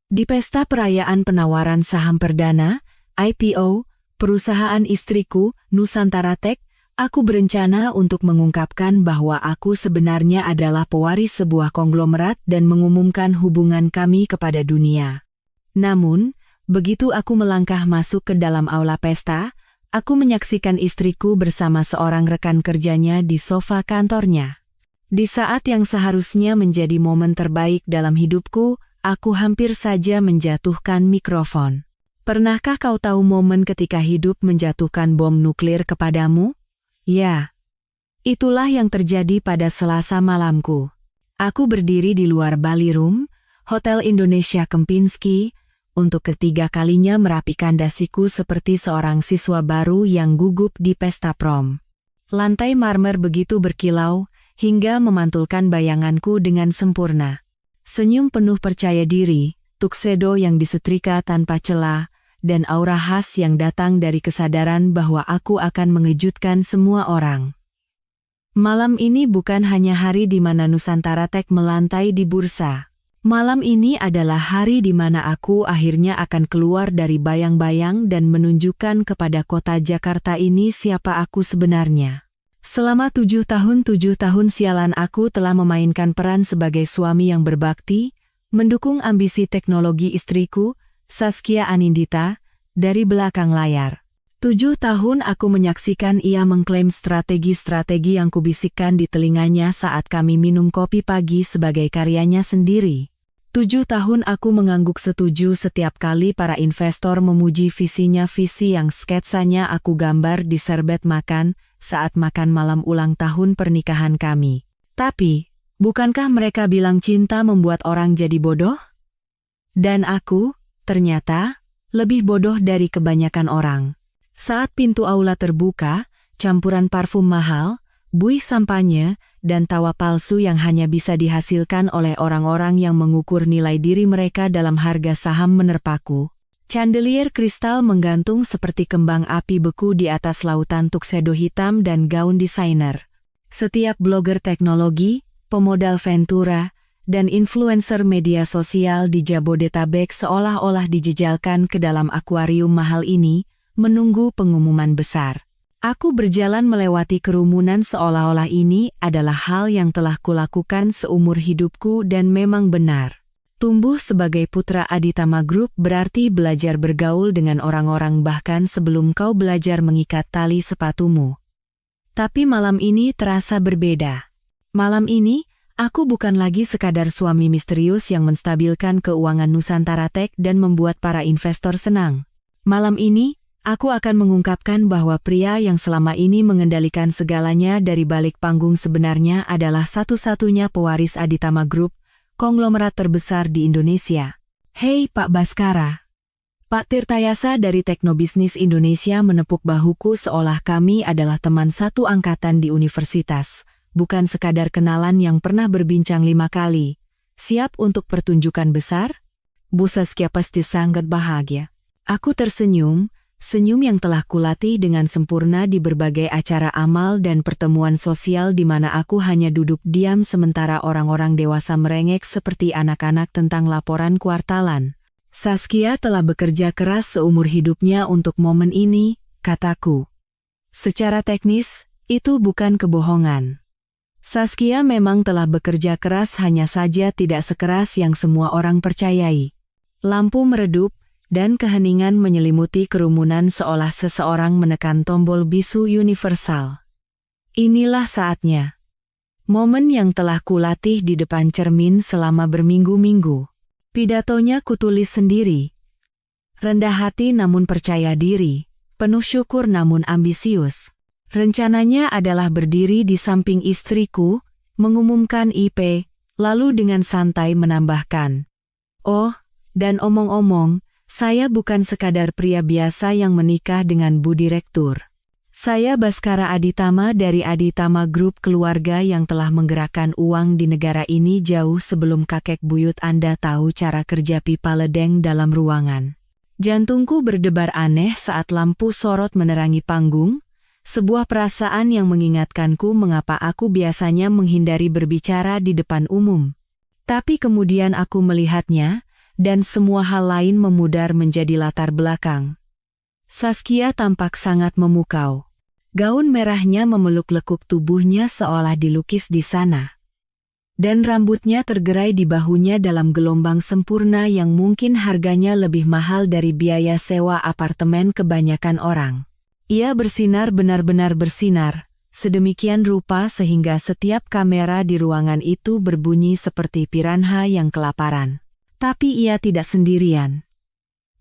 Di pesta perayaan penawaran saham perdana, IPO, perusahaan istriku, Nusantara Tech, aku berencana untuk mengungkapkan bahwa aku sebenarnya adalah pewaris sebuah konglomerat dan mengumumkan hubungan kami kepada dunia. Namun, begitu aku melangkah masuk ke dalam aula pesta, aku menyaksikan istriku bersama seorang rekan kerjanya di sofa kantornya. Di saat yang seharusnya menjadi momen terbaik dalam hidupku, aku hampir saja menjatuhkan mikrofon. Pernahkah kau tahu momen ketika hidup menjatuhkan bom nuklir kepadamu? Ya, itulah yang terjadi pada Selasa malamku. Aku berdiri di luar ballroom, Hotel Indonesia Kempinski, untuk ketiga kalinya merapikan dasiku seperti seorang siswa baru yang gugup di pesta prom. Lantai marmer begitu berkilau, hingga memantulkan bayanganku dengan sempurna. Senyum penuh percaya diri, tuxedo yang disetrika tanpa celah, dan aura khas yang datang dari kesadaran bahwa aku akan mengejutkan semua orang. Malam ini bukan hanya hari di mana Nusantara Tech melantai di bursa. Malam ini adalah hari di mana aku akhirnya akan keluar dari bayang-bayang dan menunjukkan kepada kota Jakarta ini siapa aku sebenarnya. Selama 7 tahun sialan aku telah memainkan peran sebagai suami yang berbakti, mendukung ambisi teknologi istriku, Saskia Anindita, dari belakang layar. 7 tahun aku menyaksikan ia mengklaim strategi-strategi yang kubisikkan di telinganya saat kami minum kopi pagi sebagai karyanya sendiri. 7 tahun aku mengangguk setuju setiap kali para investor memuji visi yang sketsanya aku gambar di serbet makan saat makan malam ulang tahun pernikahan kami. Tapi, bukankah mereka bilang cinta membuat orang jadi bodoh? Dan aku, ternyata, lebih bodoh dari kebanyakan orang. Saat pintu aula terbuka, campuran parfum mahal, buih sampanye, dan tawa palsu yang hanya bisa dihasilkan oleh orang-orang yang mengukur nilai diri mereka dalam harga saham menerpaku. Chandelier kristal menggantung seperti kembang api beku di atas lautan tuxedo hitam dan gaun desainer. Setiap blogger teknologi, pemodal Ventura, dan influencer media sosial di Jabodetabek seolah-olah dijejalkan ke dalam akuarium mahal ini, menunggu pengumuman besar. Aku berjalan melewati kerumunan seolah-olah ini adalah hal yang telah kulakukan seumur hidupku dan memang benar. Tumbuh sebagai putra Aditama Group berarti belajar bergaul dengan orang-orang bahkan sebelum kau belajar mengikat tali sepatumu. Tapi malam ini terasa berbeda. Malam ini, aku bukan lagi sekadar suami misterius yang menstabilkan keuangan Nusantara Tech dan membuat para investor senang. Malam ini, aku akan mengungkapkan bahwa pria yang selama ini mengendalikan segalanya dari balik panggung sebenarnya adalah satu-satunya pewaris Aditama Group, konglomerat terbesar di Indonesia. Hei Pak Baskara. Pak Tirtayasa dari Teknobisnis Indonesia menepuk bahuku seolah kami adalah teman satu angkatan di universitas, bukan sekadar kenalan yang pernah berbincang 5 kali. Siap untuk pertunjukan besar? Bu Saskia pasti sangat bahagia. Aku tersenyum, senyum yang telah kulatih dengan sempurna di berbagai acara amal dan pertemuan sosial di mana aku hanya duduk diam sementara orang-orang dewasa merengek seperti anak-anak tentang laporan kuartalan. Saskia telah bekerja keras seumur hidupnya untuk momen ini, kataku. Secara teknis, itu bukan kebohongan. Saskia memang telah bekerja keras, hanya saja tidak sekeras yang semua orang percayai. Lampu meredup, dan keheningan menyelimuti kerumunan seolah seseorang menekan tombol bisu universal. Inilah saatnya. Momen yang telah kulatih di depan cermin selama berminggu-minggu. Pidatonya kutulis sendiri. Rendah hati namun percaya diri, penuh syukur namun ambisius. Rencananya adalah berdiri di samping istriku, mengumumkan IP, lalu dengan santai menambahkan. Oh, dan omong-omong, saya bukan sekadar pria biasa yang menikah dengan Bu Direktur. Saya Baskara Aditama dari Aditama Group, keluarga yang telah menggerakkan uang di negara ini jauh sebelum kakek buyut Anda tahu cara kerja pipa ledeng dalam ruangan. Jantungku berdebar aneh saat lampu sorot menerangi panggung, sebuah perasaan yang mengingatkanku mengapa aku biasanya menghindari berbicara di depan umum. Tapi kemudian aku melihatnya, dan semua hal lain memudar menjadi latar belakang. Saskia tampak sangat memukau. Gaun merahnya memeluk lekuk tubuhnya seolah dilukis di sana. Dan rambutnya tergerai di bahunya dalam gelombang sempurna yang mungkin harganya lebih mahal dari biaya sewa apartemen kebanyakan orang. Ia bersinar benar-benar bersinar, sedemikian rupa sehingga setiap kamera di ruangan itu berbunyi seperti piranha yang kelaparan. Tapi ia tidak sendirian.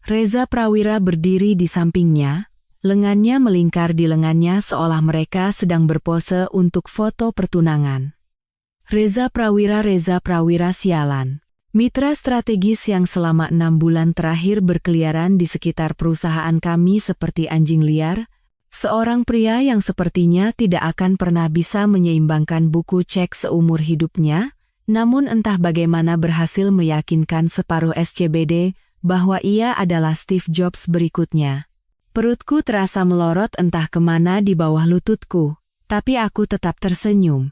Reza Prawira berdiri di sampingnya, lengannya melingkar di lengannya seolah mereka sedang berpose untuk foto pertunangan. Reza Prawira sialan. Mitra strategis yang selama 6 bulan terakhir berkeliaran di sekitar perusahaan kami seperti anjing liar, seorang pria yang sepertinya tidak akan pernah bisa menyeimbangkan buku cek seumur hidupnya, namun entah bagaimana berhasil meyakinkan separuh SCBD bahwa ia adalah Steve Jobs berikutnya. Perutku terasa melorot entah kemana di bawah lututku, tapi aku tetap tersenyum.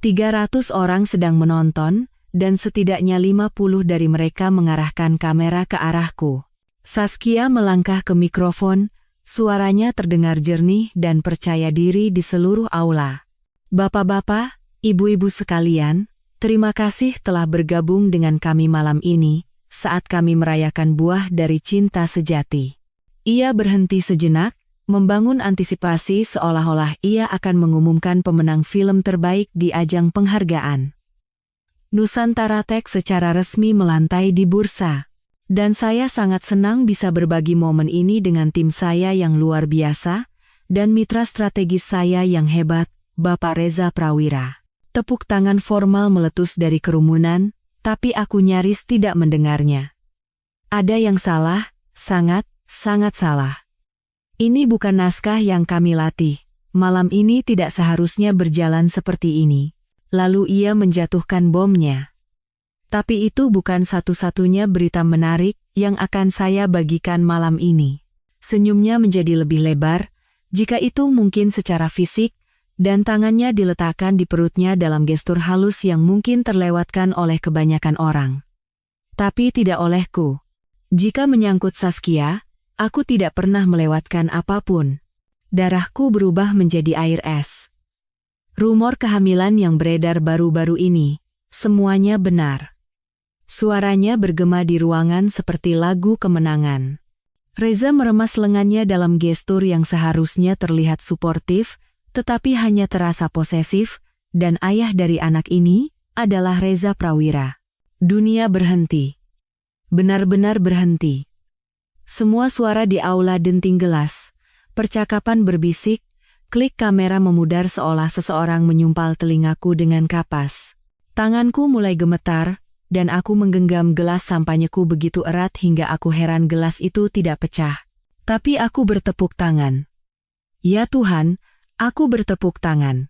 300 orang sedang menonton, dan setidaknya 50 dari mereka mengarahkan kamera ke arahku. Saskia melangkah ke mikrofon, suaranya terdengar jernih dan percaya diri di seluruh aula. Bapak-bapak, ibu-ibu sekalian, terima kasih telah bergabung dengan kami malam ini, saat kami merayakan buah dari cinta sejati. Ia berhenti sejenak, membangun antisipasi seolah-olah ia akan mengumumkan pemenang film terbaik di ajang penghargaan. Nusantara Tech secara resmi melantai di bursa. Dan saya sangat senang bisa berbagi momen ini dengan tim saya yang luar biasa, dan mitra strategis saya yang hebat, Bapak Reza Prawira. Tepuk tangan formal meletus dari kerumunan, tapi aku nyaris tidak mendengarnya. Ada yang salah, sangat salah. Ini bukan naskah yang kami latih. Malam ini tidak seharusnya berjalan seperti ini. Lalu ia menjatuhkan bomnya. Tapi itu bukan satu-satunya berita menarik yang akan saya bagikan malam ini. Senyumnya menjadi lebih lebar, jika itu mungkin secara fisik, dan tangannya diletakkan di perutnya dalam gestur halus yang mungkin terlewatkan oleh kebanyakan orang. Tapi tidak olehku. Jika menyangkut Saskia, aku tidak pernah melewatkan apapun. Darahku berubah menjadi air es. Rumor kehamilan yang beredar baru-baru ini, semuanya benar. Suaranya bergema di ruangan seperti lagu kemenangan. Reza meremas lengannya dalam gestur yang seharusnya terlihat suportif, tetapi hanya terasa posesif, dan ayah dari anak ini adalah Reza Prawira. Dunia berhenti. Benar-benar berhenti. Semua suara di aula denting gelas. Percakapan berbisik, klik kamera memudar seolah seseorang menyumpal telingaku dengan kapas. Tanganku mulai gemetar, dan aku menggenggam gelas sampanyeku begitu erat hingga aku heran gelas itu tidak pecah. Tapi aku bertepuk tangan. Ya Tuhan, aku bertepuk tangan.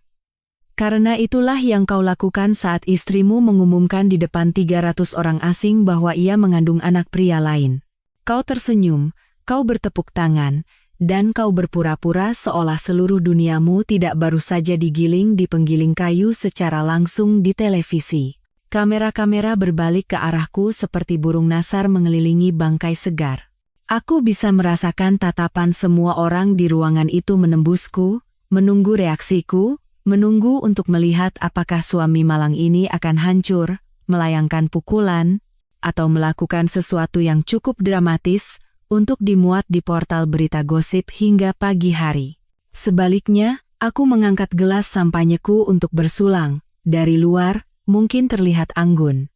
Karena itulah yang kau lakukan saat istrimu mengumumkan di depan 300 orang asing bahwa ia mengandung anak pria lain. Kau tersenyum, kau bertepuk tangan, dan kau berpura-pura seolah seluruh duniamu tidak baru saja digiling di penggiling kayu secara langsung di televisi. Kamera-kamera berbalik ke arahku seperti burung nasar mengelilingi bangkai segar. Aku bisa merasakan tatapan semua orang di ruangan itu menembusku, menunggu reaksiku, menunggu untuk melihat apakah suami malang ini akan hancur, melayangkan pukulan, atau melakukan sesuatu yang cukup dramatis untuk dimuat di portal berita gosip hingga pagi hari. Sebaliknya, aku mengangkat gelas sampanyeku untuk bersulang. Dari luar, mungkin terlihat anggun.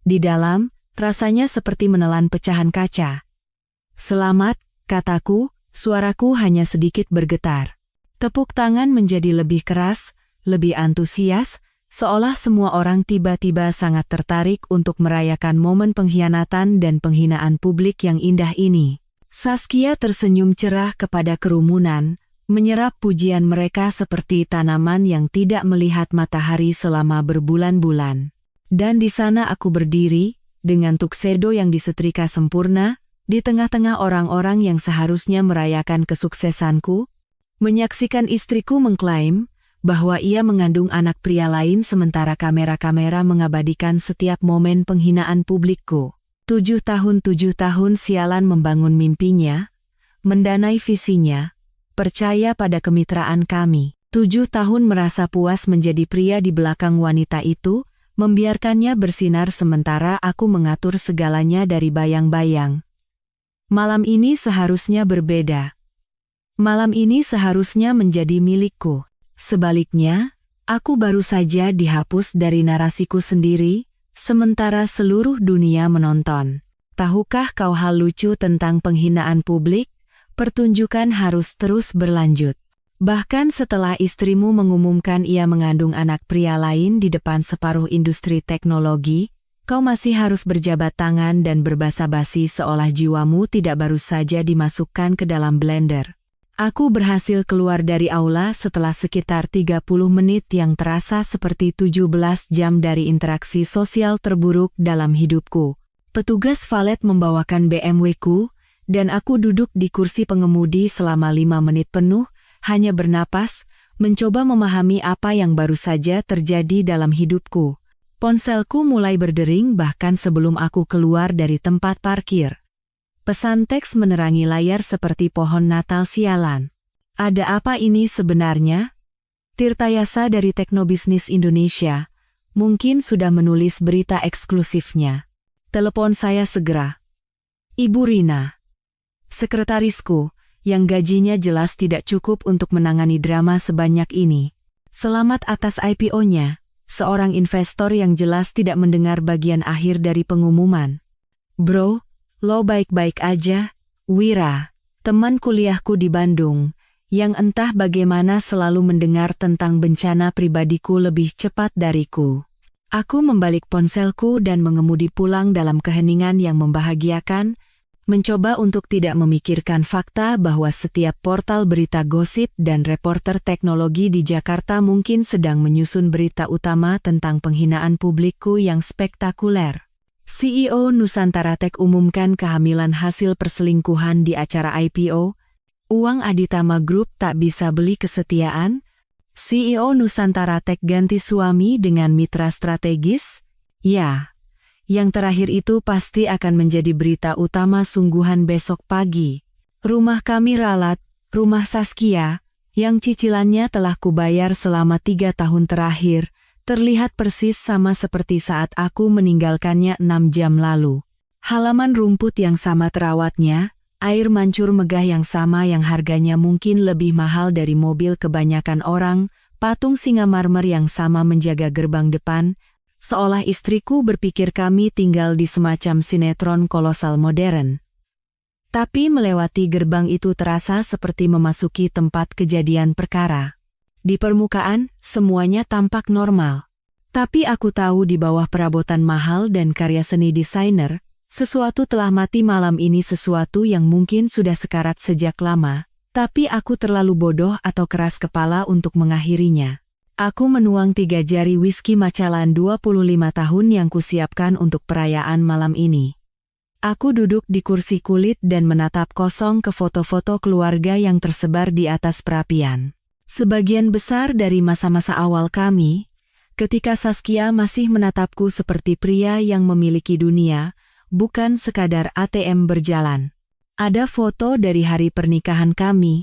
Di dalam, rasanya seperti menelan pecahan kaca. Selamat, kataku, suaraku hanya sedikit bergetar. Tepuk tangan menjadi lebih keras, lebih antusias, seolah semua orang tiba-tiba sangat tertarik untuk merayakan momen pengkhianatan dan penghinaan publik yang indah ini. Saskia tersenyum cerah kepada kerumunan, menyerap pujian mereka seperti tanaman yang tidak melihat matahari selama berbulan-bulan. Dan di sana aku berdiri, dengan tuxedo yang disetrika sempurna, di tengah-tengah orang-orang yang seharusnya merayakan kesuksesanku, menyaksikan istriku mengklaim bahwa ia mengandung anak pria lain sementara kamera-kamera mengabadikan setiap momen penghinaan publikku. 7 tahun sialan membangun mimpinya, mendanai visinya, percaya pada kemitraan kami. 7 tahun merasa puas menjadi pria di belakang wanita itu, membiarkannya bersinar sementara aku mengatur segalanya dari bayang-bayang. Malam ini seharusnya berbeda. Malam ini seharusnya menjadi milikku. Sebaliknya, aku baru saja dihapus dari narasiku sendiri, sementara seluruh dunia menonton. Tahukah kau hal lucu tentang penghinaan publik? Pertunjukan harus terus berlanjut. Bahkan setelah istrimu mengumumkan ia mengandung anak pria lain di depan separuh industri teknologi, kau masih harus berjabat tangan dan berbasa-basi seolah jiwamu tidak baru saja dimasukkan ke dalam blender. Aku berhasil keluar dari aula setelah sekitar 30 menit yang terasa seperti 17 jam dari interaksi sosial terburuk dalam hidupku. Petugas valet membawakan BMW-ku, dan aku duduk di kursi pengemudi selama 5 menit penuh, hanya bernapas, mencoba memahami apa yang baru saja terjadi dalam hidupku. Ponselku mulai berdering bahkan sebelum aku keluar dari tempat parkir. Pesan teks menerangi layar seperti pohon Natal sialan. Ada apa ini sebenarnya? Tirtayasa dari Teknobisnis Indonesia, mungkin sudah menulis berita eksklusifnya. Telepon saya segera. Ibu Rina. Sekretarisku, yang gajinya jelas tidak cukup untuk menangani drama sebanyak ini. Selamat atas IPO-nya, seorang investor yang jelas tidak mendengar bagian akhir dari pengumuman. Bro, lo baik-baik aja? Wira, teman kuliahku di Bandung, yang entah bagaimana selalu mendengar tentang bencana pribadiku lebih cepat dariku. Aku membalik ponselku dan mengemudi pulang dalam keheningan yang membahagiakan, mencoba untuk tidak memikirkan fakta bahwa setiap portal berita gosip dan reporter teknologi di Jakarta mungkin sedang menyusun berita utama tentang penghinaan publikku yang spektakuler. CEO Nusantara Tech umumkan kehamilan hasil perselingkuhan di acara IPO, uang Aditama Group tak bisa beli kesetiaan, CEO Nusantara Tech ganti suami dengan mitra strategis, ya. Yang terakhir itu pasti akan menjadi berita utama sungguhan besok pagi. Rumah kami ralat, rumah Saskia, yang cicilannya telah kubayar selama 3 tahun terakhir, terlihat persis sama seperti saat aku meninggalkannya 6 jam lalu. Halaman rumput yang sama terawatnya, air mancur megah yang sama yang harganya mungkin lebih mahal dari mobil kebanyakan orang, patung singa marmer yang sama menjaga gerbang depan, seolah istriku berpikir kami tinggal di semacam sinetron kolosal modern. Tapi melewati gerbang itu terasa seperti memasuki tempat kejadian perkara. Di permukaan, semuanya tampak normal. Tapi aku tahu di bawah perabotan mahal dan karya seni desainer, sesuatu telah mati malam ini, sesuatu yang mungkin sudah sekarat sejak lama, tapi aku terlalu bodoh atau keras kepala untuk mengakhirinya. Aku menuang 3 jari whisky Macallan 25 tahun yang kusiapkan untuk perayaan malam ini. Aku duduk di kursi kulit dan menatap kosong ke foto-foto keluarga yang tersebar di atas perapian. Sebagian besar dari masa-masa awal kami, ketika Saskia masih menatapku seperti pria yang memiliki dunia, bukan sekadar ATM berjalan. Ada foto dari hari pernikahan kami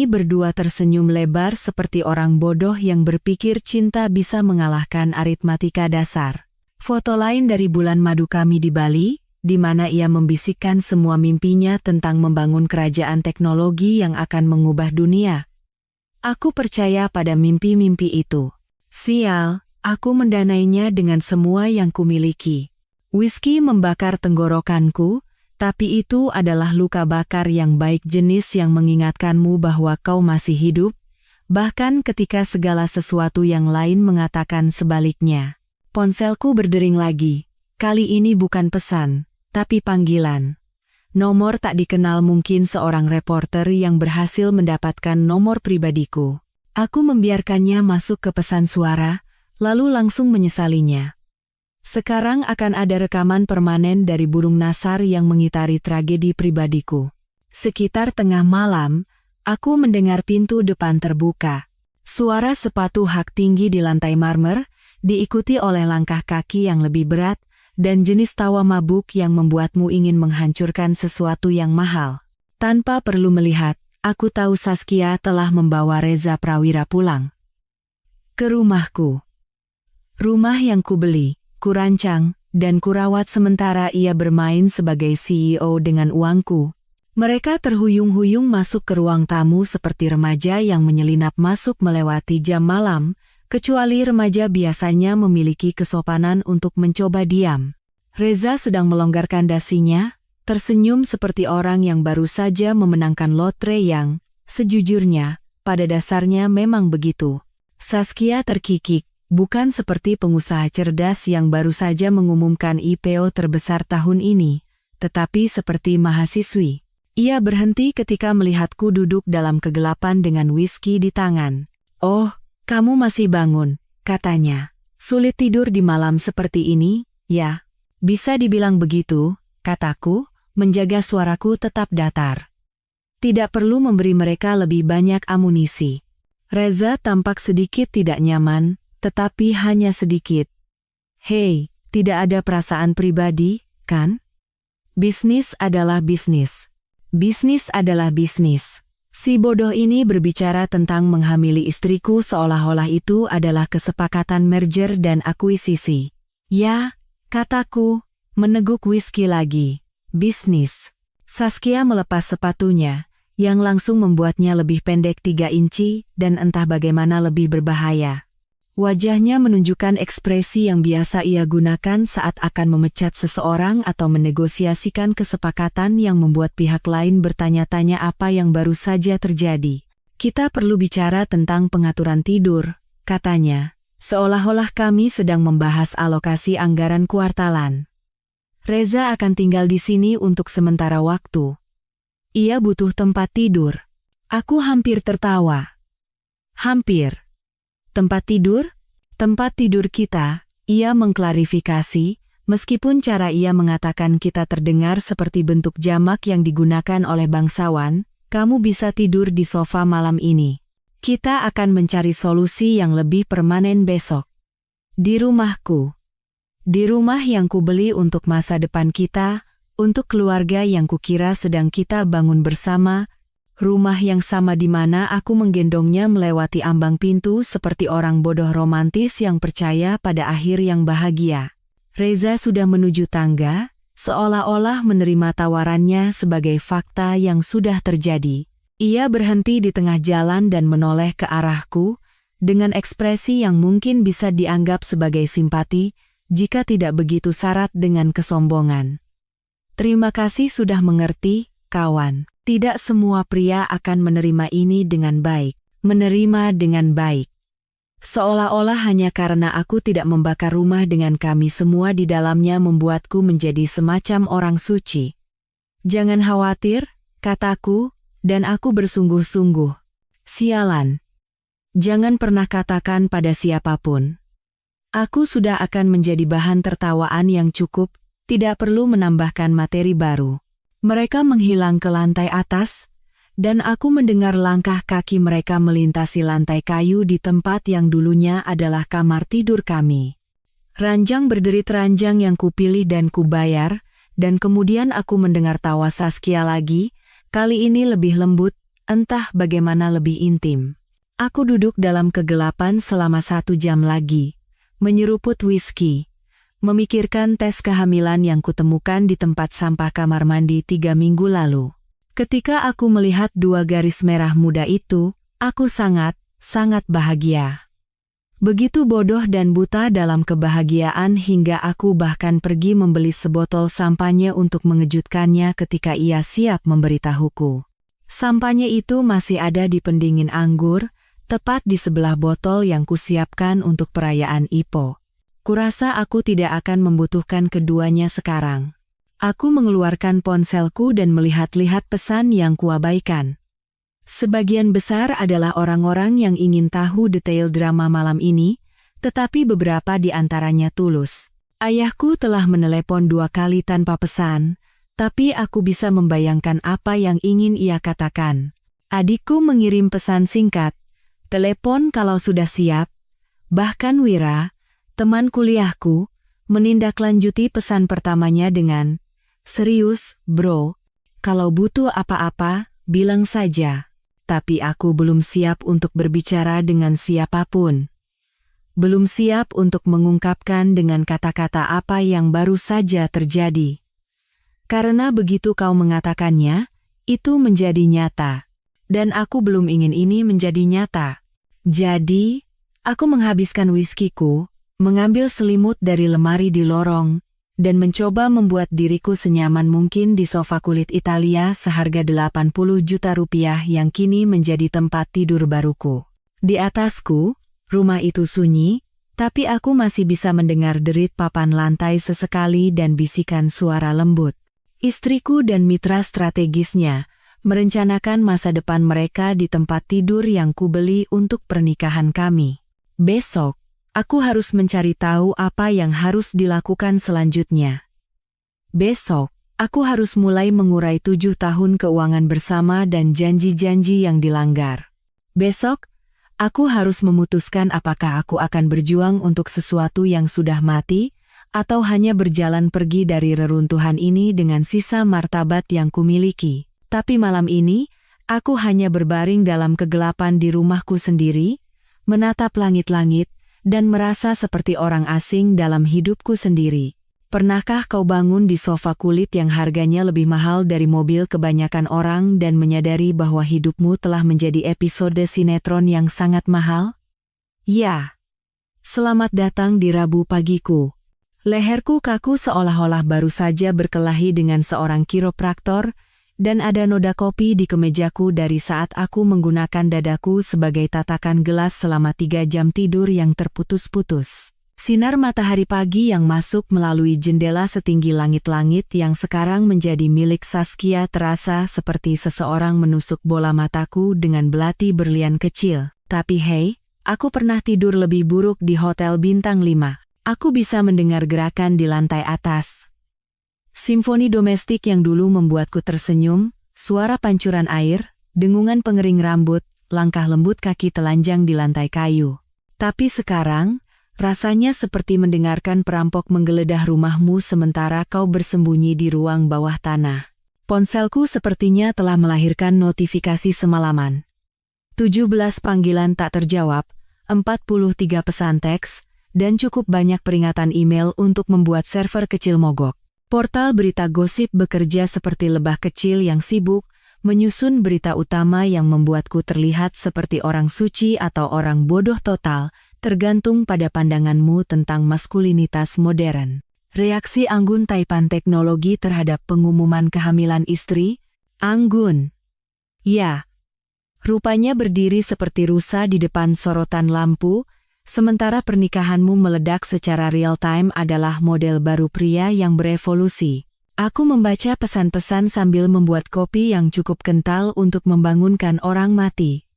berdua tersenyum lebar seperti orang bodoh yang berpikir cinta bisa mengalahkan aritmatika dasar. Foto lain dari bulan madu kami di Bali, di mana ia membisikkan semua mimpinya tentang membangun kerajaan teknologi yang akan mengubah dunia. Aku percaya pada mimpi-mimpi itu. Sial, aku mendanainya dengan semua yang kumiliki. Whisky membakar tenggorokanku, tapi itu adalah luka bakar yang baik, jenis yang mengingatkanmu bahwa kau masih hidup, bahkan ketika segala sesuatu yang lain mengatakan sebaliknya. Ponselku berdering lagi. Kali ini bukan pesan, tapi panggilan. Nomor tak dikenal, mungkin seorang reporter yang berhasil mendapatkan nomor pribadiku. Aku membiarkannya masuk ke pesan suara, lalu langsung menyesalinya. Sekarang akan ada rekaman permanen dari burung nasar yang mengitari tragedi pribadiku. Sekitar tengah malam, aku mendengar pintu depan terbuka. Suara sepatu hak tinggi di lantai marmer, diikuti oleh langkah kaki yang lebih berat, dan jenis tawa mabuk yang membuatmu ingin menghancurkan sesuatu yang mahal. Tanpa perlu melihat, aku tahu Saskia telah membawa Reza Prawira pulang ke rumahku. Rumah yang kubeli, kurancang, dan kurawat sementara ia bermain sebagai CEO dengan uangku. Mereka terhuyung-huyung masuk ke ruang tamu seperti remaja yang menyelinap masuk melewati jam malam, kecuali remaja biasanya memiliki kesopanan untuk mencoba diam. Reza sedang melonggarkan dasinya, tersenyum seperti orang yang baru saja memenangkan lotre yang, sejujurnya, pada dasarnya memang begitu. Saskia terkikik, bukan seperti pengusaha cerdas yang baru saja mengumumkan IPO terbesar tahun ini, tetapi seperti mahasiswi. Ia berhenti ketika melihatku duduk dalam kegelapan dengan whisky di tangan. "Oh, kamu masih bangun," katanya. "Sulit tidur di malam seperti ini, ya?" "Bisa dibilang begitu," kataku, menjaga suaraku tetap datar. Tidak perlu memberi mereka lebih banyak amunisi. Reza tampak sedikit tidak nyaman, tetapi hanya sedikit. "Hei, tidak ada perasaan pribadi, kan? Bisnis adalah bisnis. Bisnis adalah bisnis." Si bodoh ini berbicara tentang menghamili istriku seolah-olah itu adalah kesepakatan merger dan akuisisi. "Ya," kataku, meneguk whisky lagi. "Bisnis." Saskia melepas sepatunya, yang langsung membuatnya lebih pendek 3 inci dan entah bagaimana lebih berbahaya. Wajahnya menunjukkan ekspresi yang biasa ia gunakan saat akan memecat seseorang atau menegosiasikan kesepakatan yang membuat pihak lain bertanya-tanya apa yang baru saja terjadi. "Kita perlu bicara tentang pengaturan tidur," katanya, seolah-olah kami sedang membahas alokasi anggaran kuartalan. "Reza akan tinggal di sini untuk sementara waktu. Ia butuh tempat tidur." Aku hampir tertawa. "Hampir. Tempat tidur? Tempat tidur kita," ia mengklarifikasi, meskipun cara ia mengatakan kita terdengar seperti bentuk jamak yang digunakan oleh bangsawan. "Kamu bisa tidur di sofa malam ini. Kita akan mencari solusi yang lebih permanen besok. Di rumahku. Di rumah yang kubeli untuk masa depan kita, untuk keluarga yang kukira sedang kita bangun bersama, rumah yang sama di mana aku menggendongnya melewati ambang pintu seperti orang bodoh romantis yang percaya pada akhir yang bahagia." Reza sudah menuju tangga, seolah-olah menerima tawarannya sebagai fakta yang sudah terjadi. Ia berhenti di tengah jalan dan menoleh ke arahku, dengan ekspresi yang mungkin bisa dianggap sebagai simpati, jika tidak begitu syarat dengan kesombongan. "Terima kasih sudah mengerti, kawan. Tidak semua pria akan menerima ini dengan baik." Menerima dengan baik. Seolah-olah hanya karena aku tidak membakar rumah dengan kami semua di dalamnya membuatku menjadi semacam orang suci. "Jangan khawatir," kataku, dan aku bersungguh-sungguh. "Sialan. Jangan pernah katakan pada siapapun. Aku sudah akan menjadi bahan tertawaan yang cukup, tidak perlu menambahkan materi baru." Mereka menghilang ke lantai atas, dan aku mendengar langkah kaki mereka melintasi lantai kayu di tempat yang dulunya adalah kamar tidur kami. Ranjang berderit ranjang yang kupilih dan kubayar, dan kemudian aku mendengar tawa Saskia lagi, kali ini lebih lembut, entah bagaimana lebih intim. Aku duduk dalam kegelapan selama 1 jam lagi, menyeruput whisky, memikirkan tes kehamilan yang kutemukan di tempat sampah kamar mandi 3 minggu lalu. Ketika aku melihat 2 garis merah muda itu, aku sangat bahagia. Begitu bodoh dan buta dalam kebahagiaan hingga aku bahkan pergi membeli sebotol sampanye untuk mengejutkannya ketika ia siap memberitahuku. Sampanye itu masih ada di pendingin anggur, tepat di sebelah botol yang kusiapkan untuk perayaan IPO. Kurasa aku tidak akan membutuhkan keduanya sekarang. Aku mengeluarkan ponselku dan melihat-lihat pesan yang kuabaikan. Sebagian besar adalah orang-orang yang ingin tahu detail drama malam ini, tetapi beberapa di antaranya tulus. Ayahku telah menelepon 2 kali tanpa pesan, tapi aku bisa membayangkan apa yang ingin ia katakan. Adikku mengirim pesan singkat, "Telepon kalau sudah siap." Bahkan Wira, teman kuliahku, menindaklanjuti pesan pertamanya dengan, "Serius, bro, kalau butuh apa-apa, bilang saja." Tapi aku belum siap untuk berbicara dengan siapapun. Belum siap untuk mengungkapkan dengan kata-kata apa yang baru saja terjadi. Karena begitu kau mengatakannya, itu menjadi nyata. Dan aku belum ingin ini menjadi nyata. Jadi, aku menghabiskan whiskiku, mengambil selimut dari lemari di lorong, dan mencoba membuat diriku senyaman mungkin di sofa kulit Italia seharga 80 juta rupiah yang kini menjadi tempat tidur baruku. Di atasku, rumah itu sunyi, tapi aku masih bisa mendengar derit papan lantai sesekali dan bisikan suara lembut. Istriku dan mitra strategisnya merencanakan masa depan mereka di tempat tidur yang kubeli untuk pernikahan kami. Besok, aku harus mencari tahu apa yang harus dilakukan selanjutnya. Besok, aku harus mulai mengurai 7 tahun keuangan bersama dan janji-janji yang dilanggar. Besok, aku harus memutuskan apakah aku akan berjuang untuk sesuatu yang sudah mati, atau hanya berjalan pergi dari reruntuhan ini dengan sisa martabat yang kumiliki. Tapi malam ini, aku hanya berbaring dalam kegelapan di rumahku sendiri, menatap langit-langit, dan merasa seperti orang asing dalam hidupku sendiri. Pernahkah kau bangun di sofa kulit yang harganya lebih mahal dari mobil kebanyakan orang dan menyadari bahwa hidupmu telah menjadi episode sinetron yang sangat mahal? Ya. Selamat datang di Rabu pagiku. Leherku kaku seolah-olah baru saja berkelahi dengan seorang kiropraktor, dan ada noda kopi di kemejaku dari saat aku menggunakan dadaku sebagai tatakan gelas selama 3 jam tidur yang terputus-putus. Sinar matahari pagi yang masuk melalui jendela setinggi langit-langit yang sekarang menjadi milik Saskia terasa seperti seseorang menusuk bola mataku dengan belati berlian kecil. Tapi hei, aku pernah tidur lebih buruk di hotel bintang 5. Aku bisa mendengar gerakan di lantai atas. Simfoni domestik yang dulu membuatku tersenyum, suara pancuran air, dengungan pengering rambut, langkah lembut kaki telanjang di lantai kayu. Tapi sekarang, rasanya seperti mendengarkan perampok menggeledah rumahmu sementara kau bersembunyi di ruang bawah tanah. Ponselku sepertinya telah melahirkan notifikasi semalaman. 17 panggilan tak terjawab, 43 pesan teks, dan cukup banyak peringatan email untuk membuat server kecil mogok. Portal berita gosip bekerja seperti lebah kecil yang sibuk, menyusun berita utama yang membuatku terlihat seperti orang suci atau orang bodoh total, tergantung pada pandanganmu tentang maskulinitas modern. Reaksi Anggun Taipan Teknologi terhadap pengumuman kehamilan istri? Anggun. Ya. Rupanya berdiri seperti rusa di depan sorotan lampu, sementara pernikahanmu meledak secara real-time adalah model baru pria yang berevolusi. Aku membaca pesan-pesan sambil membuat kopi yang cukup kental untuk membangunkan orang mati.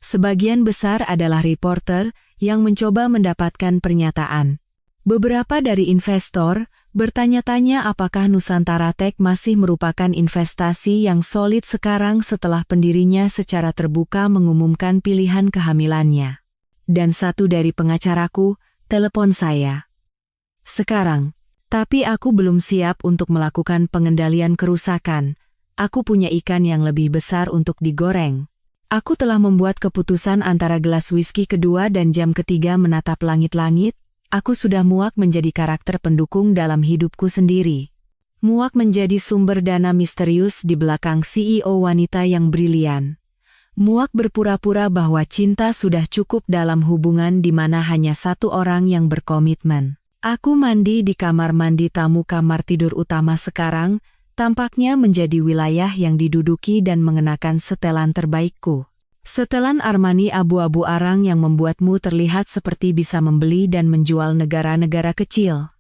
Sebagian besar adalah reporter yang mencoba mendapatkan pernyataan. Beberapa dari investor bertanya-tanya apakah Nusantara Tech masih merupakan investasi yang solid sekarang setelah pendirinya secara terbuka mengumumkan pilihan kehamilannya. Dan satu dari pengacaraku telepon saya. Sekarang, tapi aku belum siap untuk melakukan pengendalian kerusakan. Aku punya ikan yang lebih besar untuk digoreng. Aku telah membuat keputusan antara gelas whisky kedua dan jam ketiga menatap langit-langit. Aku sudah muak menjadi karakter pendukung dalam hidupku sendiri. Muak menjadi sumber dana misterius di belakang CEO wanita yang brilian. Muak berpura-pura bahwa cinta sudah cukup dalam hubungan di mana hanya satu orang yang berkomitmen. Aku mandi di kamar mandi tamu kamar tidur utama sekarang, tampaknya menjadi wilayah yang diduduki dan mengenakan setelan terbaikku. Setelan Armani abu-abu arang yang membuatmu terlihat seperti bisa membeli dan menjual negara-negara kecil.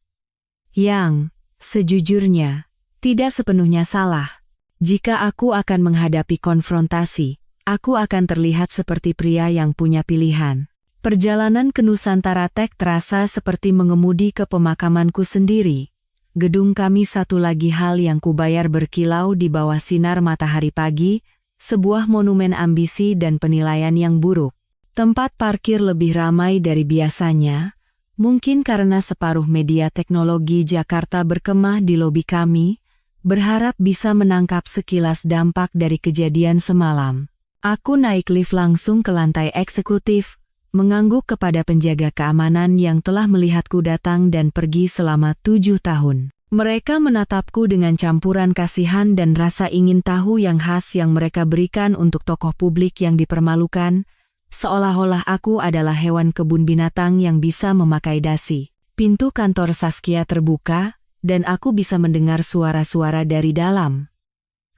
Yang, sejujurnya, tidak sepenuhnya salah. Jika aku akan menghadapi konfrontasi, aku akan terlihat seperti pria yang punya pilihan. Perjalanan ke Nusantara Tech terasa seperti mengemudi ke pemakamanku sendiri. Gedung kami satu lagi hal yang kubayar berkilau di bawah sinar matahari pagi, sebuah monumen ambisi dan penilaian yang buruk. Tempat parkir lebih ramai dari biasanya, Mungkin karena separuh media teknologi Jakarta berkemah di lobi kami, berharap bisa menangkap sekilas dampak dari kejadian semalam. Aku naik lift langsung ke lantai eksekutif, mengangguk kepada penjaga keamanan yang telah melihatku datang dan pergi selama 7 tahun. Mereka menatapku dengan campuran kasihan dan rasa ingin tahu yang khas yang mereka berikan untuk tokoh publik yang dipermalukan, seolah-olah aku adalah hewan kebun binatang yang bisa memakai dasi. Pintu kantor Saskia terbuka, dan aku bisa mendengar suara-suara dari dalam.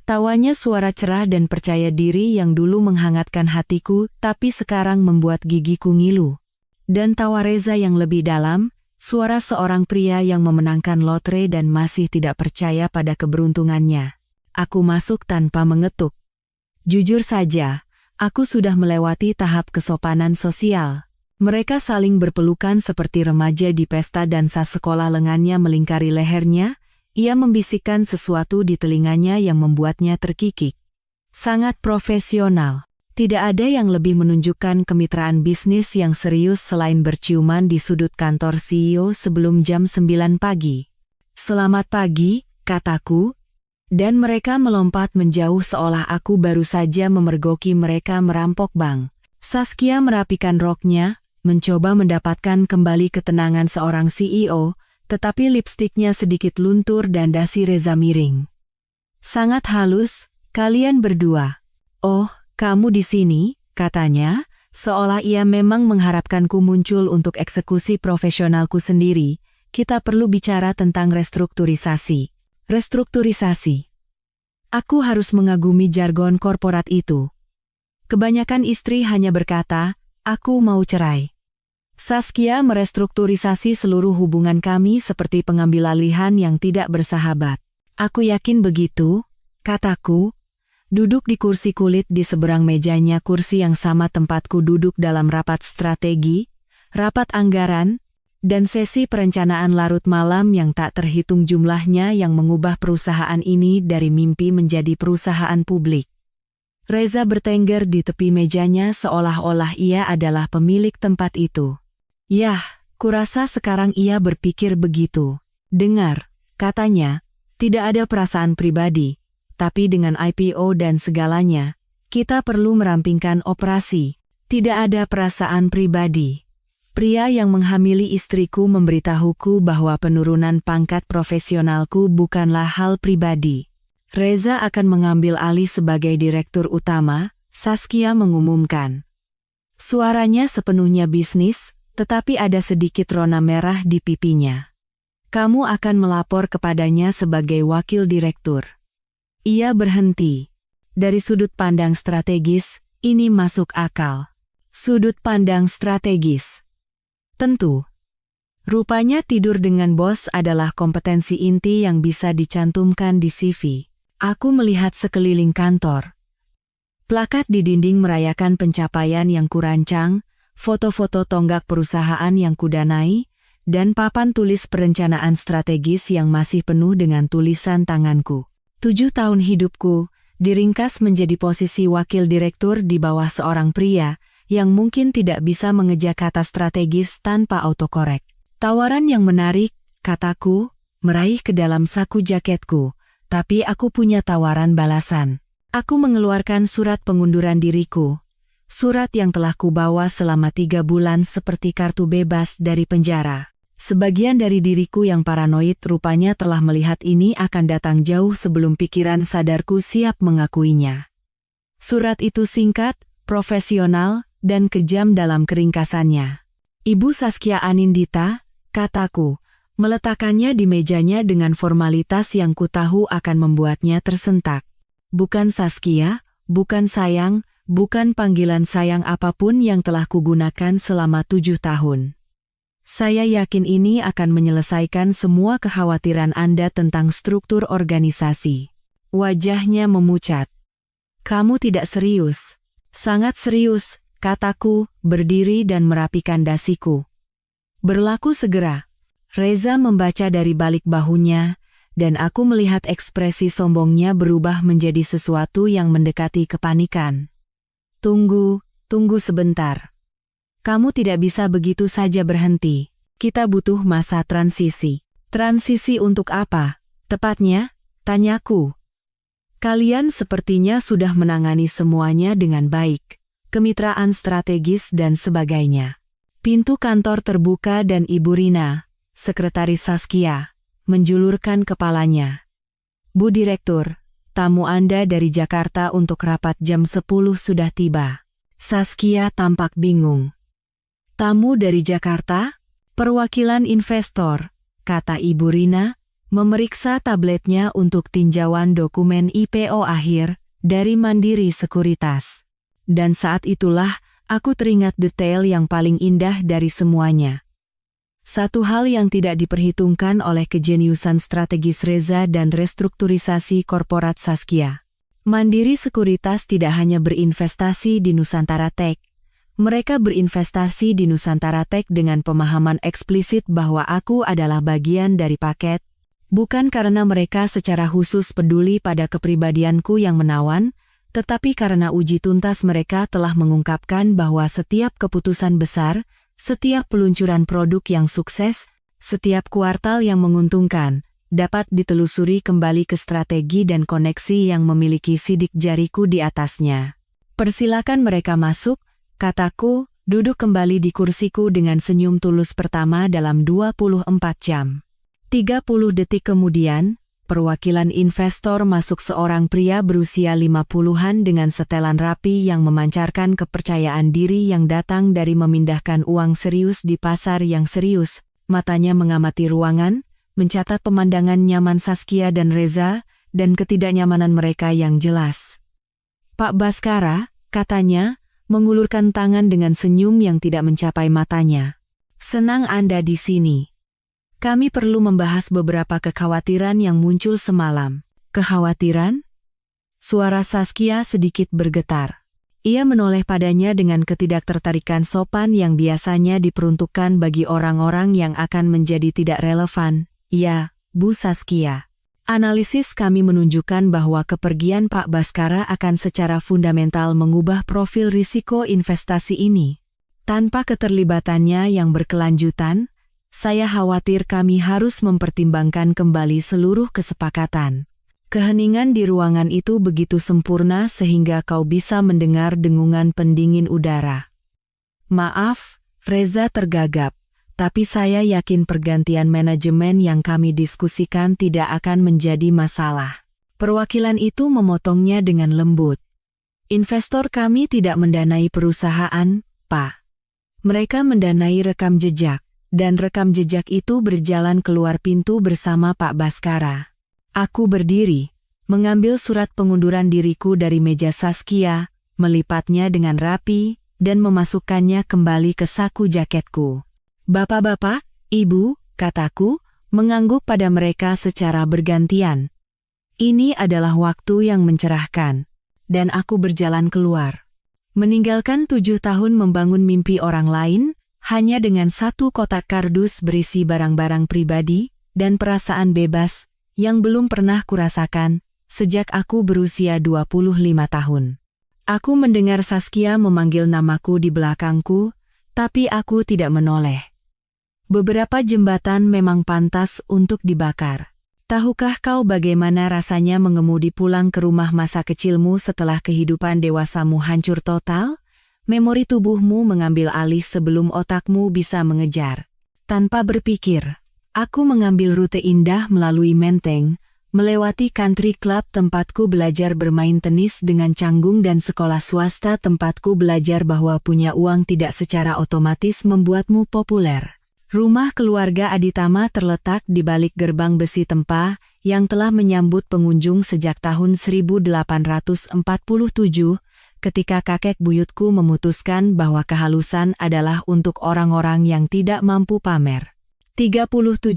Tawanya suara cerah dan percaya diri yang dulu menghangatkan hatiku, tapi sekarang membuat gigiku ngilu. Dan tawa Reza yang lebih dalam, suara seorang pria yang memenangkan lotre dan masih tidak percaya pada keberuntungannya. Aku masuk tanpa mengetuk. Jujur saja, aku sudah melewati tahap kesopanan sosial. Mereka saling berpelukan seperti remaja di pesta dan sas sekolah lengannya melingkari lehernya. Ia membisikkan sesuatu di telinganya yang membuatnya terkikik. Sangat profesional. Tidak ada yang lebih menunjukkan kemitraan bisnis yang serius selain berciuman di sudut kantor CEO sebelum jam 9 pagi. Selamat pagi, kataku. Dan mereka melompat menjauh seolah aku baru saja memergoki mereka merampok bank. Saskia merapikan roknya, mencoba mendapatkan kembali ketenangan seorang CEO, tetapi lipstiknya sedikit luntur dan dasi Reza miring. Sangat halus, kalian berdua. Oh, kamu di sini, katanya, seolah ia memang mengharapkanku muncul untuk eksekusi profesionalku sendiri. Kita perlu bicara tentang restrukturisasi. Restrukturisasi. Aku harus mengagumi jargon korporat itu. Kebanyakan istri hanya berkata, aku mau cerai. Saskia merestrukturisasi seluruh hubungan kami seperti pengambil alihan yang tidak bersahabat. Aku yakin begitu, kataku. Duduk di kursi kulit di seberang mejanya kursi yang sama tempatku duduk dalam rapat strategi, rapat anggaran, dan sesi perencanaan larut malam yang tak terhitung jumlahnya yang mengubah perusahaan ini dari mimpi menjadi perusahaan publik. Reza bertengger di tepi mejanya seolah-olah ia adalah pemilik tempat itu. Yah, kurasa sekarang ia berpikir begitu. Dengar, katanya, tidak ada perasaan pribadi, tapi dengan IPO dan segalanya, kita perlu merampingkan operasi. Tidak ada perasaan pribadi. Pria yang menghamili istriku memberitahuku bahwa penurunan pangkat profesionalku bukanlah hal pribadi. Reza akan mengambil alih sebagai direktur utama, Saskia mengumumkan. Suaranya sepenuhnya bisnis, tetapi ada sedikit rona merah di pipinya. Kamu akan melapor kepadanya sebagai wakil direktur. Ia berhenti. Dari sudut pandang strategis, ini masuk akal. Sudut pandang strategis. Tentu. Rupanya tidur dengan bos adalah kompetensi inti yang bisa dicantumkan di CV. Aku melihat sekeliling kantor. Plakat di dinding merayakan pencapaian yang kurancang, foto-foto tonggak perusahaan yang kudanai, dan papan tulis perencanaan strategis yang masih penuh dengan tulisan tanganku. 7 tahun hidupku, diringkas menjadi posisi wakil direktur di bawah seorang pria, yang mungkin tidak bisa mengeja kata strategis tanpa autokorek. Tawaran yang menarik, kataku, meraih ke dalam saku jaketku, tapi aku punya tawaran balasan. Aku mengeluarkan surat pengunduran diriku, surat yang telah kubawa selama 3 bulan seperti kartu bebas dari penjara. Sebagian dari diriku yang paranoid rupanya telah melihat ini akan datang jauh sebelum pikiran sadarku siap mengakuinya. Surat itu singkat, profesional, dan kejam dalam keringkasannya. Ibu Saskia Anindita, kataku, meletakkannya di mejanya dengan formalitas yang kutahu akan membuatnya tersentak. Bukan Saskia, bukan sayang, bukan panggilan sayang apapun yang telah kugunakan selama 7 tahun. Saya yakin ini akan menyelesaikan semua kekhawatiran Anda tentang struktur organisasi. Wajahnya memucat. Kamu tidak serius. Sangat serius, kataku, berdiri dan merapikan dasiku. Berlaku segera. Reza membaca dari balik bahunya, dan aku melihat ekspresi sombongnya berubah menjadi sesuatu yang mendekati kepanikan. Tunggu sebentar. Kamu tidak bisa begitu saja berhenti. Kita butuh masa transisi. Transisi untuk apa? Tepatnya, tanyaku. Kalian sepertinya sudah menangani semuanya dengan baik. Kemitraan strategis dan sebagainya. Pintu kantor terbuka dan Ibu Rina, Sekretaris Saskia, menjulurkan kepalanya. Bu Direktur, tamu Anda dari Jakarta untuk rapat jam 10 sudah tiba. Saskia tampak bingung. Tamu dari Jakarta? Perwakilan investor, kata Ibu Rina, memeriksa tabletnya untuk tinjauan dokumen IPO akhir dari Mandiri Sekuritas. Dan saat itulah aku teringat detail yang paling indah dari semuanya. Satu hal yang tidak diperhitungkan oleh kejeniusan strategis Reza dan restrukturisasi korporat Saskia. Mandiri Sekuritas tidak hanya berinvestasi di Nusantara Tech. Mereka berinvestasi di Nusantara Tech dengan pemahaman eksplisit bahwa aku adalah bagian dari paket, bukan karena mereka secara khusus peduli pada kepribadianku yang menawan, tetapi karena uji tuntas mereka telah mengungkapkan bahwa setiap keputusan besar, setiap peluncuran produk yang sukses, setiap kuartal yang menguntungkan, dapat ditelusuri kembali ke strategi dan koneksi yang memiliki sidik jariku di atasnya. Persilakan mereka masuk, kataku, duduk kembali di kursiku dengan senyum tulus pertama dalam 24 jam. 30 detik kemudian, perwakilan investor masuk seorang pria berusia 50-an dengan setelan rapi yang memancarkan kepercayaan diri yang datang dari memindahkan uang serius di pasar yang serius. Matanya mengamati ruangan, mencatat pemandangan nyaman Saskia dan Reza, dan ketidaknyamanan mereka yang jelas. Pak Baskara, katanya, mengulurkan tangan dengan senyum yang tidak mencapai matanya. Senang Anda di sini. Kami perlu membahas beberapa kekhawatiran yang muncul semalam. Kekhawatiran? Suara Saskia sedikit bergetar. Ia menoleh padanya dengan ketidaktertarikan sopan yang biasanya diperuntukkan bagi orang-orang yang akan menjadi tidak relevan. Ya, Bu Saskia. Analisis kami menunjukkan bahwa kepergian Pak Baskara akan secara fundamental mengubah profil risiko investasi ini. Tanpa keterlibatannya yang berkelanjutan, saya khawatir kami harus mempertimbangkan kembali seluruh kesepakatan. Keheningan di ruangan itu begitu sempurna sehingga kau bisa mendengar dengungan pendingin udara. Maaf, Reza tergagap. Tapi saya yakin pergantian manajemen yang kami diskusikan tidak akan menjadi masalah. Perwakilan itu memotongnya dengan lembut. Investor kami tidak mendanai perusahaan, Pak. Mereka mendanai rekam jejak, dan rekam jejak itu berjalan keluar pintu bersama Pak Baskara. Aku berdiri, mengambil surat pengunduran diriku dari meja Saskia, melipatnya dengan rapi, dan memasukkannya kembali ke saku jaketku. Bapak-bapak, Ibu, kataku, mengangguk pada mereka secara bergantian. Ini adalah waktu yang mencerahkan, dan aku berjalan keluar. Meninggalkan 7 tahun membangun mimpi orang lain, hanya dengan satu kotak kardus berisi barang-barang pribadi, dan perasaan bebas, yang belum pernah kurasakan, sejak aku berusia 25 tahun. Aku mendengar Saskia memanggil namaku di belakangku, tapi aku tidak menoleh. Beberapa jembatan memang pantas untuk dibakar. Tahukah kau bagaimana rasanya mengemudi pulang ke rumah masa kecilmu setelah kehidupan dewasamu hancur total? Memori tubuhmu mengambil alih sebelum otakmu bisa mengejar. Tanpa berpikir, aku mengambil rute indah melalui Menteng, melewati country club tempatku belajar bermain tenis dengan canggung dan sekolah swasta tempatku belajar bahwa punya uang tidak secara otomatis membuatmu populer. Rumah keluarga Aditama terletak di balik gerbang besi tempa yang telah menyambut pengunjung sejak tahun 1847, ketika kakek buyutku memutuskan bahwa kehalusan adalah untuk orang-orang yang tidak mampu pamer. 37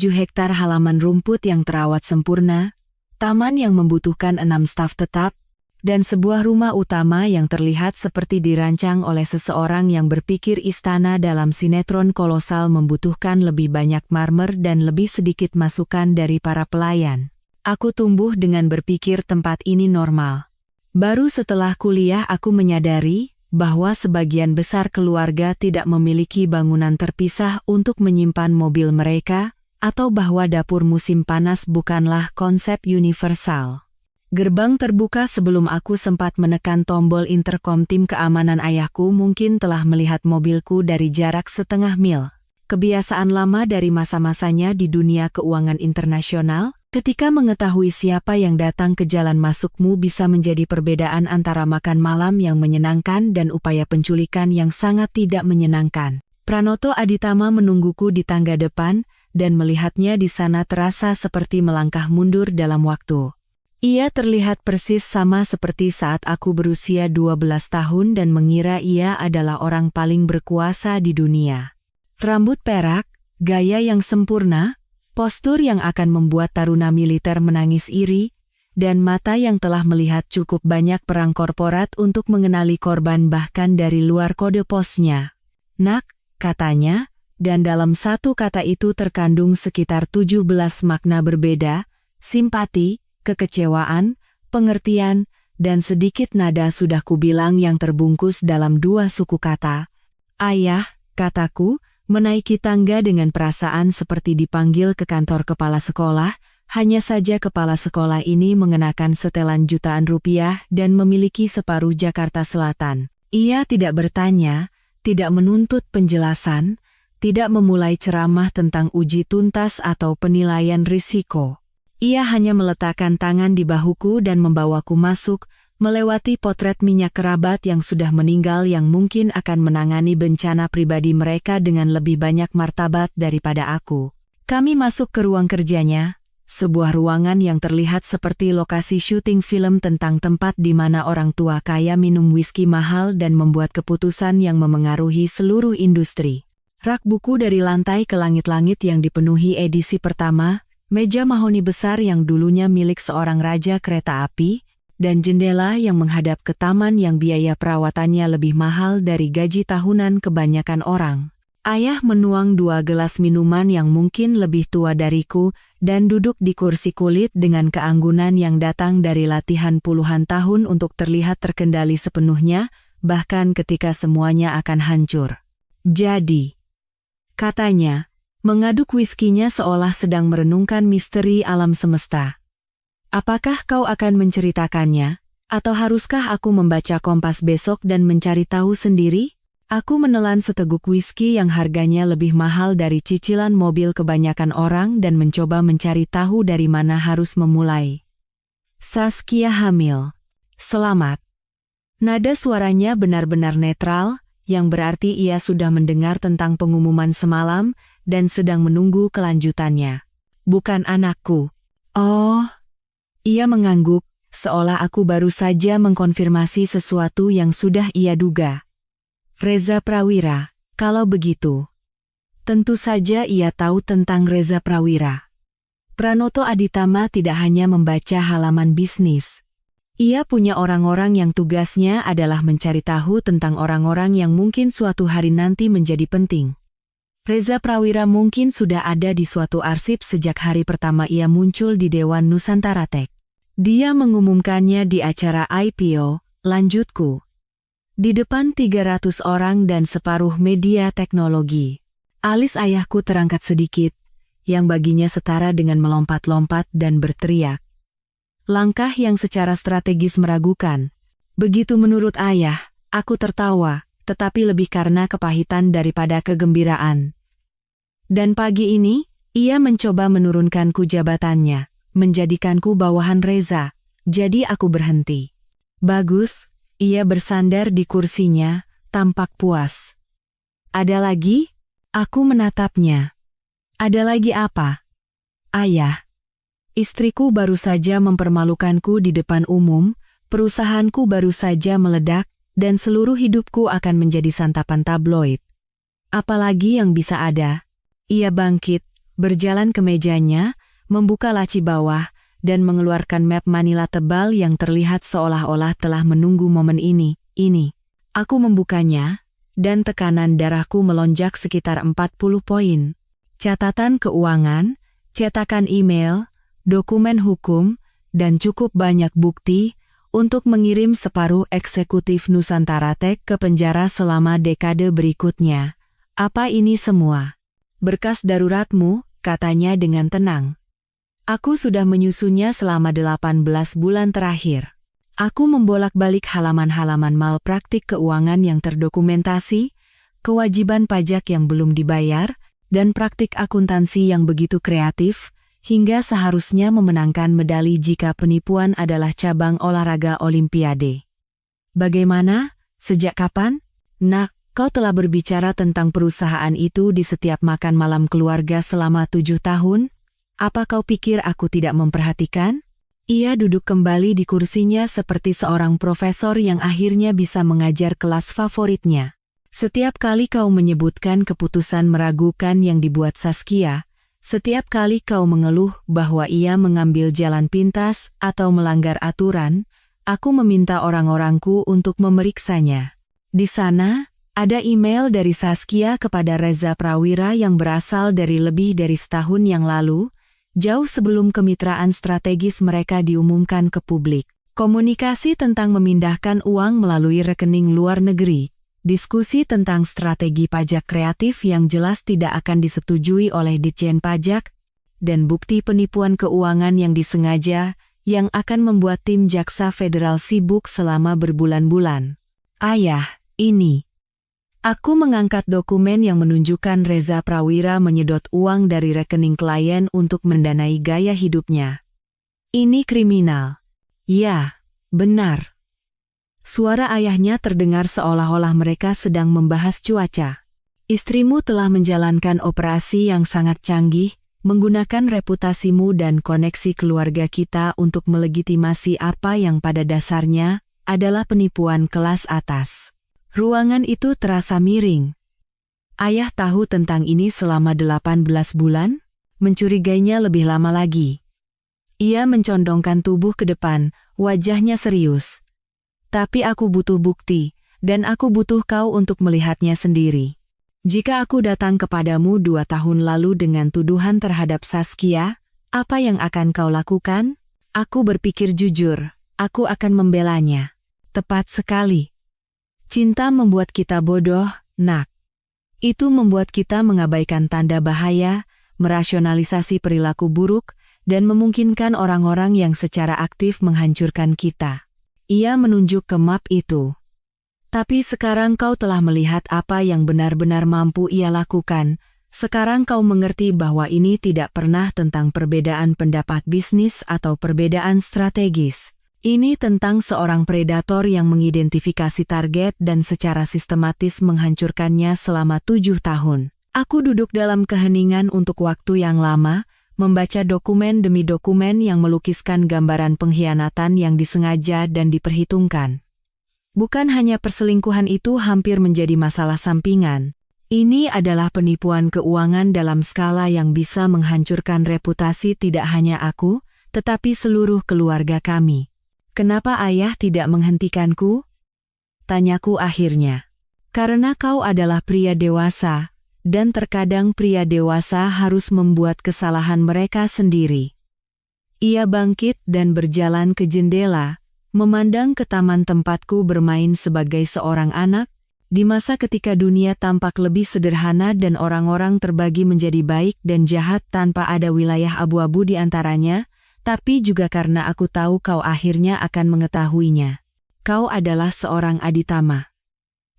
hektar halaman rumput yang terawat sempurna, taman yang membutuhkan 6 staf tetap, dan sebuah rumah utama yang terlihat seperti dirancang oleh seseorang yang berpikir istana dalam sinetron kolosal membutuhkan lebih banyak marmer dan lebih sedikit masukan dari para pelayan. Aku tumbuh dengan berpikir tempat ini normal. Baru setelah kuliah aku menyadari bahwa sebagian besar keluarga tidak memiliki bangunan terpisah untuk menyimpan mobil mereka, atau bahwa dapur musim panas bukanlah konsep universal. Gerbang terbuka sebelum aku sempat menekan tombol interkom. Tim keamanan ayahku mungkin telah melihat mobilku dari jarak setengah mil. Kebiasaan lama dari masa-masanya di dunia keuangan internasional, ketika mengetahui siapa yang datang ke jalan masukmu bisa menjadi perbedaan antara makan malam yang menyenangkan dan upaya penculikan yang sangat tidak menyenangkan. Pranoto Aditama menungguku di tangga depan, dan melihatnya di sana terasa seperti melangkah mundur dalam waktu. Ia terlihat persis sama seperti saat aku berusia 12 tahun dan mengira ia adalah orang paling berkuasa di dunia. Rambut perak, gaya yang sempurna, postur yang akan membuat taruna militer menangis iri, dan mata yang telah melihat cukup banyak perang korporat untuk mengenali korban bahkan dari luar kode posnya. Nak, katanya, dan dalam satu kata itu terkandung sekitar 17 makna berbeda, simpati, kekecewaan, pengertian, dan sedikit nada sudah kubilang yang terbungkus dalam dua suku kata. Ayah, kataku, menaiki tangga dengan perasaan seperti dipanggil ke kantor kepala sekolah, hanya saja kepala sekolah ini mengenakan setelan jutaan rupiah dan memiliki separuh Jakarta Selatan. Ia tidak bertanya, tidak menuntut penjelasan, tidak memulai ceramah tentang uji tuntas atau penilaian risiko. Ia hanya meletakkan tangan di bahuku dan membawaku masuk, melewati potret minyak kerabat yang sudah meninggal yang mungkin akan menangani bencana pribadi mereka dengan lebih banyak martabat daripada aku. Kami masuk ke ruang kerjanya, sebuah ruangan yang terlihat seperti lokasi syuting film tentang tempat di mana orang tua kaya minum whisky mahal dan membuat keputusan yang memengaruhi seluruh industri. Rak buku dari lantai ke langit-langit yang dipenuhi edisi pertama, meja mahoni besar yang dulunya milik seorang raja kereta api, dan jendela yang menghadap ke taman yang biaya perawatannya lebih mahal dari gaji tahunan kebanyakan orang. Ayah menuang 2 gelas minuman yang mungkin lebih tua dariku dan duduk di kursi kulit dengan keanggunan yang datang dari latihan puluhan tahun untuk terlihat terkendali sepenuhnya, bahkan ketika semuanya akan hancur. Jadi, katanya, mengaduk whiskinya seolah sedang merenungkan misteri alam semesta. Apakah kau akan menceritakannya, atau haruskah aku membaca Kompas besok dan mencari tahu sendiri? Aku menelan seteguk whisky yang harganya lebih mahal dari cicilan mobil kebanyakan orang dan mencoba mencari tahu dari mana harus memulai. Saskia hamil. Selamat. Nada suaranya benar-benar netral, yang berarti ia sudah mendengar tentang pengumuman semalam dan sedang menunggu kelanjutannya. Bukan anakku. Oh. Ia mengangguk, seolah aku baru saja mengkonfirmasi sesuatu yang sudah ia duga. Reza Prawira, kalau begitu. Tentu saja ia tahu tentang Reza Prawira. Pranoto Aditama tidak hanya membaca halaman bisnis. Ia punya orang-orang yang tugasnya adalah mencari tahu tentang orang-orang yang mungkin suatu hari nanti menjadi penting. Reza Prawira mungkin sudah ada di suatu arsip sejak hari pertama ia muncul di Dewan Nusantara Tech. Dia mengumumkannya di acara IPO, lanjutku. Di depan 300 orang dan separuh media teknologi. Alis ayahku terangkat sedikit, yang baginya setara dengan melompat-lompat dan berteriak. Langkah yang secara strategis meragukan. Begitu menurut ayah, aku tertawa, tetapi lebih karena kepahitan daripada kegembiraan. Dan pagi ini, ia mencoba menurunkanku jabatannya. Menjadikanku bawahan Reza, jadi aku berhenti. Bagus, ia bersandar di kursinya, tampak puas. Ada lagi? Aku menatapnya. Ada lagi apa? Ayah. Istriku baru saja mempermalukanku di depan umum, perusahaanku baru saja meledak, dan seluruh hidupku akan menjadi santapan tabloid. Apalagi yang bisa ada? Ia bangkit, berjalan ke mejanya, membuka laci bawah, dan mengeluarkan map Manila tebal yang terlihat seolah-olah telah menunggu momen ini. Aku membukanya, dan tekanan darahku melonjak sekitar 40 poin. Catatan keuangan, cetakan email, dokumen hukum, dan cukup banyak bukti untuk mengirim separuh eksekutif Nusantara Tech ke penjara selama dekade berikutnya. Apa ini semua? Berkas daruratmu, katanya dengan tenang. Aku sudah menyusunnya selama 18 bulan terakhir. Aku membolak-balik halaman-halaman malpraktik keuangan yang terdokumentasi, kewajiban pajak yang belum dibayar, dan praktik akuntansi yang begitu kreatif, hingga seharusnya memenangkan medali jika penipuan adalah cabang olahraga Olimpiade. Bagaimana? Sejak kapan? Nak, kau telah berbicara tentang perusahaan itu di setiap makan malam keluarga selama 7 tahun? Apa kau pikir aku tidak memperhatikan? Ia duduk kembali di kursinya seperti seorang profesor yang akhirnya bisa mengajar kelas favoritnya. Setiap kali kau menyebutkan keputusan meragukan yang dibuat Saskia, setiap kali kau mengeluh bahwa ia mengambil jalan pintas atau melanggar aturan, aku meminta orang-orangku untuk memeriksanya. Di sana, ada email dari Saskia kepada Reza Prawira yang berasal dari lebih dari setahun yang lalu, jauh sebelum kemitraan strategis mereka diumumkan ke publik. Komunikasi tentang memindahkan uang melalui rekening luar negeri, diskusi tentang strategi pajak kreatif yang jelas tidak akan disetujui oleh Ditjen Pajak, dan bukti penipuan keuangan yang disengaja yang akan membuat tim Jaksa Federal sibuk selama berbulan-bulan. Ayah, ini. Aku mengangkat dokumen yang menunjukkan Reza Prawira menyedot uang dari rekening klien untuk mendanai gaya hidupnya. Ini kriminal. Ya, benar. Suara ayahnya terdengar seolah-olah mereka sedang membahas cuaca. Istrimu telah menjalankan operasi yang sangat canggih, menggunakan reputasimu dan koneksi keluarga kita untuk melegitimasi apa yang pada dasarnya adalah penipuan kelas atas. Ruangan itu terasa miring. Ayah tahu tentang ini selama 18 bulan? Mencurigainya lebih lama lagi. Ia mencondongkan tubuh ke depan, wajahnya serius. Tapi aku butuh bukti, dan aku butuh kau untuk melihatnya sendiri. Jika aku datang kepadamu 2 tahun lalu dengan tuduhan terhadap Saskia, apa yang akan kau lakukan? Aku berpikir jujur, aku akan membelanya. Tepat sekali. Cinta membuat kita bodoh, Nak. Itu membuat kita mengabaikan tanda bahaya, merasionalisasi perilaku buruk, dan memungkinkan orang-orang yang secara aktif menghancurkan kita. Ia menunjuk ke map itu. Tapi sekarang kau telah melihat apa yang benar-benar mampu ia lakukan. Sekarang kau mengerti bahwa ini tidak pernah tentang perbedaan pendapat bisnis atau perbedaan strategis. Ini tentang seorang predator yang mengidentifikasi target dan secara sistematis menghancurkannya selama 7 tahun. Aku duduk dalam keheningan untuk waktu yang lama, membaca dokumen demi dokumen yang melukiskan gambaran pengkhianatan yang disengaja dan diperhitungkan. Bukan hanya perselingkuhan itu hampir menjadi masalah sampingan. Ini adalah penipuan keuangan dalam skala yang bisa menghancurkan reputasi tidak hanya aku, tetapi seluruh keluarga kami. Kenapa ayah tidak menghentikanku? Tanyaku akhirnya. Karena kau adalah pria dewasa, dan terkadang pria dewasa harus membuat kesalahan mereka sendiri. Ia bangkit dan berjalan ke jendela, memandang ke taman tempatku bermain sebagai seorang anak, di masa ketika dunia tampak lebih sederhana dan orang-orang terbagi menjadi baik dan jahat tanpa ada wilayah abu-abu di antaranya, tapi juga karena aku tahu kau akhirnya akan mengetahuinya. Kau adalah seorang aditama.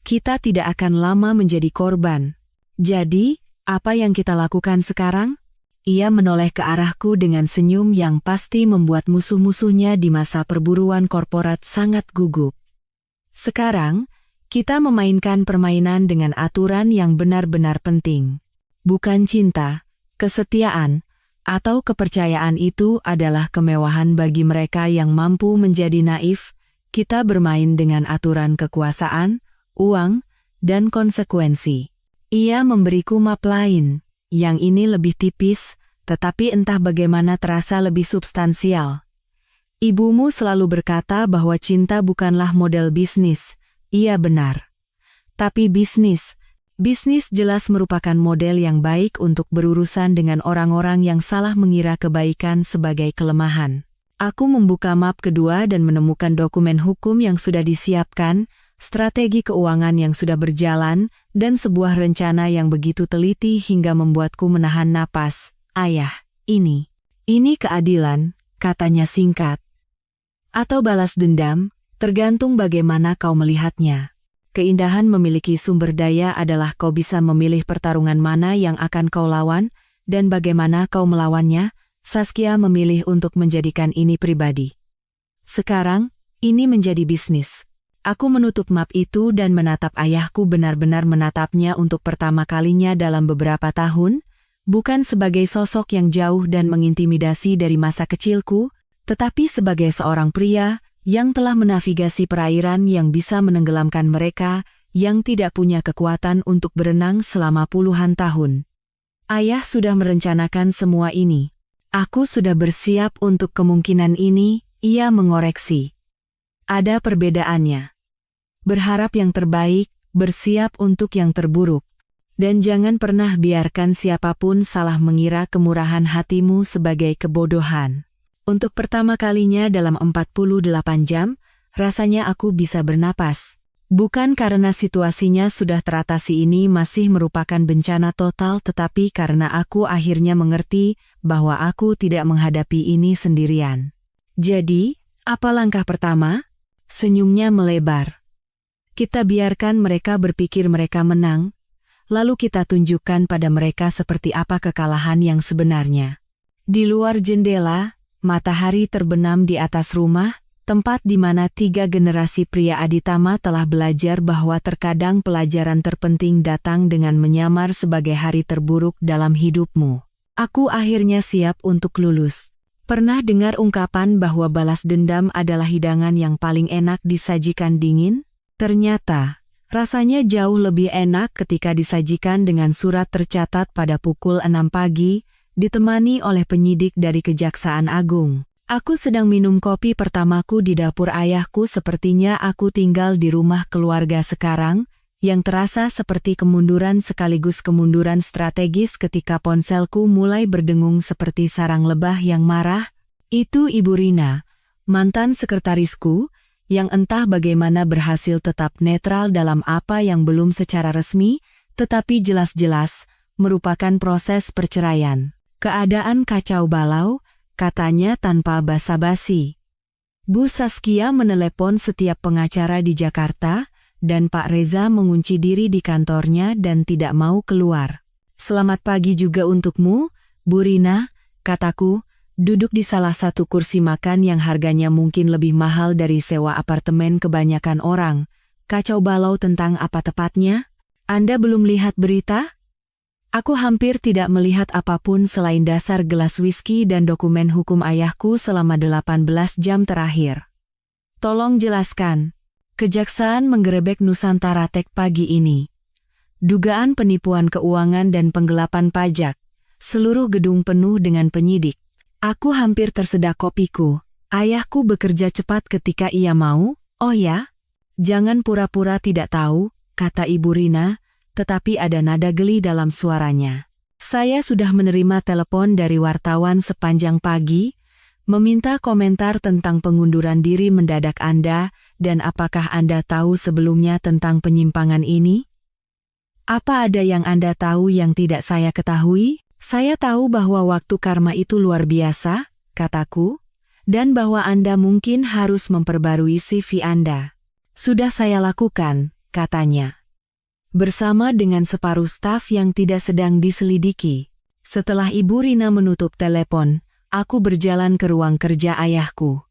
Kita tidak akan lama menjadi korban. Jadi, apa yang kita lakukan sekarang? Ia menoleh ke arahku dengan senyum yang pasti membuat musuh-musuhnya di masa perburuan korporat sangat gugup. Sekarang, kita memainkan permainan dengan aturan yang benar-benar penting. Bukan cinta, kesetiaan, atau kepercayaan itu adalah kemewahan bagi mereka yang mampu menjadi naif. Kita bermain dengan aturan kekuasaan, uang, dan konsekuensi. Ia memberiku map lain, yang ini lebih tipis, tetapi entah bagaimana terasa lebih substansial. Ibumu selalu berkata bahwa cinta bukanlah model bisnis. Ia benar. Tapi bisnis jelas merupakan model yang baik untuk berurusan dengan orang-orang yang salah mengira kebaikan sebagai kelemahan. Aku membuka map kedua dan menemukan dokumen hukum yang sudah disiapkan, strategi keuangan yang sudah berjalan, dan sebuah rencana yang begitu teliti hingga membuatku menahan napas. Ayah, ini keadilan, katanya singkat. Atau balas dendam, tergantung bagaimana kau melihatnya. Keindahan memiliki sumber daya adalah kau bisa memilih pertarungan mana yang akan kau lawan, dan bagaimana kau melawannya. Saskia memilih untuk menjadikan ini pribadi. Sekarang, ini menjadi bisnis. Aku menutup map itu dan menatap ayahku, benar-benar menatapnya untuk pertama kalinya dalam beberapa tahun, bukan sebagai sosok yang jauh dan mengintimidasi dari masa kecilku, tetapi sebagai seorang pria yang telah menavigasi perairan yang bisa menenggelamkan mereka yang tidak punya kekuatan untuk berenang selama puluhan tahun. Ayah sudah merencanakan semua ini. Aku sudah bersiap untuk kemungkinan ini, ia mengoreksi. Ada perbedaannya. Berharap yang terbaik, bersiap untuk yang terburuk. Dan jangan pernah biarkan siapapun salah mengira kemurahan hatimu sebagai kebodohan. Untuk pertama kalinya dalam 48 jam, rasanya aku bisa bernapas. Bukan karena situasinya sudah teratasi, ini masih merupakan bencana total, tetapi karena aku akhirnya mengerti bahwa aku tidak menghadapi ini sendirian. Jadi, apa langkah pertama? Senyumnya melebar. Kita biarkan mereka berpikir mereka menang, lalu kita tunjukkan pada mereka seperti apa kekalahan yang sebenarnya. Di luar jendela, matahari terbenam di atas rumah, tempat di mana 3 generasi pria Aditama telah belajar bahwa terkadang pelajaran terpenting datang dengan menyamar sebagai hari terburuk dalam hidupmu. Aku akhirnya siap untuk lulus. Pernah dengar ungkapan bahwa balas dendam adalah hidangan yang paling enak disajikan dingin? Ternyata, rasanya jauh lebih enak ketika disajikan dengan surat tercatat pada pukul 6 pagi, ditemani oleh penyidik dari Kejaksaan Agung. Aku sedang minum kopi pertamaku di dapur ayahku. Sepertinya aku tinggal di rumah keluarga sekarang, yang terasa seperti kemunduran sekaligus kemunduran strategis ketika ponselku mulai berdengung seperti sarang lebah yang marah. Itu Ibu Rina, mantan sekretarisku, yang entah bagaimana berhasil tetap netral dalam apa yang belum secara resmi, tetapi jelas-jelas merupakan proses perceraian. Keadaan kacau balau, katanya tanpa basa-basi. Bu Saskia menelepon setiap pengacara di Jakarta, dan Pak Reza mengunci diri di kantornya dan tidak mau keluar. Selamat pagi juga untukmu, Bu Rina, kataku, duduk di salah satu kursi makan yang harganya mungkin lebih mahal dari sewa apartemen kebanyakan orang. Kacau balau tentang apa tepatnya? Anda belum lihat berita? Aku hampir tidak melihat apapun selain dasar gelas whisky dan dokumen hukum ayahku selama 18 jam terakhir. Tolong jelaskan. Kejaksaan menggerebek Nusantara Tech pagi ini. Dugaan penipuan keuangan dan penggelapan pajak. Seluruh gedung penuh dengan penyidik. Aku hampir tersedak kopiku. Ayahku bekerja cepat ketika ia mau. Oh ya? Jangan pura-pura tidak tahu, kata Ibu Rina, tetapi ada nada geli dalam suaranya. Saya sudah menerima telepon dari wartawan sepanjang pagi, meminta komentar tentang pengunduran diri mendadak Anda, dan apakah Anda tahu sebelumnya tentang penyimpangan ini? Apa ada yang Anda tahu yang tidak saya ketahui? Saya tahu bahwa waktu karma itu luar biasa, kataku, dan bahwa Anda mungkin harus memperbarui CV Anda. Sudah saya lakukan, katanya. Bersama dengan separuh staf yang tidak sedang diselidiki. Setelah Ibu Rina menutup telepon, aku berjalan ke ruang kerja ayahku.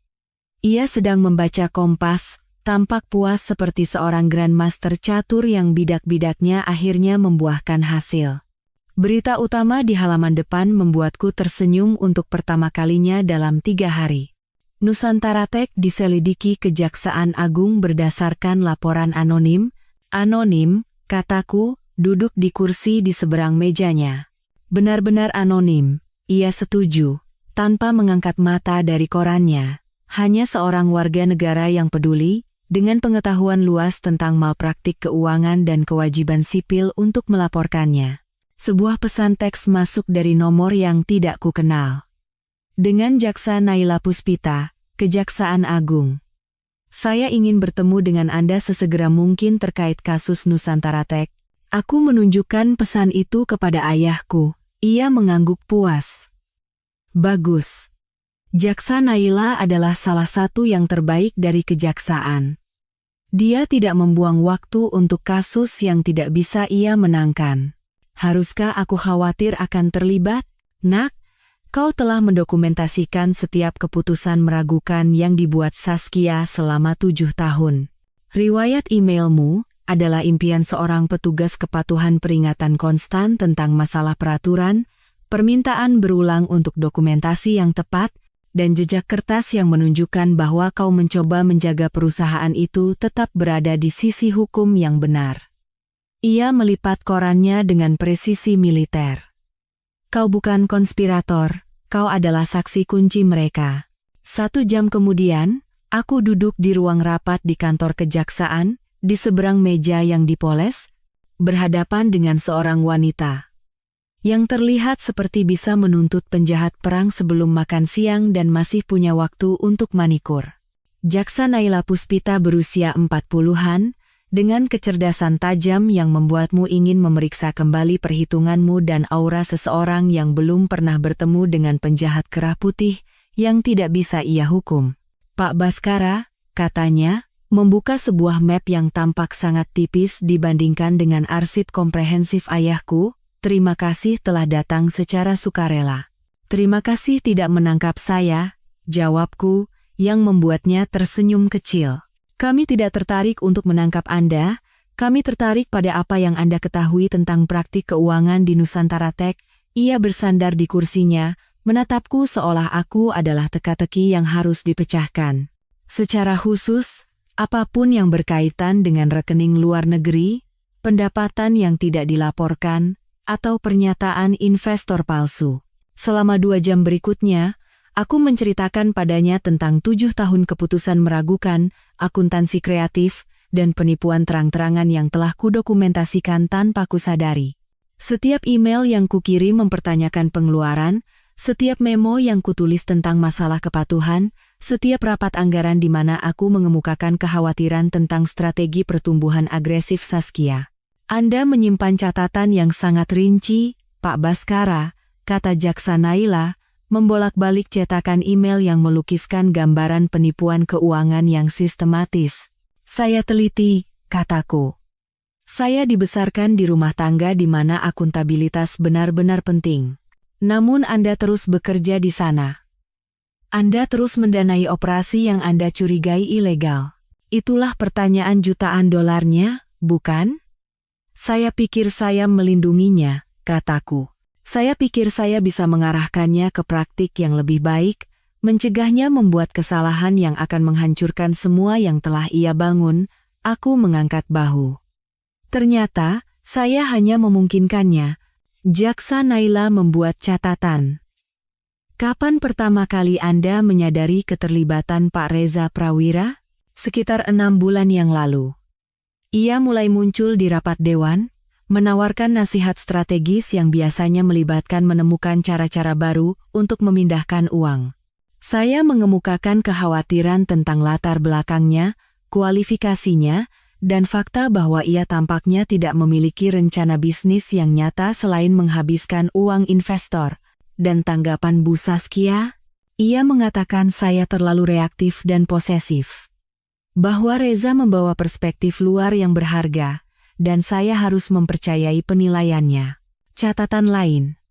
Ia sedang membaca Kompas, tampak puas seperti seorang grandmaster catur yang bidak-bidaknya akhirnya membuahkan hasil. Berita utama di halaman depan membuatku tersenyum untuk pertama kalinya dalam 3 hari. Nusantara Tech diselidiki Kejaksaan Agung berdasarkan laporan anonim. Anonim, kataku, duduk di kursi di seberang mejanya. Benar-benar anonim, ia setuju, tanpa mengangkat mata dari korannya. Hanya seorang warga negara yang peduli, dengan pengetahuan luas tentang malpraktik keuangan dan kewajiban sipil untuk melaporkannya. Sebuah pesan teks masuk dari nomor yang tidak kukenal. Dengan Jaksa Naila Puspita, Kejaksaan Agung. Saya ingin bertemu dengan Anda sesegera mungkin terkait kasus Nusantara Tech. Aku menunjukkan pesan itu kepada ayahku. Ia mengangguk puas. Bagus. Jaksa Naila adalah salah satu yang terbaik dari kejaksaan. Dia tidak membuang waktu untuk kasus yang tidak bisa ia menangkan. Haruskah aku khawatir akan terlibat? Nak, kau telah mendokumentasikan setiap keputusan meragukan yang dibuat Saskia selama 7 tahun. Riwayat emailmu adalah impian seorang petugas kepatuhan peringatan konstan tentang masalah peraturan, permintaan berulang untuk dokumentasi yang tepat, dan jejak kertas yang menunjukkan bahwa kau mencoba menjaga perusahaan itu tetap berada di sisi hukum yang benar. Ia melipat korannya dengan presisi militer. Kau bukan konspirator, kau adalah saksi kunci mereka. 1 jam kemudian, aku duduk di ruang rapat di kantor kejaksaan, di seberang meja yang dipoles, berhadapan dengan seorang wanita yang terlihat seperti bisa menuntut penjahat perang sebelum makan siang dan masih punya waktu untuk manikur. Jaksa Naila Puspita berusia 40-an, dengan kecerdasan tajam yang membuatmu ingin memeriksa kembali perhitunganmu dan aura seseorang yang belum pernah bertemu dengan penjahat kerah putih yang tidak bisa ia hukum. Pak Baskara, katanya, membuka sebuah map yang tampak sangat tipis dibandingkan dengan arsip komprehensif ayahku. Terima kasih telah datang secara sukarela. Terima kasih tidak menangkap saya, jawabku, yang membuatnya tersenyum kecil. Kami tidak tertarik untuk menangkap Anda, kami tertarik pada apa yang Anda ketahui tentang praktik keuangan di Nusantara Tech. Ia bersandar di kursinya, menatapku seolah aku adalah teka-teki yang harus dipecahkan. Secara khusus, apapun yang berkaitan dengan rekening luar negeri, pendapatan yang tidak dilaporkan, atau pernyataan investor palsu. Selama 2 jam berikutnya, aku menceritakan padanya tentang 7 tahun keputusan meragukan, akuntansi kreatif, dan penipuan terang-terangan yang telah kudokumentasikan tanpa kusadari. Setiap email yang kukirim mempertanyakan pengeluaran, setiap memo yang kutulis tentang masalah kepatuhan, setiap rapat anggaran di mana aku mengemukakan kekhawatiran tentang strategi pertumbuhan agresif Saskia. Anda menyimpan catatan yang sangat rinci, Pak Baskara, kata Jaksa Naila, membolak-balik cetakan email yang melukiskan gambaran penipuan keuangan yang sistematis. Saya teliti, kataku. Saya dibesarkan di rumah tangga di mana akuntabilitas benar-benar penting. Namun Anda terus bekerja di sana. Anda terus mendanai operasi yang Anda curigai ilegal. Itulah pertanyaan jutaan dolarnya, bukan? Saya pikir saya melindunginya, kataku. Saya pikir saya bisa mengarahkannya ke praktik yang lebih baik, mencegahnya membuat kesalahan yang akan menghancurkan semua yang telah ia bangun. Aku mengangkat bahu. Ternyata, saya hanya memungkinkannya. Jaksa Naila membuat catatan. Kapan pertama kali Anda menyadari keterlibatan Pak Reza Prawira? Sekitar 6 bulan yang lalu. Ia mulai muncul di rapat dewan, menawarkan nasihat strategis yang biasanya melibatkan menemukan cara-cara baru untuk memindahkan uang. Saya mengemukakan kekhawatiran tentang latar belakangnya, kualifikasinya, dan fakta bahwa ia tampaknya tidak memiliki rencana bisnis yang nyata selain menghabiskan uang investor. Dan tanggapan Bu Saskia? Ia mengatakan saya terlalu reaktif dan posesif. Bahwa Reza membawa perspektif luar yang berharga, dan saya harus mempercayai penilaiannya. Catatan lain.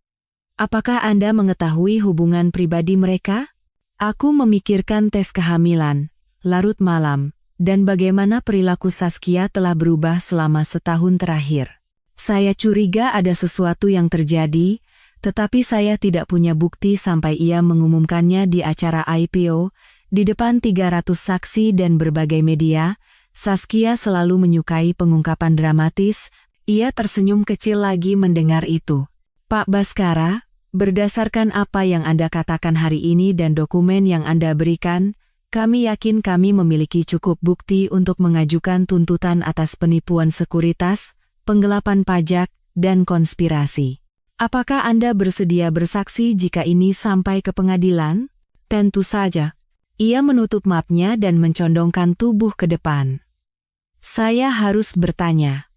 Apakah Anda mengetahui hubungan pribadi mereka? Aku memikirkan tes kehamilan, larut malam, dan bagaimana perilaku Saskia telah berubah selama setahun terakhir. Saya curiga ada sesuatu yang terjadi, tetapi saya tidak punya bukti sampai ia mengumumkannya di acara IPO, di depan 300 saksi dan berbagai media. Saskia selalu menyukai pengungkapan dramatis. Ia tersenyum kecil lagi mendengar itu. Pak Baskara, berdasarkan apa yang Anda katakan hari ini dan dokumen yang Anda berikan, kami yakin kami memiliki cukup bukti untuk mengajukan tuntutan atas penipuan sekuritas, penggelapan pajak, dan konspirasi. Apakah Anda bersedia bersaksi jika ini sampai ke pengadilan? Tentu saja. Ia menutup mapnya dan mencondongkan tubuh ke depan. Saya harus bertanya.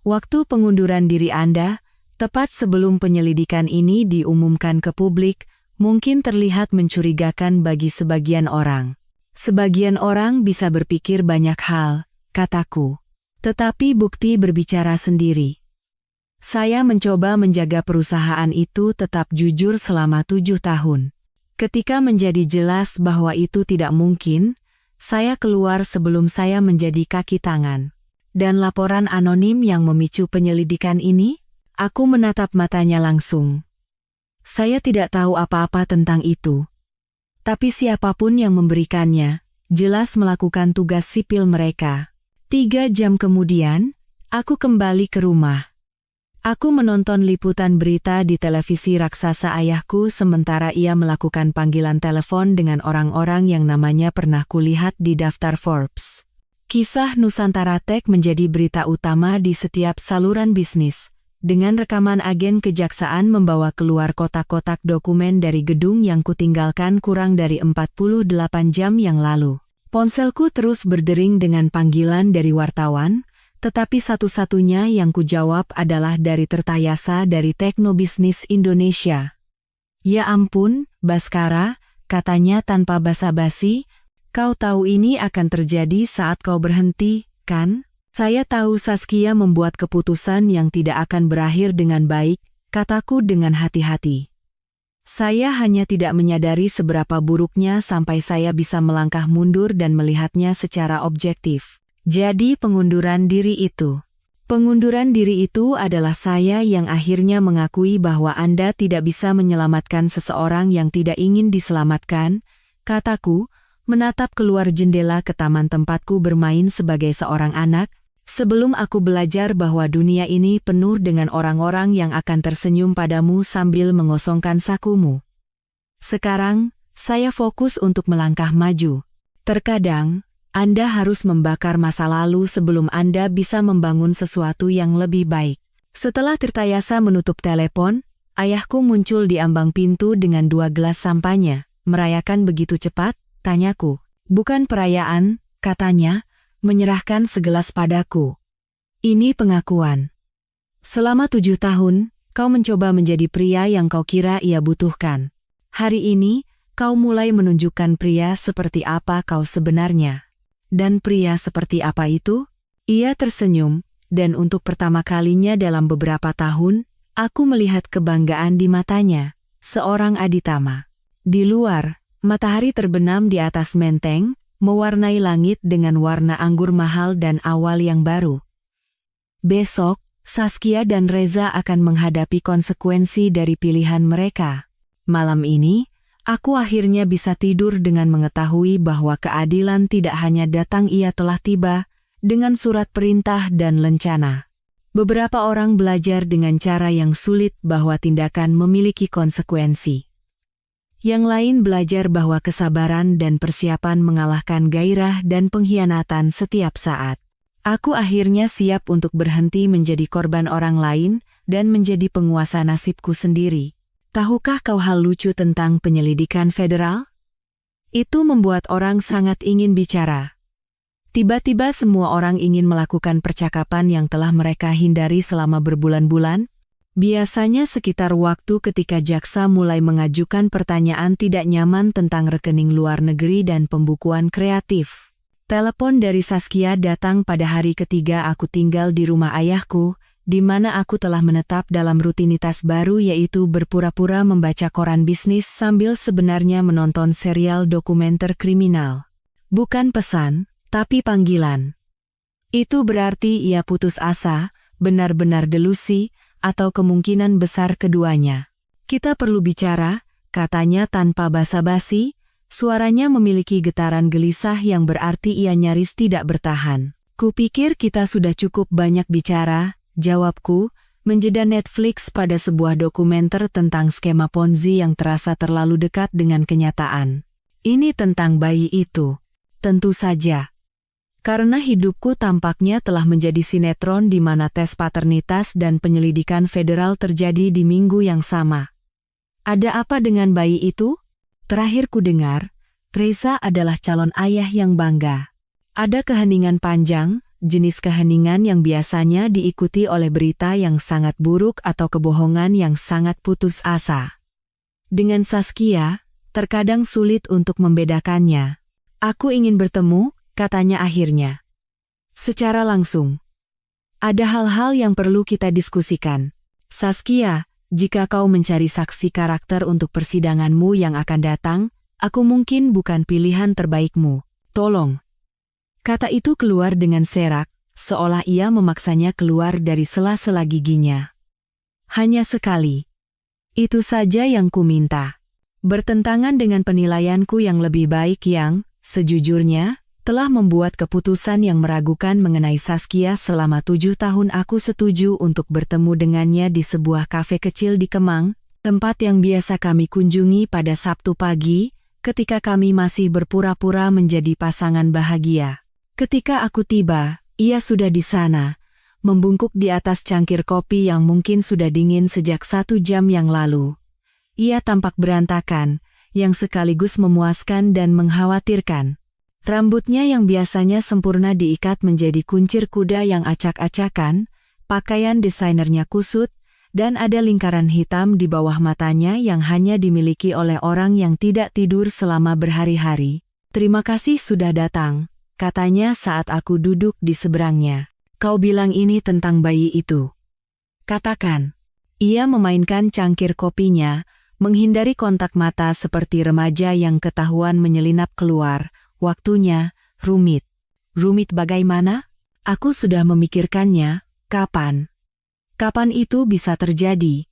Waktu pengunduran diri Anda, tepat sebelum penyelidikan ini diumumkan ke publik, mungkin terlihat mencurigakan bagi sebagian orang. Sebagian orang bisa berpikir banyak hal, kataku. Tetapi bukti berbicara sendiri. Saya mencoba menjaga perusahaan itu tetap jujur selama 7 tahun. Ketika menjadi jelas bahwa itu tidak mungkin, saya keluar sebelum saya menjadi kaki tangan. Dan laporan anonim yang memicu penyelidikan ini, aku menatap matanya langsung. Saya tidak tahu apa-apa tentang itu. Tapi siapapun yang memberikannya, jelas melakukan tugas sipil mereka. 3 jam kemudian, aku kembali ke rumah. Aku menonton liputan berita di televisi raksasa ayahku sementara ia melakukan panggilan telepon dengan orang-orang yang namanya pernah kulihat di daftar Forbes. Kisah Nusantara Tech menjadi berita utama di setiap saluran bisnis, dengan rekaman agen kejaksaan membawa keluar kotak-kotak dokumen dari gedung yang kutinggalkan kurang dari 48 jam yang lalu. Ponselku terus berdering dengan panggilan dari wartawan, tetapi satu-satunya yang kujawab adalah dari Tirtayasa dari Teknobisnis Indonesia. Ya ampun, Baskara, katanya tanpa basa-basi, kau tahu ini akan terjadi saat kau berhenti, kan? Saya tahu Saskia membuat keputusan yang tidak akan berakhir dengan baik, kataku dengan hati-hati. Saya hanya tidak menyadari seberapa buruknya sampai saya bisa melangkah mundur dan melihatnya secara objektif. Jadi pengunduran diri itu. Pengunduran diri itu adalah saya yang akhirnya mengakui bahwa Anda tidak bisa menyelamatkan seseorang yang tidak ingin diselamatkan, kataku, menatap keluar jendela ke taman tempatku bermain sebagai seorang anak, sebelum aku belajar bahwa dunia ini penuh dengan orang-orang yang akan tersenyum padamu sambil mengosongkan sakumu. Sekarang, saya fokus untuk melangkah maju. Terkadang, Anda harus membakar masa lalu sebelum Anda bisa membangun sesuatu yang lebih baik. Setelah Tirtayasa menutup telepon, ayahku muncul di ambang pintu dengan 2 gelas sampahnya. Merayakan begitu cepat? Tanyaku. Bukan perayaan, katanya, menyerahkan segelas padaku. Ini pengakuan. Selama 7 tahun, kau mencoba menjadi pria yang kau kira ia butuhkan. Hari ini, kau mulai menunjukkan pria seperti apa kau sebenarnya. Dan pria seperti apa itu? Ia tersenyum, dan untuk pertama kalinya dalam beberapa tahun, aku melihat kebanggaan di matanya, seorang aditama. Di luar, matahari terbenam di atas menteng, mewarnai langit dengan warna anggur mahal dan awal yang baru. Besok, Saskia dan Reza akan menghadapi konsekuensi dari pilihan mereka. Malam ini, aku akhirnya bisa tidur dengan mengetahui bahwa keadilan tidak hanya datang ia telah tiba, dengan surat perintah dan lencana. Beberapa orang belajar dengan cara yang sulit bahwa tindakan memiliki konsekuensi. Yang lain belajar bahwa kesabaran dan persiapan mengalahkan gairah dan pengkhianatan setiap saat. Aku akhirnya siap untuk berhenti menjadi korban orang lain dan menjadi penguasa nasibku sendiri. Tahukah kau hal lucu tentang penyelidikan federal? Itu membuat orang sangat ingin bicara. Tiba-tiba semua orang ingin melakukan percakapan yang telah mereka hindari selama berbulan-bulan. Biasanya sekitar waktu ketika jaksa mulai mengajukan pertanyaan tidak nyaman tentang rekening luar negeri dan pembukuan kreatif. Telepon dari Saskia datang pada hari ketiga aku tinggal di rumah ayahku, di mana aku telah menetap dalam rutinitas baru yaitu berpura-pura membaca koran bisnis sambil sebenarnya menonton serial dokumenter kriminal. Bukan pesan, tapi panggilan. Itu berarti ia putus asa, benar-benar delusi, atau kemungkinan besar keduanya. Kita perlu bicara, katanya tanpa basa-basi, suaranya memiliki getaran gelisah yang berarti ia nyaris tidak bertahan. Kupikir kita sudah cukup banyak bicara, jawabku, menjeda Netflix pada sebuah dokumenter tentang skema Ponzi yang terasa terlalu dekat dengan kenyataan. Ini tentang bayi itu. Tentu saja. Karena hidupku tampaknya telah menjadi sinetron di mana tes paternitas dan penyelidikan federal terjadi di minggu yang sama. Ada apa dengan bayi itu? Terakhir ku dengar, Reza adalah calon ayah yang bangga. Ada keheningan panjang, jenis keheningan yang biasanya diikuti oleh berita yang sangat buruk atau kebohongan yang sangat putus asa. Dengan Saskia, terkadang sulit untuk membedakannya. Aku ingin bertemu, katanya akhirnya. Secara langsung. Ada hal-hal yang perlu kita diskusikan. Saskia, jika kau mencari saksi karakter untuk persidanganmu yang akan datang, aku mungkin bukan pilihan terbaikmu. Tolong. Kata itu keluar dengan serak, seolah ia memaksanya keluar dari sela-sela giginya. Hanya sekali. Itu saja yang ku minta. Bertentangan dengan penilaianku yang lebih baik yang, sejujurnya, telah membuat keputusan yang meragukan mengenai Saskia selama 7 tahun. Aku setuju untuk bertemu dengannya di sebuah kafe kecil di Kemang, tempat yang biasa kami kunjungi pada Sabtu pagi, ketika kami masih berpura-pura menjadi pasangan bahagia. Ketika aku tiba, ia sudah di sana, membungkuk di atas cangkir kopi yang mungkin sudah dingin sejak 1 jam yang lalu. Ia tampak berantakan, yang sekaligus memuaskan dan mengkhawatirkan. Rambutnya yang biasanya sempurna diikat menjadi kuncir kuda yang acak-acakan, pakaian desainernya kusut, dan ada lingkaran hitam di bawah matanya yang hanya dimiliki oleh orang yang tidak tidur selama berhari-hari. "Terima kasih sudah datang," katanya saat aku duduk di seberangnya. "Kau bilang ini tentang bayi itu." "Katakan." Ia memainkan cangkir kopinya, menghindari kontak mata seperti remaja yang ketahuan menyelinap keluar. "Waktunya, rumit." "Rumit bagaimana?" "Aku sudah memikirkannya." "Kapan?" "Kapan itu bisa terjadi?"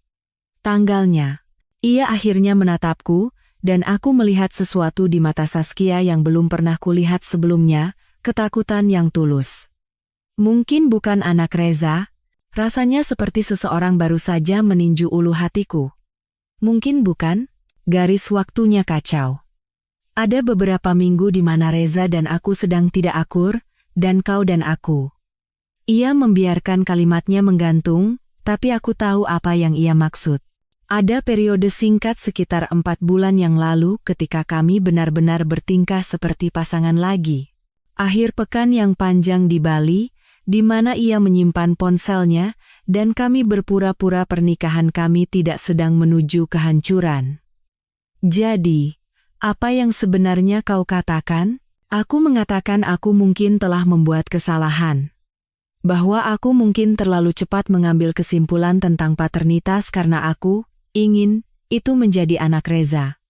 "Tanggalnya." Ia akhirnya menatapku, dan aku melihat sesuatu di mata Saskia yang belum pernah kulihat sebelumnya, ketakutan yang tulus. Mungkin bukan anak Reza, rasanya seperti seseorang baru saja meninju ulu hatiku. Mungkin bukan, garis waktunya kacau. Ada beberapa minggu di mana Reza dan aku sedang tidak akur, dan kau dan aku. Ia membiarkan kalimatnya menggantung, tapi aku tahu apa yang ia maksud. Ada periode singkat sekitar 4 bulan yang lalu ketika kami benar-benar bertingkah seperti pasangan lagi. Akhir pekan yang panjang di Bali, di mana ia menyimpan ponselnya, dan kami berpura-pura pernikahan kami tidak sedang menuju kehancuran. "Jadi, apa yang sebenarnya kau katakan?" Aku mengatakan aku mungkin telah membuat kesalahan. Bahwa aku mungkin terlalu cepat mengambil kesimpulan tentang paternitas karena aku ingin itu menjadi anak Reza.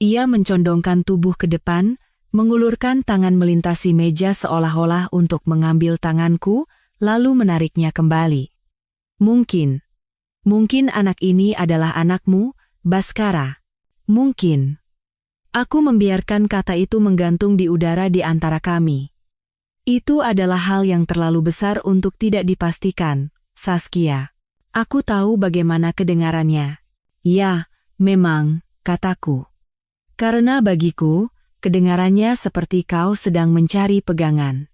Ia mencondongkan tubuh ke depan, mengulurkan tangan melintasi meja seolah-olah untuk mengambil tanganku, lalu menariknya kembali. Mungkin anak ini adalah anakmu, Baskara. Mungkin." Aku membiarkan kata itu menggantung di udara di antara kami. "Itu adalah hal yang terlalu besar untuk tidak dipastikan, Saskia." Aku tahu bagaimana kedengarannya. "Ya, memang," kataku. "Karena bagiku, kedengarannya seperti kau sedang mencari pegangan.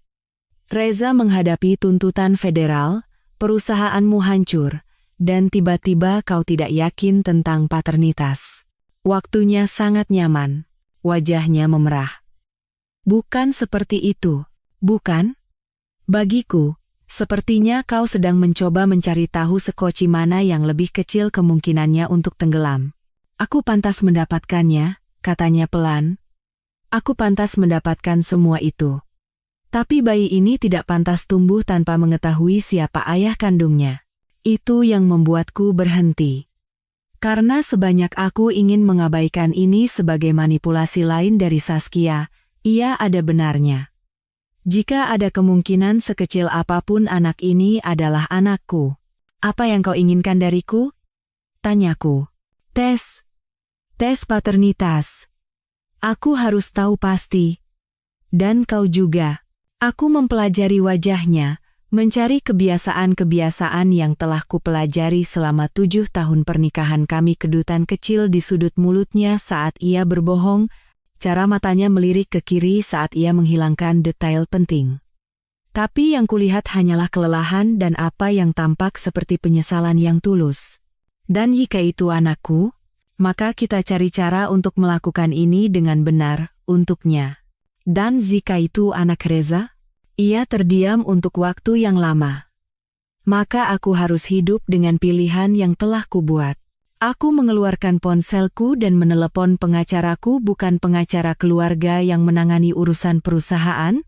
Reza menghadapi tuntutan federal, perusahaanmu hancur, dan tiba-tiba kau tidak yakin tentang paternitas. Waktunya sangat nyaman." Wajahnya memerah. "Bukan seperti itu, bukan? Bagiku, sepertinya kau sedang mencoba mencari tahu sekoci mana yang lebih kecil kemungkinannya untuk tenggelam." "Aku pantas mendapatkannya," katanya pelan. "Aku pantas mendapatkan semua itu. Tapi bayi ini tidak pantas tumbuh tanpa mengetahui siapa ayah kandungnya." Itu yang membuatku berhenti. Karena sebanyak aku ingin mengabaikan ini sebagai manipulasi lain dari Saskia, ia ada benarnya. Jika ada kemungkinan sekecil apapun anak ini adalah anakku. "Apa yang kau inginkan dariku?" tanyaku. Tes paternitas. Aku harus tahu pasti. Dan kau juga." Aku mempelajari wajahnya, mencari kebiasaan-kebiasaan yang telah kupelajari selama 7 tahun pernikahan kami. Kedutan kecil di sudut mulutnya saat ia berbohong, cara matanya melirik ke kiri saat ia menghilangkan detail penting. Tapi yang kulihat hanyalah kelelahan dan apa yang tampak seperti penyesalan yang tulus. Dan jika itu anakku, maka kita cari cara untuk melakukan ini dengan benar, untuknya. Dan jika itu anak Reza, ia terdiam untuk waktu yang lama. Maka aku harus hidup dengan pilihan yang telah kubuat. Aku mengeluarkan ponselku dan menelepon pengacaraku, bukan pengacara keluarga yang menangani urusan perusahaan,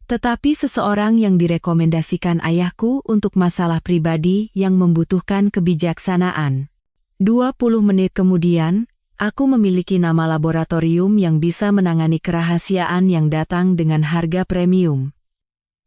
tetapi seseorang yang direkomendasikan ayahku untuk masalah pribadi yang membutuhkan kebijaksanaan. 20 menit kemudian, aku memiliki nama laboratorium yang bisa menangani kerahasiaan yang datang dengan harga premium.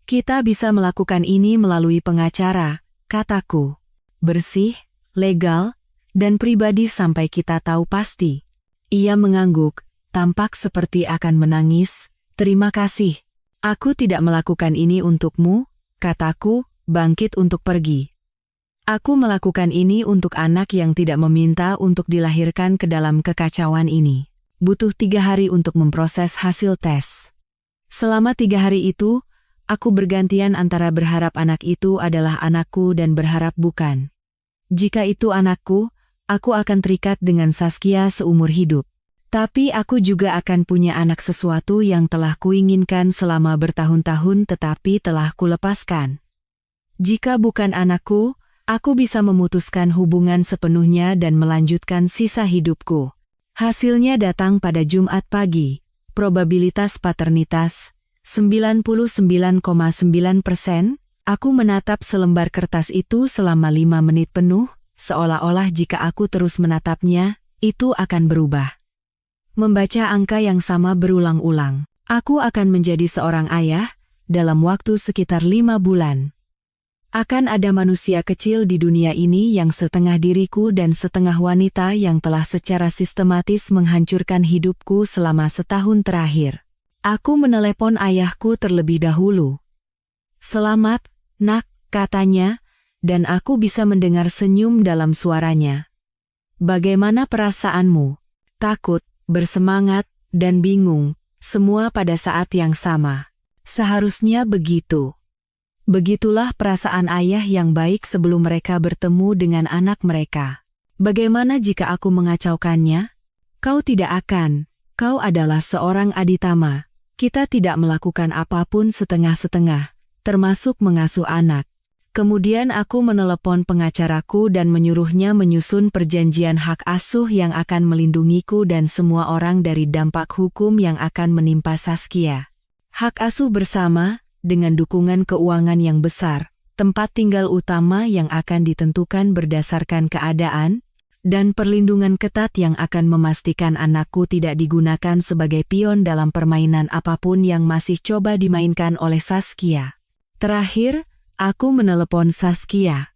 Kita bisa melakukan ini melalui pengacara, kataku. Bersih, legal, dan pribadi sampai kita tahu pasti. Ia mengangguk, tampak seperti akan menangis. Terima kasih. Aku tidak melakukan ini untukmu, kataku, bangkit untuk pergi. Aku melakukan ini untuk anak yang tidak meminta untuk dilahirkan ke dalam kekacauan ini. Butuh 3 hari untuk memproses hasil tes. Selama 3 hari itu, aku bergantian antara berharap anak itu adalah anakku dan berharap bukan. Jika itu anakku, aku akan terikat dengan Saskia seumur hidup. Tapi aku juga akan punya anak, sesuatu yang telah kuinginkan selama bertahun-tahun tetapi telah kulepaskan. Jika bukan anakku, aku bisa memutuskan hubungan sepenuhnya dan melanjutkan sisa hidupku. Hasilnya datang pada Jumat pagi. Probabilitas paternitas 99,9%. Aku menatap selembar kertas itu selama 5 menit penuh, seolah-olah jika aku terus menatapnya, itu akan berubah. Membaca angka yang sama berulang-ulang. Aku akan menjadi seorang ayah dalam waktu sekitar 5 bulan. Akan ada manusia kecil di dunia ini yang setengah diriku dan setengah wanita yang telah secara sistematis menghancurkan hidupku selama setahun terakhir. Aku menelepon ayahku terlebih dahulu. "Selamat, nak," katanya, dan aku bisa mendengar senyum dalam suaranya. "Bagaimana perasaanmu?" Takut, bersemangat, dan bingung, semua pada saat yang sama. Seharusnya begitu. Begitulah perasaan ayah yang baik sebelum mereka bertemu dengan anak mereka. Bagaimana jika aku mengacaukannya? Kau tidak akan. Kau adalah seorang aditama. Kita tidak melakukan apapun setengah-setengah, termasuk mengasuh anak. Kemudian aku menelepon pengacaraku dan menyuruhnya menyusun perjanjian hak asuh yang akan melindungiku dan semua orang dari dampak hukum yang akan menimpa Saskia. Hak asuh bersama, dengan dukungan keuangan yang besar, tempat tinggal utama yang akan ditentukan berdasarkan keadaan, dan perlindungan ketat yang akan memastikan anakku tidak digunakan sebagai pion dalam permainan apapun yang masih coba dimainkan oleh Saskia. Terakhir, aku menelepon Saskia.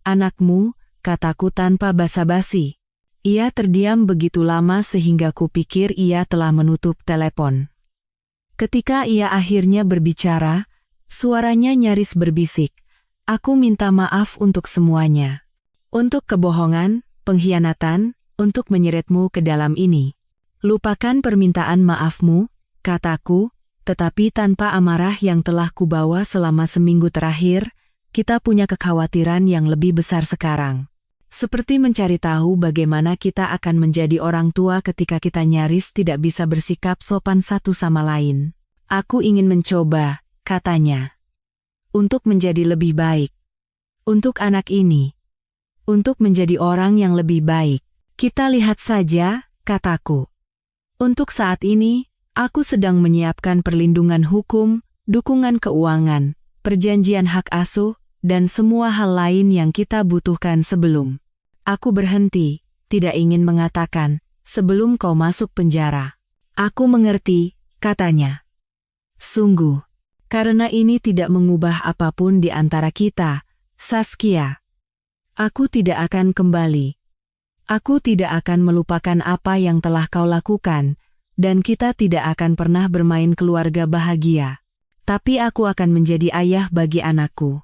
"Anakmu," kataku tanpa basa-basi. Ia terdiam begitu lama sehingga kupikir ia telah menutup telepon. Ketika ia akhirnya berbicara, suaranya nyaris berbisik. "Aku minta maaf untuk semuanya. Untuk kebohongan, pengkhianatan, untuk menyeretmu ke dalam ini. Lupakan permintaan maafmu," kataku, tetapi tanpa amarah yang telah kubawa selama seminggu terakhir. Kita punya kekhawatiran yang lebih besar sekarang. Seperti mencari tahu bagaimana kita akan menjadi orang tua ketika kita nyaris tidak bisa bersikap sopan satu sama lain. "Aku ingin mencoba," katanya. "Untuk menjadi lebih baik. Untuk anak ini. Untuk menjadi orang yang lebih baik. Kita lihat saja," kataku. "Untuk saat ini, aku sedang menyiapkan perlindungan hukum, dukungan keuangan, perjanjian hak asuh, dan semua hal lain yang kita butuhkan sebelum." Aku berhenti, tidak ingin mengatakan, "sebelum kau masuk penjara." "Aku mengerti," katanya. "Sungguh. Karena ini tidak mengubah apapun di antara kita, Saskia. Aku tidak akan kembali. Aku tidak akan melupakan apa yang telah kau lakukan, dan kita tidak akan pernah bermain keluarga bahagia. Tapi aku akan menjadi ayah bagi anakku.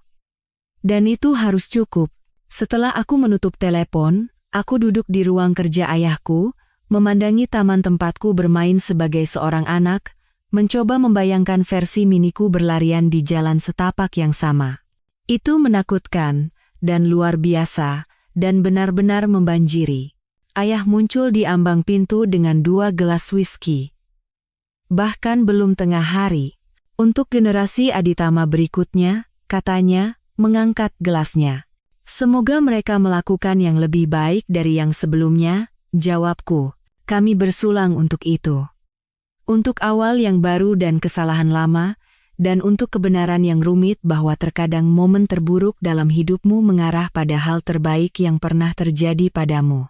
Dan itu harus cukup." Setelah aku menutup telepon, aku duduk di ruang kerja ayahku, memandangi taman tempatku bermain sebagai seorang anak, mencoba membayangkan versi miniku berlarian di jalan setapak yang sama. Itu menakutkan, dan luar biasa, dan benar-benar membanjiri. Ayah muncul di ambang pintu dengan 2 gelas whisky. Bahkan belum tengah hari. Untuk generasi aditama berikutnya, katanya, mengangkat gelasnya. Semoga mereka melakukan yang lebih baik dari yang sebelumnya, jawabku. Kami bersulang untuk itu. Untuk awal yang baru dan kesalahan lama, dan untuk kebenaran yang rumit bahwa terkadang momen terburuk dalam hidupmu mengarah pada hal terbaik yang pernah terjadi padamu.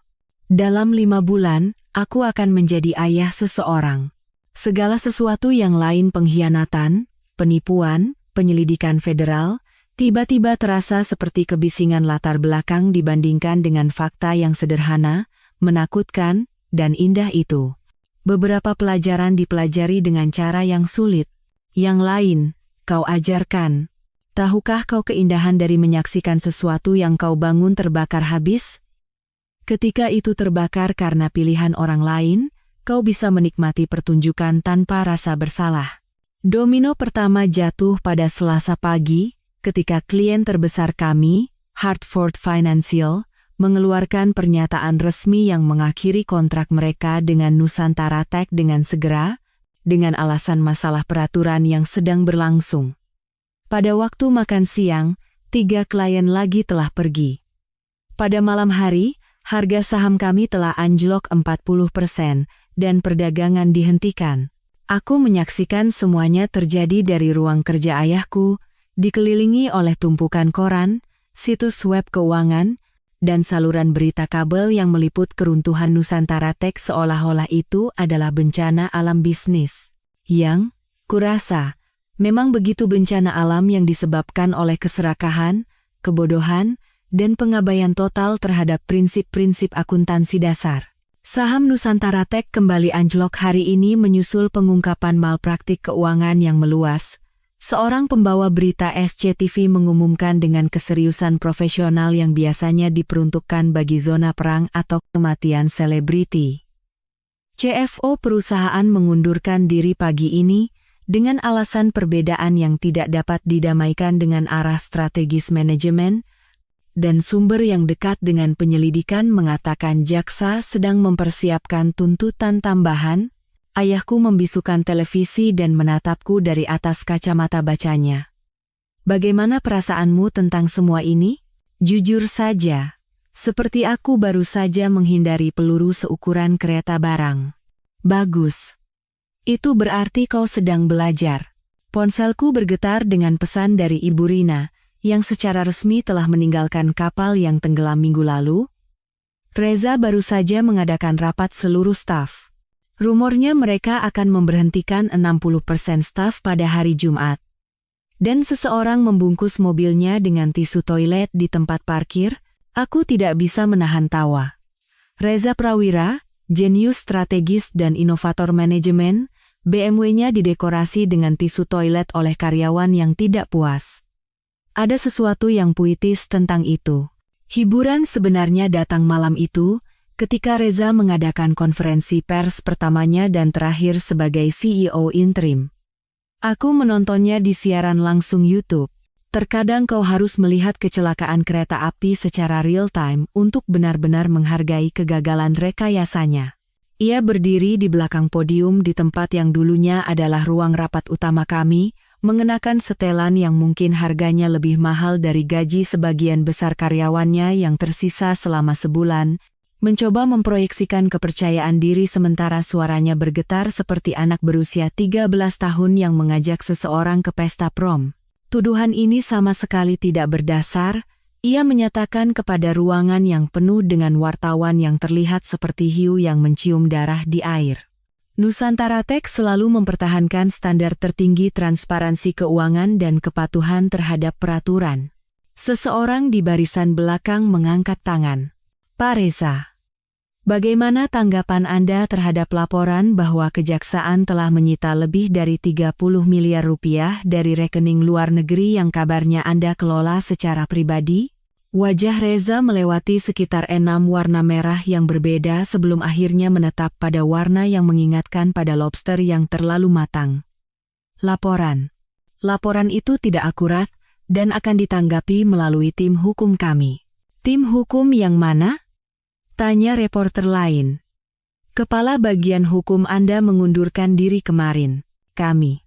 Dalam 5 bulan, aku akan menjadi ayah seseorang. Segala sesuatu yang lain pengkhianatan, penipuan, penyelidikan federal, tiba-tiba terasa seperti kebisingan latar belakang dibandingkan dengan fakta yang sederhana, menakutkan, dan indah itu. Beberapa pelajaran dipelajari dengan cara yang sulit. Yang lain, kau ajarkan. Tahukah kau keindahan dari menyaksikan sesuatu yang kau bangun terbakar habis? Ketika itu terbakar karena pilihan orang lain, kau bisa menikmati pertunjukan tanpa rasa bersalah. Domino pertama jatuh pada Selasa pagi, ketika klien terbesar kami, Hartford Financial, mengeluarkan pernyataan resmi yang mengakhiri kontrak mereka dengan Nusantara Tech dengan segera, dengan alasan masalah peraturan yang sedang berlangsung. Pada waktu makan siang, 3 klien lagi telah pergi. Pada malam hari, harga saham kami telah anjlok 40% dan perdagangan dihentikan. Aku menyaksikan semuanya terjadi dari ruang kerja ayahku, dikelilingi oleh tumpukan koran, situs web keuangan, dan saluran berita kabel yang meliput keruntuhan Nusantara Tech seolah-olah itu adalah bencana alam bisnis. Yang, kurasa, memang begitu bencana alam yang disebabkan oleh keserakahan, kebodohan, dan pengabaian total terhadap prinsip-prinsip akuntansi dasar. Saham Nusantara Tech kembali anjlok hari ini menyusul pengungkapan malpraktik keuangan yang meluas. Seorang pembawa berita SCTV mengumumkan dengan keseriusan profesional yang biasanya diperuntukkan bagi zona perang atau kematian selebriti. CFO perusahaan mengundurkan diri pagi ini dengan alasan perbedaan yang tidak dapat didamaikan dengan arah strategis manajemen, dan sumber yang dekat dengan penyelidikan mengatakan jaksa sedang mempersiapkan tuntutan tambahan. Ayahku membisukan televisi dan menatapku dari atas kacamata bacanya. Bagaimana perasaanmu tentang semua ini? Jujur saja, seperti aku baru saja menghindari peluru seukuran kereta barang. Bagus. Itu berarti kau sedang belajar. Ponselku bergetar dengan pesan dari Ibu Rina, yang secara resmi telah meninggalkan kapal yang tenggelam minggu lalu. Reza baru saja mengadakan rapat seluruh staf. Rumornya mereka akan memberhentikan 60% staf pada hari Jumat. Dan seseorang membungkus mobilnya dengan tisu toilet di tempat parkir, aku tidak bisa menahan tawa. Reza Prawira, jenius strategis dan inovator manajemen, BMW-nya didekorasi dengan tisu toilet oleh karyawan yang tidak puas. Ada sesuatu yang puitis tentang itu. Hiburan sebenarnya datang malam itu, ketika Reza mengadakan konferensi pers pertamanya dan terakhir sebagai CEO interim. Aku menontonnya di siaran langsung YouTube. Terkadang kau harus melihat kecelakaan kereta api secara real-time untuk benar-benar menghargai kegagalan rekayasanya. Ia berdiri di belakang podium di tempat yang dulunya adalah ruang rapat utama kami, mengenakan setelan yang mungkin harganya lebih mahal dari gaji sebagian besar karyawannya yang tersisa selama sebulan, mencoba memproyeksikan kepercayaan diri sementara suaranya bergetar seperti anak berusia 13 tahun yang mengajak seseorang ke pesta prom. Tuduhan ini sama sekali tidak berdasar, ia menyatakan kepada ruangan yang penuh dengan wartawan yang terlihat seperti hiu yang mencium darah di air. Nusantara Tech selalu mempertahankan standar tertinggi transparansi keuangan dan kepatuhan terhadap peraturan. Seseorang di barisan belakang mengangkat tangan. Pak Reza, bagaimana tanggapan Anda terhadap laporan bahwa kejaksaan telah menyita lebih dari 30 miliar rupiah dari rekening luar negeri yang kabarnya Anda kelola secara pribadi? Wajah Reza melewati sekitar 6 warna merah yang berbeda sebelum akhirnya menetap pada warna yang mengingatkan pada lobster yang terlalu matang. Laporan. Laporan itu tidak akurat dan akan ditanggapi melalui tim hukum kami. Tim hukum yang mana? Tanya reporter lain. Kepala bagian hukum Anda mengundurkan diri kemarin. Kami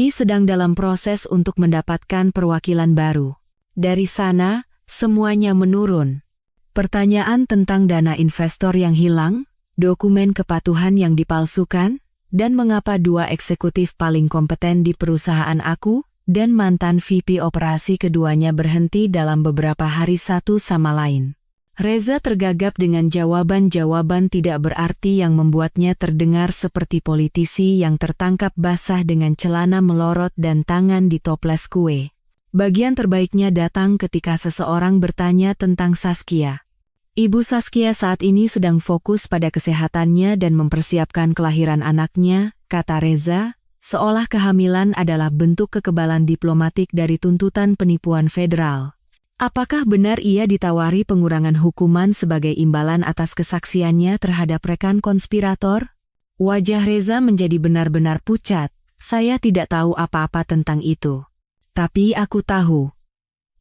sedang dalam proses untuk mendapatkan perwakilan baru. Dari sana, semuanya menurun. Pertanyaan tentang dana investor yang hilang, dokumen kepatuhan yang dipalsukan, dan mengapa dua eksekutif paling kompeten di perusahaan aku dan mantan VP operasi keduanya berhenti dalam beberapa hari satu sama lain. Reza tergagap dengan jawaban-jawaban tidak berarti yang membuatnya terdengar seperti politisi yang tertangkap basah dengan celana melorot dan tangan di toples kue. Bagian terbaiknya datang ketika seseorang bertanya tentang Saskia. Ibu Saskia saat ini sedang fokus pada kesehatannya dan mempersiapkan kelahiran anaknya, kata Reza, seolah kehamilan adalah bentuk kekebalan diplomatik dari tuntutan penipuan federal. Apakah benar ia ditawari pengurangan hukuman sebagai imbalan atas kesaksiannya terhadap rekan konspirator? Wajah Reza menjadi benar-benar pucat. Saya tidak tahu apa-apa tentang itu. Tapi aku tahu.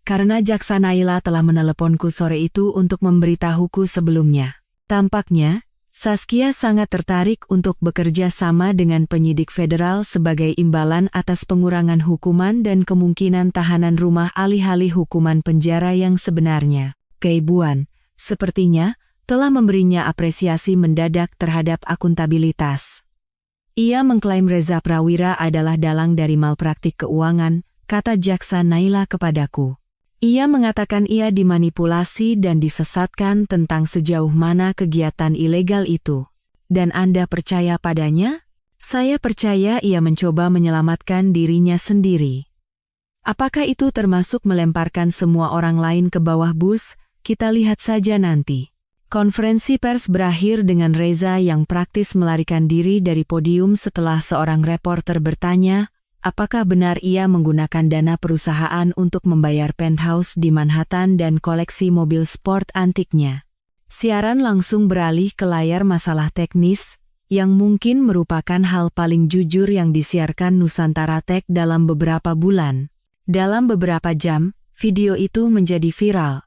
Karena Jaksa Naila telah meneleponku sore itu untuk memberitahuku sebelumnya. Tampaknya, Saskia sangat tertarik untuk bekerja sama dengan penyidik federal sebagai imbalan atas pengurangan hukuman dan kemungkinan tahanan rumah alih-alih hukuman penjara yang sebenarnya. Keibuan, sepertinya, telah memberinya apresiasi mendadak terhadap akuntabilitas. Ia mengklaim Reza Prawira adalah dalang dari malpraktik keuangan, kata Jaksa Naila kepadaku. Ia mengatakan ia dimanipulasi dan disesatkan tentang sejauh mana kegiatan ilegal itu. Dan Anda percaya padanya? Saya percaya ia mencoba menyelamatkan dirinya sendiri. Apakah itu termasuk melemparkan semua orang lain ke bawah bus? Kita lihat saja nanti. Konferensi pers berakhir dengan Reza yang praktis melarikan diri dari podium setelah seorang reporter bertanya, apakah benar ia menggunakan dana perusahaan untuk membayar penthouse di Manhattan dan koleksi mobil sport antiknya? Siaran langsung beralih ke layar masalah teknis, yang mungkin merupakan hal paling jujur yang disiarkan Nusantara Tech dalam beberapa bulan. Dalam beberapa jam, video itu menjadi viral.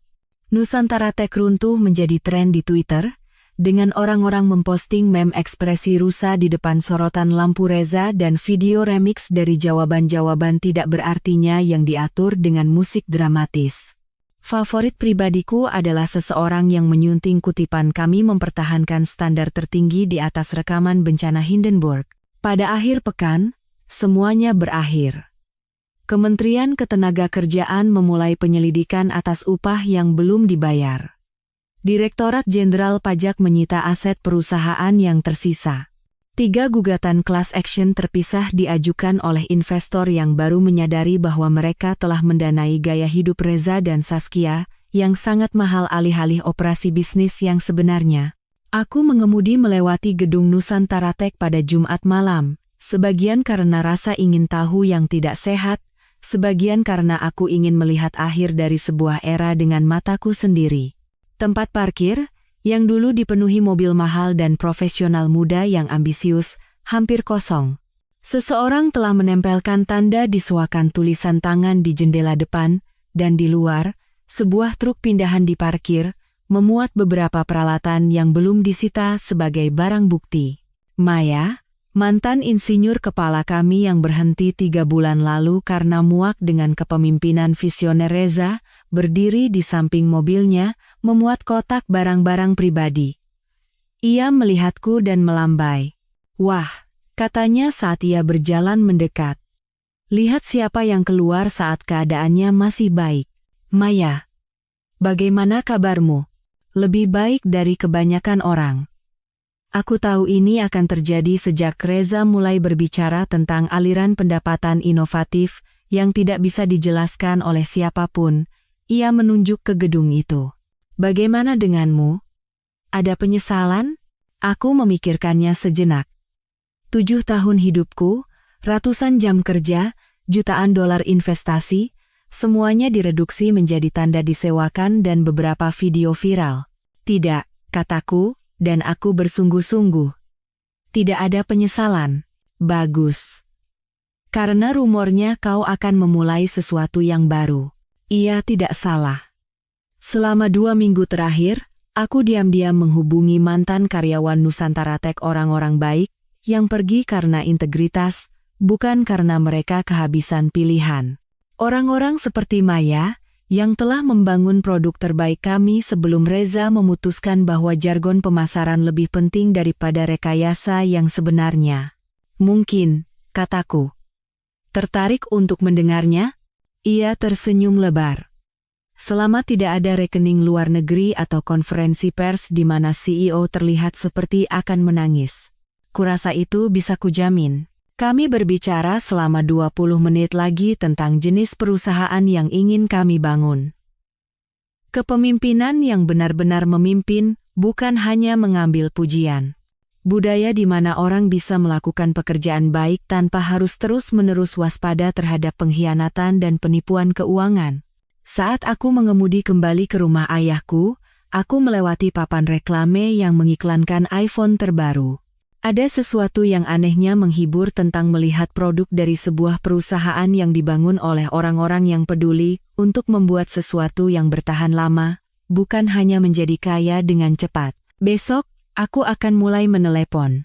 Nusantara Tech runtuh menjadi tren di Twitter, dengan orang-orang memposting meme ekspresi rusa di depan sorotan lampu Reza dan video remix dari jawaban-jawaban tidak berartinya yang diatur dengan musik dramatis. Favorit pribadiku adalah seseorang yang menyunting kutipan kami mempertahankan standar tertinggi di atas rekaman bencana Hindenburg. Pada akhir pekan, semuanya berakhir. Kementerian Ketenagakerjaan memulai penyelidikan atas upah yang belum dibayar. Direktorat Jenderal Pajak menyita aset perusahaan yang tersisa. 3 gugatan class action terpisah diajukan oleh investor yang baru menyadari bahwa mereka telah mendanai gaya hidup Reza dan Saskia, yang sangat mahal alih-alih operasi bisnis yang sebenarnya. Aku mengemudi melewati gedung Nusantara Tech pada Jumat malam, sebagian karena rasa ingin tahu yang tidak sehat, sebagian karena aku ingin melihat akhir dari sebuah era dengan mataku sendiri. Tempat parkir, yang dulu dipenuhi mobil mahal dan profesional muda yang ambisius, hampir kosong. Seseorang telah menempelkan tanda di seakan tulisan tangan di jendela depan, dan di luar, sebuah truk pindahan diparkir, memuat beberapa peralatan yang belum disita sebagai barang bukti. Maya, mantan insinyur kepala kami yang berhenti 3 bulan lalu karena muak dengan kepemimpinan visioner Reza, berdiri di samping mobilnya, memuat kotak barang-barang pribadi. Ia melihatku dan melambai. Wah, katanya saat ia berjalan mendekat. Lihat siapa yang keluar saat keadaannya masih baik. Maya, bagaimana kabarmu? Lebih baik dari kebanyakan orang. Aku tahu ini akan terjadi sejak Reza mulai berbicara tentang aliran pendapatan inovatif yang tidak bisa dijelaskan oleh siapapun. Ia menunjuk ke gedung itu. Bagaimana denganmu? Ada penyesalan? Aku memikirkannya sejenak. 7 tahun hidupku, ratusan jam kerja, jutaan dolar investasi, semuanya direduksi menjadi tanda disewakan dan beberapa video viral. Tidak, kataku, dan aku bersungguh-sungguh. Tidak ada penyesalan. Bagus. Karena rumornya kau akan memulai sesuatu yang baru. Ia tidak salah. Selama 2 minggu terakhir, aku diam-diam menghubungi mantan karyawan Nusantara Tech orang-orang baik, yang pergi karena integritas, bukan karena mereka kehabisan pilihan. Orang-orang seperti Maya, yang telah membangun produk terbaik kami sebelum Reza memutuskan bahwa jargon pemasaran lebih penting daripada rekayasa yang sebenarnya. Mungkin, kataku. Tertarik untuk mendengarnya? Ia tersenyum lebar. Selama tidak ada rekening luar negeri atau konferensi pers di mana CEO terlihat seperti akan menangis. Kurasa itu bisa kujamin. Kami berbicara selama 20 menit lagi tentang jenis perusahaan yang ingin kami bangun. Kepemimpinan yang benar-benar memimpin, bukan hanya mengambil pujian. Budaya di mana orang bisa melakukan pekerjaan baik tanpa harus terus-menerus waspada terhadap pengkhianatan dan penipuan keuangan. Saat aku mengemudi kembali ke rumah ayahku, aku melewati papan reklame yang mengiklankan iPhone terbaru. Ada sesuatu yang anehnya menghibur tentang melihat produk dari sebuah perusahaan yang dibangun oleh orang-orang yang peduli untuk membuat sesuatu yang bertahan lama, bukan hanya menjadi kaya dengan cepat. Besok, aku akan mulai menelepon.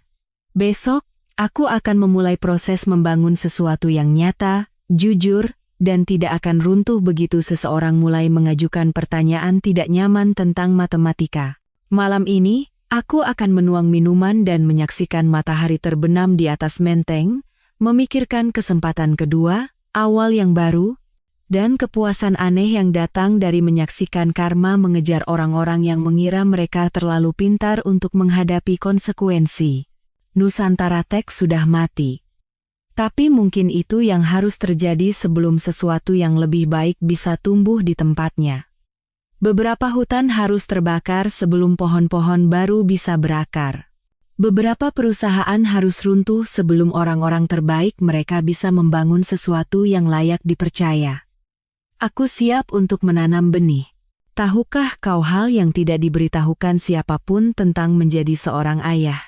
Besok, aku akan memulai proses membangun sesuatu yang nyata, jujur, dan tidak akan runtuh begitu seseorang mulai mengajukan pertanyaan tidak nyaman tentang matematika. Malam ini, aku akan menuang minuman dan menyaksikan matahari terbenam di atas menteng, memikirkan kesempatan kedua, awal yang baru, dan kepuasan aneh yang datang dari menyaksikan karma mengejar orang-orang yang mengira mereka terlalu pintar untuk menghadapi konsekuensi. Nusantara Tech sudah mati. Tapi mungkin itu yang harus terjadi sebelum sesuatu yang lebih baik bisa tumbuh di tempatnya. Beberapa hutan harus terbakar sebelum pohon-pohon baru bisa berakar. Beberapa perusahaan harus runtuh sebelum orang-orang terbaik mereka bisa membangun sesuatu yang layak dipercaya. Aku siap untuk menanam benih. Tahukah kau hal yang tidak diberitahukan siapapun tentang menjadi seorang ayah?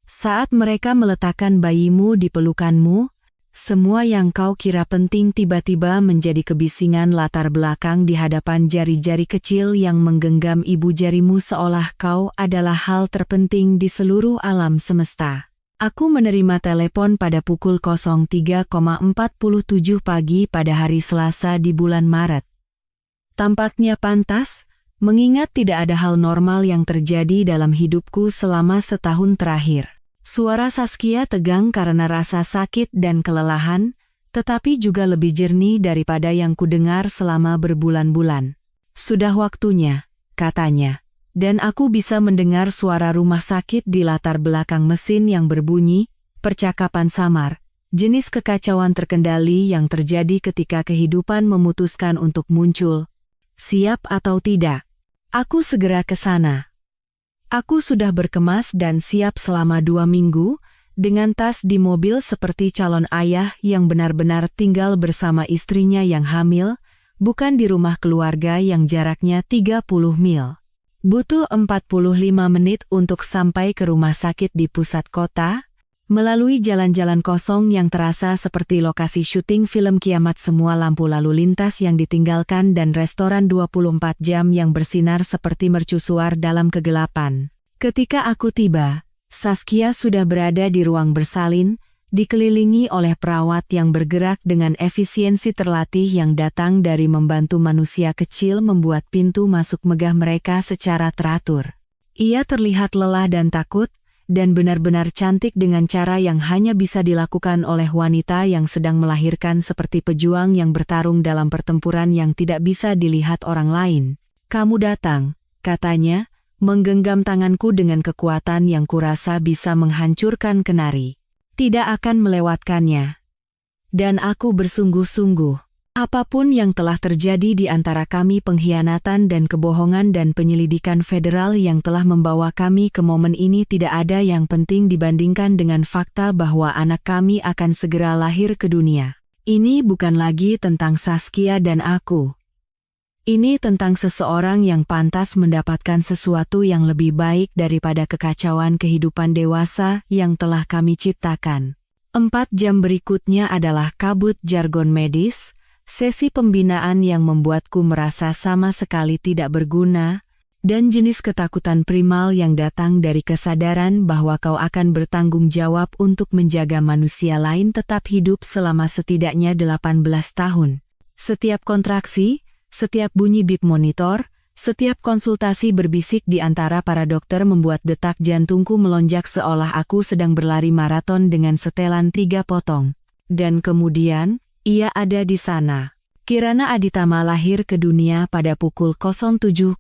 Saat mereka meletakkan bayimu di pelukanmu, semua yang kau kira penting tiba-tiba menjadi kebisingan latar belakang di hadapan jari-jari kecil yang menggenggam ibu jarimu seolah kau adalah hal terpenting di seluruh alam semesta. Aku menerima telepon pada pukul 03.47 pagi pada hari Selasa di bulan Maret. Tampaknya pantas, mengingat tidak ada hal normal yang terjadi dalam hidupku selama setahun terakhir. Suara Saskia tegang karena rasa sakit dan kelelahan, tetapi juga lebih jernih daripada yang kudengar selama berbulan-bulan. Sudah waktunya, katanya, dan aku bisa mendengar suara rumah sakit di latar belakang mesin yang berbunyi, percakapan samar, jenis kekacauan terkendali yang terjadi ketika kehidupan memutuskan untuk muncul. Siap atau tidak, aku segera ke sana. Aku sudah berkemas dan siap selama 2 minggu, dengan tas di mobil seperti calon ayah yang benar-benar tinggal bersama istrinya yang hamil, bukan di rumah keluarga yang jaraknya 30 mil. Butuh 45 menit untuk sampai ke rumah sakit di pusat kota, melalui jalan-jalan kosong yang terasa seperti lokasi syuting film kiamat, semua lampu lalu lintas yang ditinggalkan dan restoran 24 jam yang bersinar seperti mercusuar dalam kegelapan. Ketika aku tiba, Saskia sudah berada di ruang bersalin, dikelilingi oleh perawat yang bergerak dengan efisiensi terlatih yang datang dari membantu manusia kecil membuat pintu masuk megah mereka secara teratur. Ia terlihat lelah dan takut, dan benar-benar cantik dengan cara yang hanya bisa dilakukan oleh wanita yang sedang melahirkan, seperti pejuang yang bertarung dalam pertempuran yang tidak bisa dilihat orang lain. "Kamu datang," katanya, menggenggam tanganku dengan kekuatan yang kurasa bisa menghancurkan kenari. "Tidak akan melewatkannya." Dan aku bersungguh-sungguh. Apapun yang telah terjadi di antara kami, pengkhianatan dan kebohongan dan penyelidikan federal yang telah membawa kami ke momen ini, tidak ada yang penting dibandingkan dengan fakta bahwa anak kami akan segera lahir ke dunia. Ini bukan lagi tentang Saskia dan aku. Ini tentang seseorang yang pantas mendapatkan sesuatu yang lebih baik daripada kekacauan kehidupan dewasa yang telah kami ciptakan. 4 jam berikutnya adalah kabut jargon medis, sesi pembinaan yang membuatku merasa sama sekali tidak berguna, dan jenis ketakutan primal yang datang dari kesadaran bahwa kau akan bertanggung jawab untuk menjaga manusia lain tetap hidup selama setidaknya 18 tahun. Setiap kontraksi, setiap bunyi bip monitor, setiap konsultasi berbisik di antara para dokter membuat detak jantungku melonjak seolah aku sedang berlari maraton dengan setelan 3 potong. Dan kemudian, ia ada di sana. Kirana Aditama lahir ke dunia pada pukul 07.23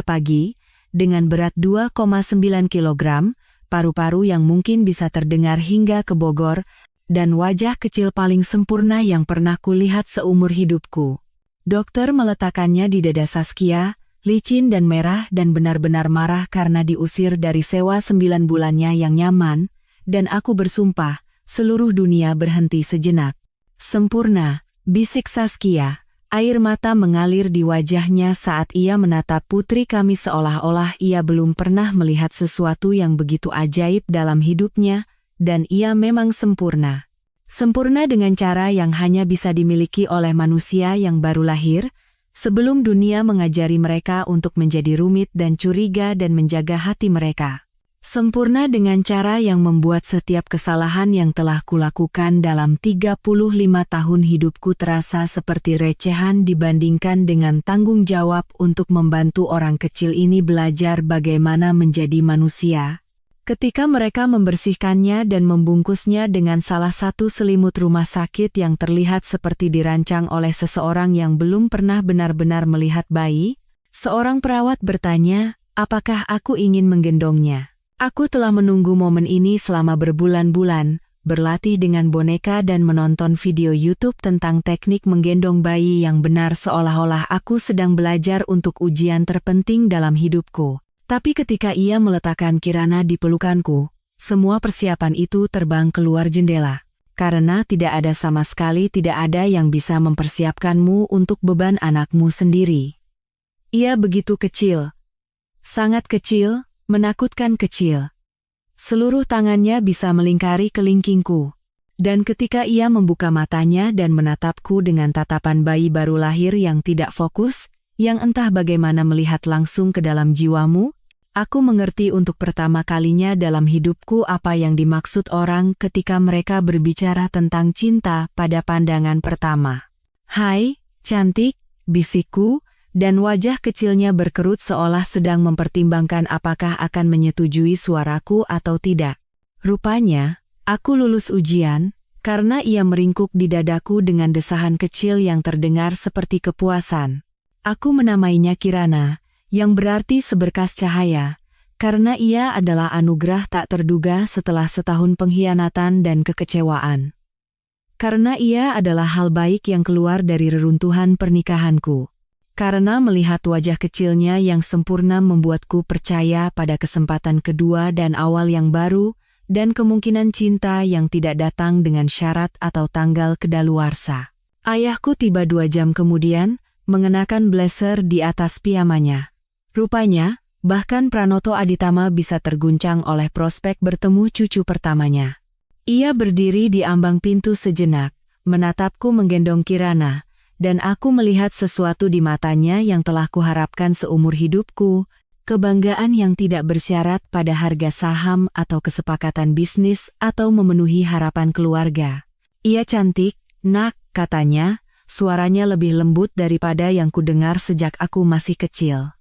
pagi, dengan berat 2,9 kg, paru-paru yang mungkin bisa terdengar hingga ke Bogor, dan wajah kecil paling sempurna yang pernah kulihat seumur hidupku. Dokter meletakkannya di dada Saskia, licin dan merah dan benar-benar marah karena diusir dari sewa 9 bulannya yang nyaman, dan aku bersumpah, seluruh dunia berhenti sejenak. Sempurna, bisik Saskia. Air mata mengalir di wajahnya saat ia menatap putri kami seolah-olah ia belum pernah melihat sesuatu yang begitu ajaib dalam hidupnya, dan ia memang sempurna. Sempurna dengan cara yang hanya bisa dimiliki oleh manusia yang baru lahir, sebelum dunia mengajari mereka untuk menjadi rumit dan curiga dan menjaga hati mereka. Sempurna dengan cara yang membuat setiap kesalahan yang telah kulakukan dalam 35 tahun hidupku terasa seperti recehan dibandingkan dengan tanggung jawab untuk membantu orang kecil ini belajar bagaimana menjadi manusia. Ketika mereka membersihkannya dan membungkusnya dengan salah satu selimut rumah sakit yang terlihat seperti dirancang oleh seseorang yang belum pernah benar-benar melihat bayi, seorang perawat bertanya, apakah aku ingin menggendongnya? Aku telah menunggu momen ini selama berbulan-bulan, berlatih dengan boneka dan menonton video YouTube tentang teknik menggendong bayi yang benar seolah-olah aku sedang belajar untuk ujian terpenting dalam hidupku. Tapi ketika ia meletakkan Kirana di pelukanku, semua persiapan itu terbang keluar jendela. Karena tidak ada sama sekali tidak ada yang bisa mempersiapkanmu untuk beban anakmu sendiri. Ia begitu kecil. Sangat kecil, menakutkan kecil. Seluruh tangannya bisa melingkari kelingkingku. Dan ketika ia membuka matanya dan menatapku dengan tatapan bayi baru lahir yang tidak fokus, yang entah bagaimana melihat langsung ke dalam jiwamu, aku mengerti untuk pertama kalinya dalam hidupku apa yang dimaksud orang ketika mereka berbicara tentang cinta pada pandangan pertama. Hai, cantik, bisikku, dan wajah kecilnya berkerut seolah sedang mempertimbangkan apakah akan menyetujui suaraku atau tidak. Rupanya, aku lulus ujian, karena ia meringkuk di dadaku dengan desahan kecil yang terdengar seperti kepuasan. Aku menamainya Kirana, yang berarti seberkas cahaya, karena ia adalah anugerah tak terduga setelah setahun pengkhianatan dan kekecewaan. Karena ia adalah hal baik yang keluar dari reruntuhan pernikahanku. Karena melihat wajah kecilnya yang sempurna membuatku percaya pada kesempatan kedua dan awal yang baru, dan kemungkinan cinta yang tidak datang dengan syarat atau tanggal kedaluarsa. Ayahku tiba 2 jam kemudian, mengenakan blazer di atas piyamanya. Rupanya, bahkan Pranoto Aditama bisa terguncang oleh prospek bertemu cucu pertamanya. Ia berdiri di ambang pintu sejenak, menatapku menggendong Kirana, dan aku melihat sesuatu di matanya yang telah kuharapkan seumur hidupku, kebanggaan yang tidak bersyarat pada harga saham atau kesepakatan bisnis atau memenuhi harapan keluarga. Ia cantik, nak, katanya, suaranya lebih lembut daripada yang kudengar sejak aku masih kecil.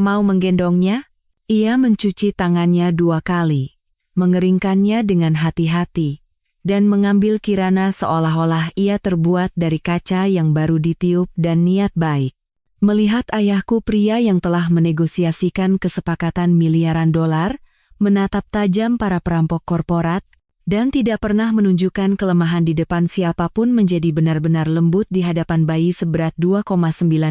Mau menggendongnya? Ia mencuci tangannya 2 kali, mengeringkannya dengan hati-hati, dan mengambil Kirana seolah-olah ia terbuat dari kaca yang baru ditiup dan niat baik. Melihat ayahku pria yang telah menegosiasikan kesepakatan miliaran dolar, menatap tajam para perampok korporat, dan tidak pernah menunjukkan kelemahan di depan siapapun menjadi benar-benar lembut di hadapan bayi seberat 2,9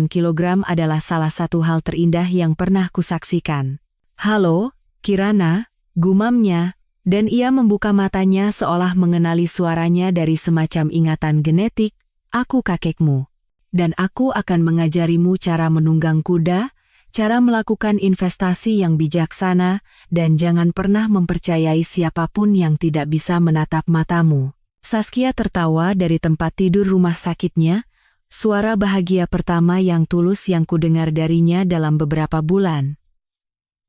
kg adalah salah satu hal terindah yang pernah kusaksikan. Halo, Kirana, gumamnya, dan ia membuka matanya seolah mengenali suaranya dari semacam ingatan genetik, aku kakekmu. Dan aku akan mengajarimu cara menunggang kuda, cara melakukan investasi yang bijaksana, dan jangan pernah mempercayai siapapun yang tidak bisa menatap matamu. Saskia tertawa dari tempat tidur rumah sakitnya, suara bahagia pertama yang tulus yang kudengar darinya dalam beberapa bulan.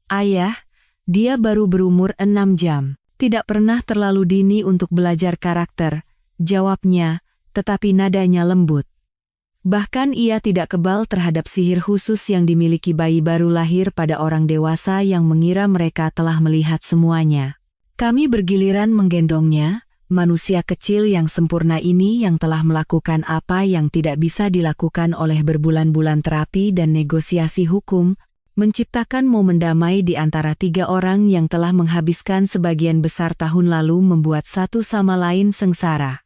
Ayah, dia baru berumur 6 jam. Tidak pernah terlalu dini untuk belajar karakter, jawabnya, tetapi nadanya lembut. Bahkan ia tidak kebal terhadap sihir khusus yang dimiliki bayi baru lahir pada orang dewasa yang mengira mereka telah melihat semuanya. Kami bergiliran menggendongnya, manusia kecil yang sempurna ini yang telah melakukan apa yang tidak bisa dilakukan oleh berbulan-bulan terapi dan negosiasi hukum, menciptakan momen damai di antara 3 orang yang telah menghabiskan sebagian besar tahun lalu membuat satu sama lain sengsara.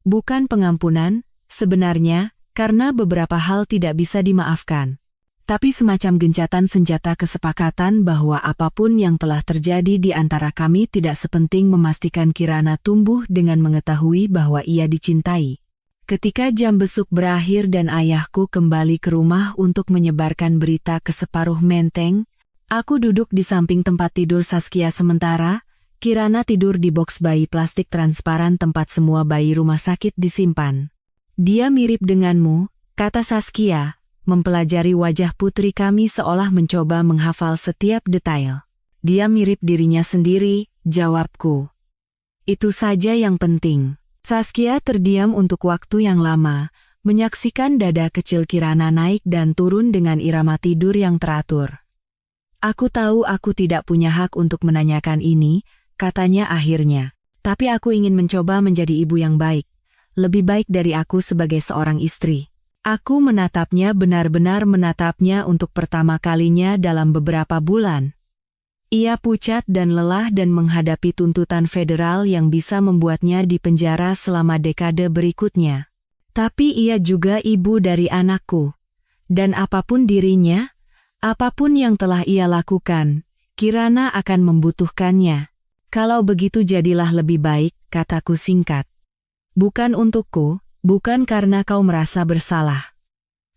Bukan pengampunan, sebenarnya, karena beberapa hal tidak bisa dimaafkan. Tapi semacam gencatan senjata kesepakatan bahwa apapun yang telah terjadi di antara kami tidak sepenting memastikan Kirana tumbuh dengan mengetahui bahwa ia dicintai. Ketika jam besuk berakhir dan ayahku kembali ke rumah untuk menyebarkan berita ke separuh menteng, aku duduk di samping tempat tidur Saskia sementara, Kirana tidur di boks bayi plastik transparan tempat semua bayi rumah sakit disimpan. Dia mirip denganmu, kata Saskia, mempelajari wajah putri kami seolah mencoba menghafal setiap detail. Dia mirip dirinya sendiri, jawabku. Itu saja yang penting. Saskia terdiam untuk waktu yang lama, menyaksikan dada kecil Kirana naik dan turun dengan irama tidur yang teratur. Aku tahu aku tidak punya hak untuk menanyakan ini, katanya akhirnya. Tapi aku ingin mencoba menjadi ibu yang baik. Lebih baik dari aku sebagai seorang istri. Aku menatapnya benar-benar menatapnya untuk pertama kalinya dalam beberapa bulan. Ia pucat dan lelah dan menghadapi tuntutan federal yang bisa membuatnya dipenjara selama dekade berikutnya. Tapi ia juga ibu dari anakku. Dan apapun dirinya, apapun yang telah ia lakukan, Kirana akan membutuhkannya. Kalau begitu jadilah lebih baik, kataku singkat. Bukan untukku, bukan karena kau merasa bersalah.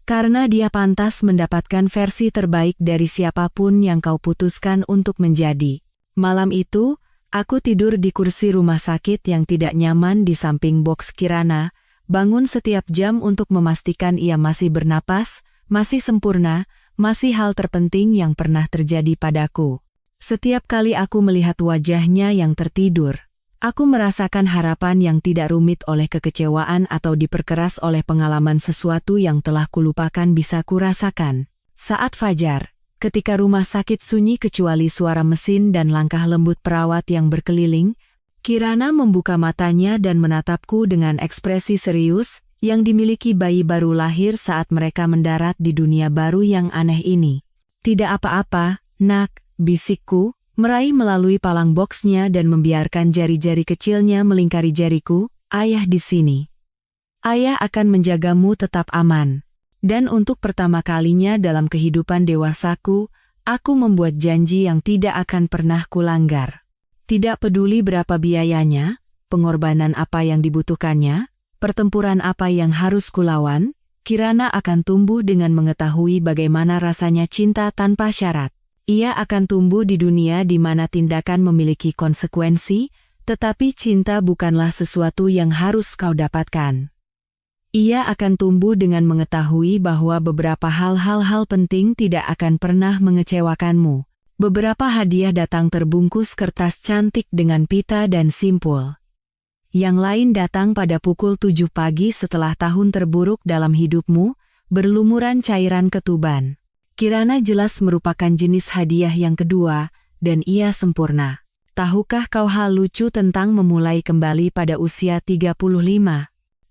Karena dia pantas mendapatkan versi terbaik dari siapapun yang kau putuskan untuk menjadi. Malam itu, aku tidur di kursi rumah sakit yang tidak nyaman di samping boks Kirana, bangun setiap jam untuk memastikan ia masih bernapas, masih sempurna, masih hal terpenting yang pernah terjadi padaku. Setiap kali aku melihat wajahnya yang tertidur, aku merasakan harapan yang tidak rumit oleh kekecewaan atau diperkeras oleh pengalaman sesuatu yang telah kulupakan bisa kurasakan. Saat fajar, ketika rumah sakit sunyi kecuali suara mesin dan langkah lembut perawat yang berkeliling, Kirana membuka matanya dan menatapku dengan ekspresi serius yang dimiliki bayi baru lahir saat mereka mendarat di dunia baru yang aneh ini. Tidak apa-apa, nak, bisikku, meraih melalui palang boksnya dan membiarkan jari-jari kecilnya melingkari jariku, ayah di sini. Ayah akan menjagamu tetap aman. Dan untuk pertama kalinya dalam kehidupan dewasaku, aku membuat janji yang tidak akan pernah kulanggar. Tidak peduli berapa biayanya, pengorbanan apa yang dibutuhkannya, pertempuran apa yang harus kulawan, Kirana akan tumbuh dengan mengetahui bagaimana rasanya cinta tanpa syarat. Ia akan tumbuh di dunia di mana tindakan memiliki konsekuensi, tetapi cinta bukanlah sesuatu yang harus kau dapatkan. Ia akan tumbuh dengan mengetahui bahwa beberapa hal-hal penting tidak akan pernah mengecewakanmu. Beberapa hadiah datang terbungkus kertas cantik dengan pita dan simpul. Yang lain datang pada pukul 7 pagi setelah tahun terburuk dalam hidupmu, berlumuran cairan ketuban. Kirana jelas merupakan jenis hadiah yang kedua, dan ia sempurna. Tahukah kau hal lucu tentang memulai kembali pada usia 35?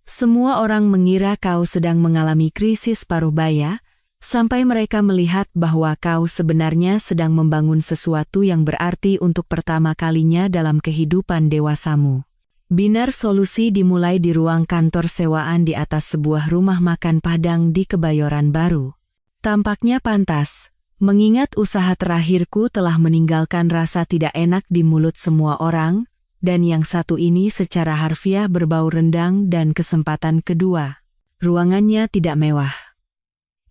Semua orang mengira kau sedang mengalami krisis paruh baya, sampai mereka melihat bahwa kau sebenarnya sedang membangun sesuatu yang berarti untuk pertama kalinya dalam kehidupan dewasamu. Binar solusi dimulai di ruang kantor sewaan di atas sebuah rumah makan Padang di Kebayoran Baru. Tampaknya pantas, mengingat usaha terakhirku telah meninggalkan rasa tidak enak di mulut semua orang, dan yang satu ini secara harfiah berbau rendang dan kesempatan kedua. Ruangannya tidak mewah.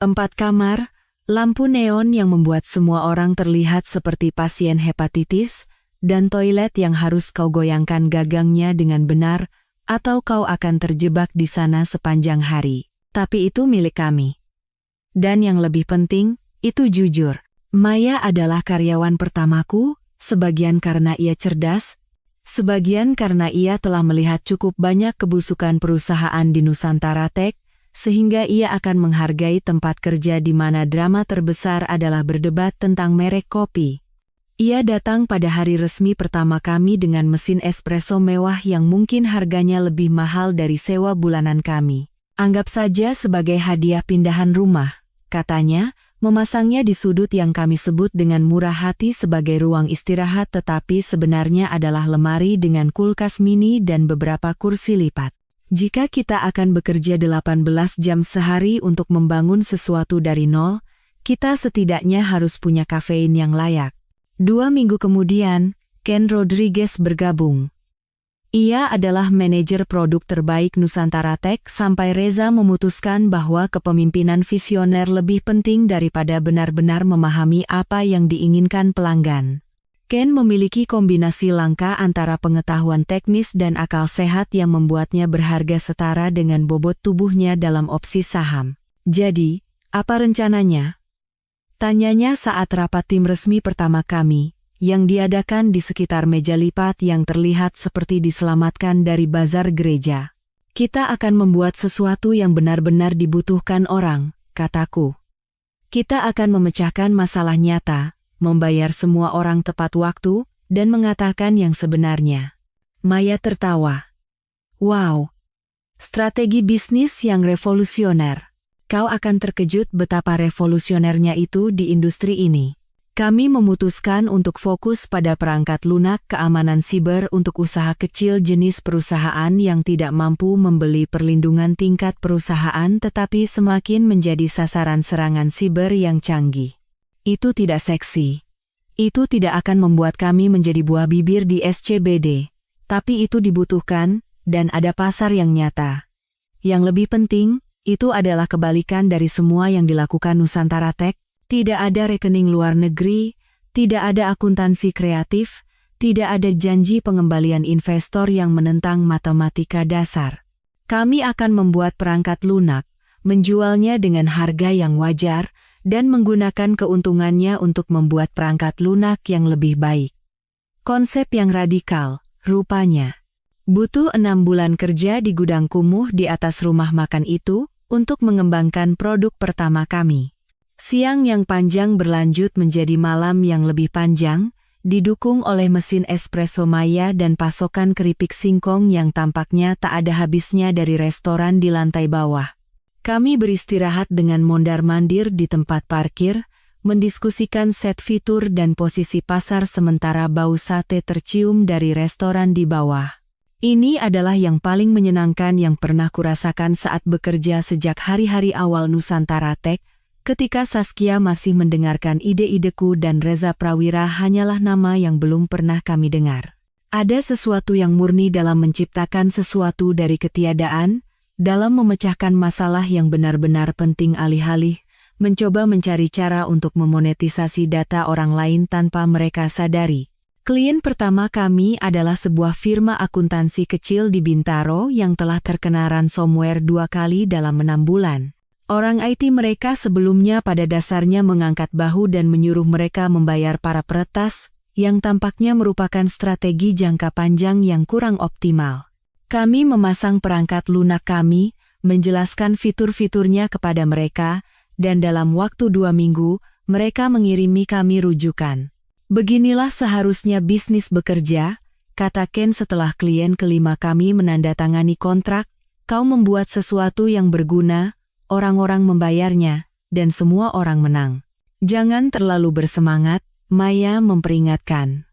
4 kamar, Lampu neon yang membuat semua orang terlihat seperti pasien hepatitis, dan toilet yang harus kau goyangkan gagangnya dengan benar, atau kau akan terjebak di sana sepanjang hari. Tapi itu milik kami. Dan yang lebih penting, itu jujur. Maya adalah karyawan pertamaku, sebagian karena ia cerdas, sebagian karena ia telah melihat cukup banyak kebusukan perusahaan di Nusantara Tech, sehingga ia akan menghargai tempat kerja di mana drama terbesar adalah berdebat tentang merek kopi. Ia datang pada hari resmi pertama kami dengan mesin espresso mewah yang mungkin harganya lebih mahal dari sewa bulanan kami. Anggap saja sebagai hadiah pindahan rumah, katanya, memasangnya di sudut yang kami sebut dengan murah hati sebagai ruang istirahat tetapi sebenarnya adalah lemari dengan kulkas mini dan beberapa kursi lipat. Jika kita akan bekerja 18 jam sehari untuk membangun sesuatu dari nol, kita setidaknya harus punya kafein yang layak. 2 minggu kemudian, Ken Rodriguez bergabung. Ia adalah manajer produk terbaik Nusantara Tech sampai Reza memutuskan bahwa kepemimpinan visioner lebih penting daripada benar-benar memahami apa yang diinginkan pelanggan. Ken memiliki kombinasi langka antara pengetahuan teknis dan akal sehat yang membuatnya berharga setara dengan bobot tubuhnya dalam opsi saham. Jadi, apa rencananya? Tanyanya saat rapat tim resmi pertama kami, yang diadakan di sekitar meja lipat yang terlihat seperti diselamatkan dari bazar gereja. Kita akan membuat sesuatu yang benar-benar dibutuhkan orang, kataku. Kita akan memecahkan masalah nyata, membayar semua orang tepat waktu, dan mengatakan yang sebenarnya. Maya tertawa. Wow, strategi bisnis yang revolusioner. Kau akan terkejut betapa revolusionernya itu di industri ini. Kami memutuskan untuk fokus pada perangkat lunak keamanan siber untuk usaha kecil jenis perusahaan yang tidak mampu membeli perlindungan tingkat perusahaan tetapi semakin menjadi sasaran serangan siber yang canggih. Itu tidak seksi. Itu tidak akan membuat kami menjadi buah bibir di SCBD. Tapi itu dibutuhkan, dan ada pasar yang nyata. Yang lebih penting, itu adalah kebalikan dari semua yang dilakukan Nusantara Tech. Tidak ada rekening luar negeri, tidak ada akuntansi kreatif, tidak ada janji pengembalian investor yang menentang matematika dasar. Kami akan membuat perangkat lunak, menjualnya dengan harga yang wajar, dan menggunakan keuntungannya untuk membuat perangkat lunak yang lebih baik. Konsep yang radikal, rupanya. Butuh 6 bulan kerja di gudang kumuh di atas rumah makan itu untuk mengembangkan produk pertama kami. Siang yang panjang berlanjut menjadi malam yang lebih panjang, didukung oleh mesin espresso Maya dan pasokan keripik singkong yang tampaknya tak ada habisnya dari restoran di lantai bawah. Kami beristirahat dengan mondar-mandir di tempat parkir, mendiskusikan set fitur dan posisi pasar sementara bau sate tercium dari restoran di bawah. Ini adalah yang paling menyenangkan yang pernah kurasakan saat bekerja sejak hari-hari awal Nusantara Tech, ketika Saskia masih mendengarkan ide-ideku dan Reza Prawira hanyalah nama yang belum pernah kami dengar. Ada sesuatu yang murni dalam menciptakan sesuatu dari ketiadaan, dalam memecahkan masalah yang benar-benar penting alih-alih, mencoba mencari cara untuk memonetisasi data orang lain tanpa mereka sadari. Klien pertama kami adalah sebuah firma akuntansi kecil di Bintaro yang telah terkena ransomware 2 kali dalam 6 bulan. Orang IT mereka sebelumnya pada dasarnya mengangkat bahu dan menyuruh mereka membayar para peretas, yang tampaknya merupakan strategi jangka panjang yang kurang optimal. Kami memasang perangkat lunak kami, menjelaskan fitur-fiturnya kepada mereka, dan dalam waktu 2 minggu, mereka mengirimi kami rujukan. Beginilah seharusnya bisnis bekerja, kata Ken setelah klien kelima kami menandatangani kontrak, kau membuat sesuatu yang berguna, orang-orang membayarnya, dan semua orang menang. Jangan terlalu bersemangat, Maya memperingatkan.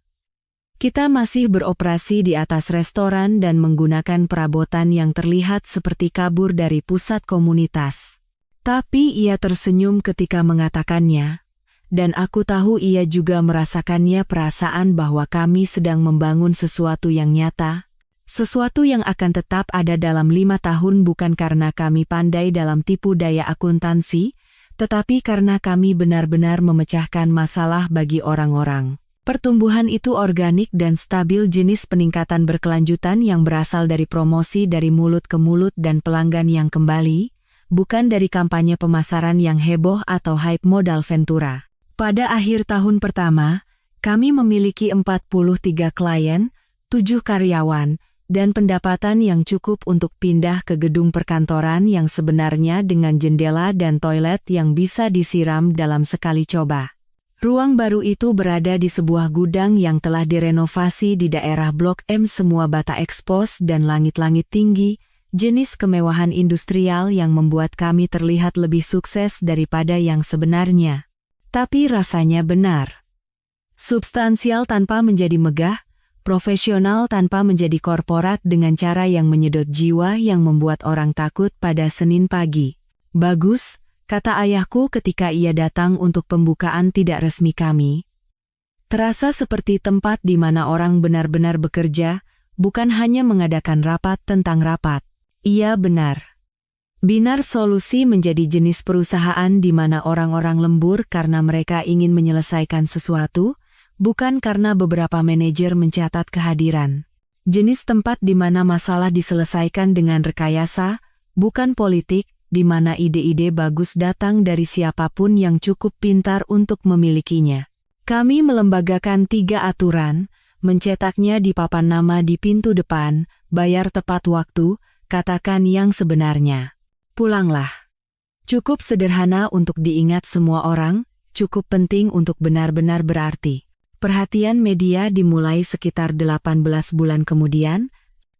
Kita masih beroperasi di atas restoran dan menggunakan perabotan yang terlihat seperti kabur dari pusat komunitas. Tapi ia tersenyum ketika mengatakannya, dan aku tahu ia juga merasakannya perasaan bahwa kami sedang membangun sesuatu yang nyata, sesuatu yang akan tetap ada dalam 5 tahun bukan karena kami pandai dalam tipu daya akuntansi, tetapi karena kami benar-benar memecahkan masalah bagi orang-orang. Pertumbuhan itu organik dan stabil, jenis peningkatan berkelanjutan yang berasal dari promosi dari mulut ke mulut dan pelanggan yang kembali, bukan dari kampanye pemasaran yang heboh atau hype modal Ventura. Pada akhir tahun pertama, kami memiliki 43 klien, 7 karyawan, dan pendapatan yang cukup untuk pindah ke gedung perkantoran yang sebenarnya dengan jendela dan toilet yang bisa disiram dalam sekali coba. Ruang baru itu berada di sebuah gudang yang telah direnovasi di daerah Blok M, semua bata ekspos dan langit-langit tinggi, jenis kemewahan industrial yang membuat kami terlihat lebih sukses daripada yang sebenarnya. Tapi rasanya benar. Substansial tanpa menjadi megah, profesional tanpa menjadi korporat, dengan cara yang menyedot jiwa yang membuat orang takut pada Senin pagi. Bagus, kata ayahku ketika ia datang untuk pembukaan tidak resmi kami. Terasa seperti tempat di mana orang benar-benar bekerja, bukan hanya mengadakan rapat tentang rapat. Iya benar. Binar Solusi menjadi jenis perusahaan di mana orang-orang lembur karena mereka ingin menyelesaikan sesuatu, bukan karena beberapa manajer mencatat kehadiran. Jenis tempat di mana masalah diselesaikan dengan rekayasa, bukan politik, di mana ide-ide bagus datang dari siapapun yang cukup pintar untuk memilikinya. Kami melembagakan 3 aturan, mencetaknya di papan nama di pintu depan, bayar tepat waktu, katakan yang sebenarnya. Pulanglah. Cukup sederhana untuk diingat semua orang, cukup penting untuk benar-benar berarti. Perhatian media dimulai sekitar 18 bulan kemudian,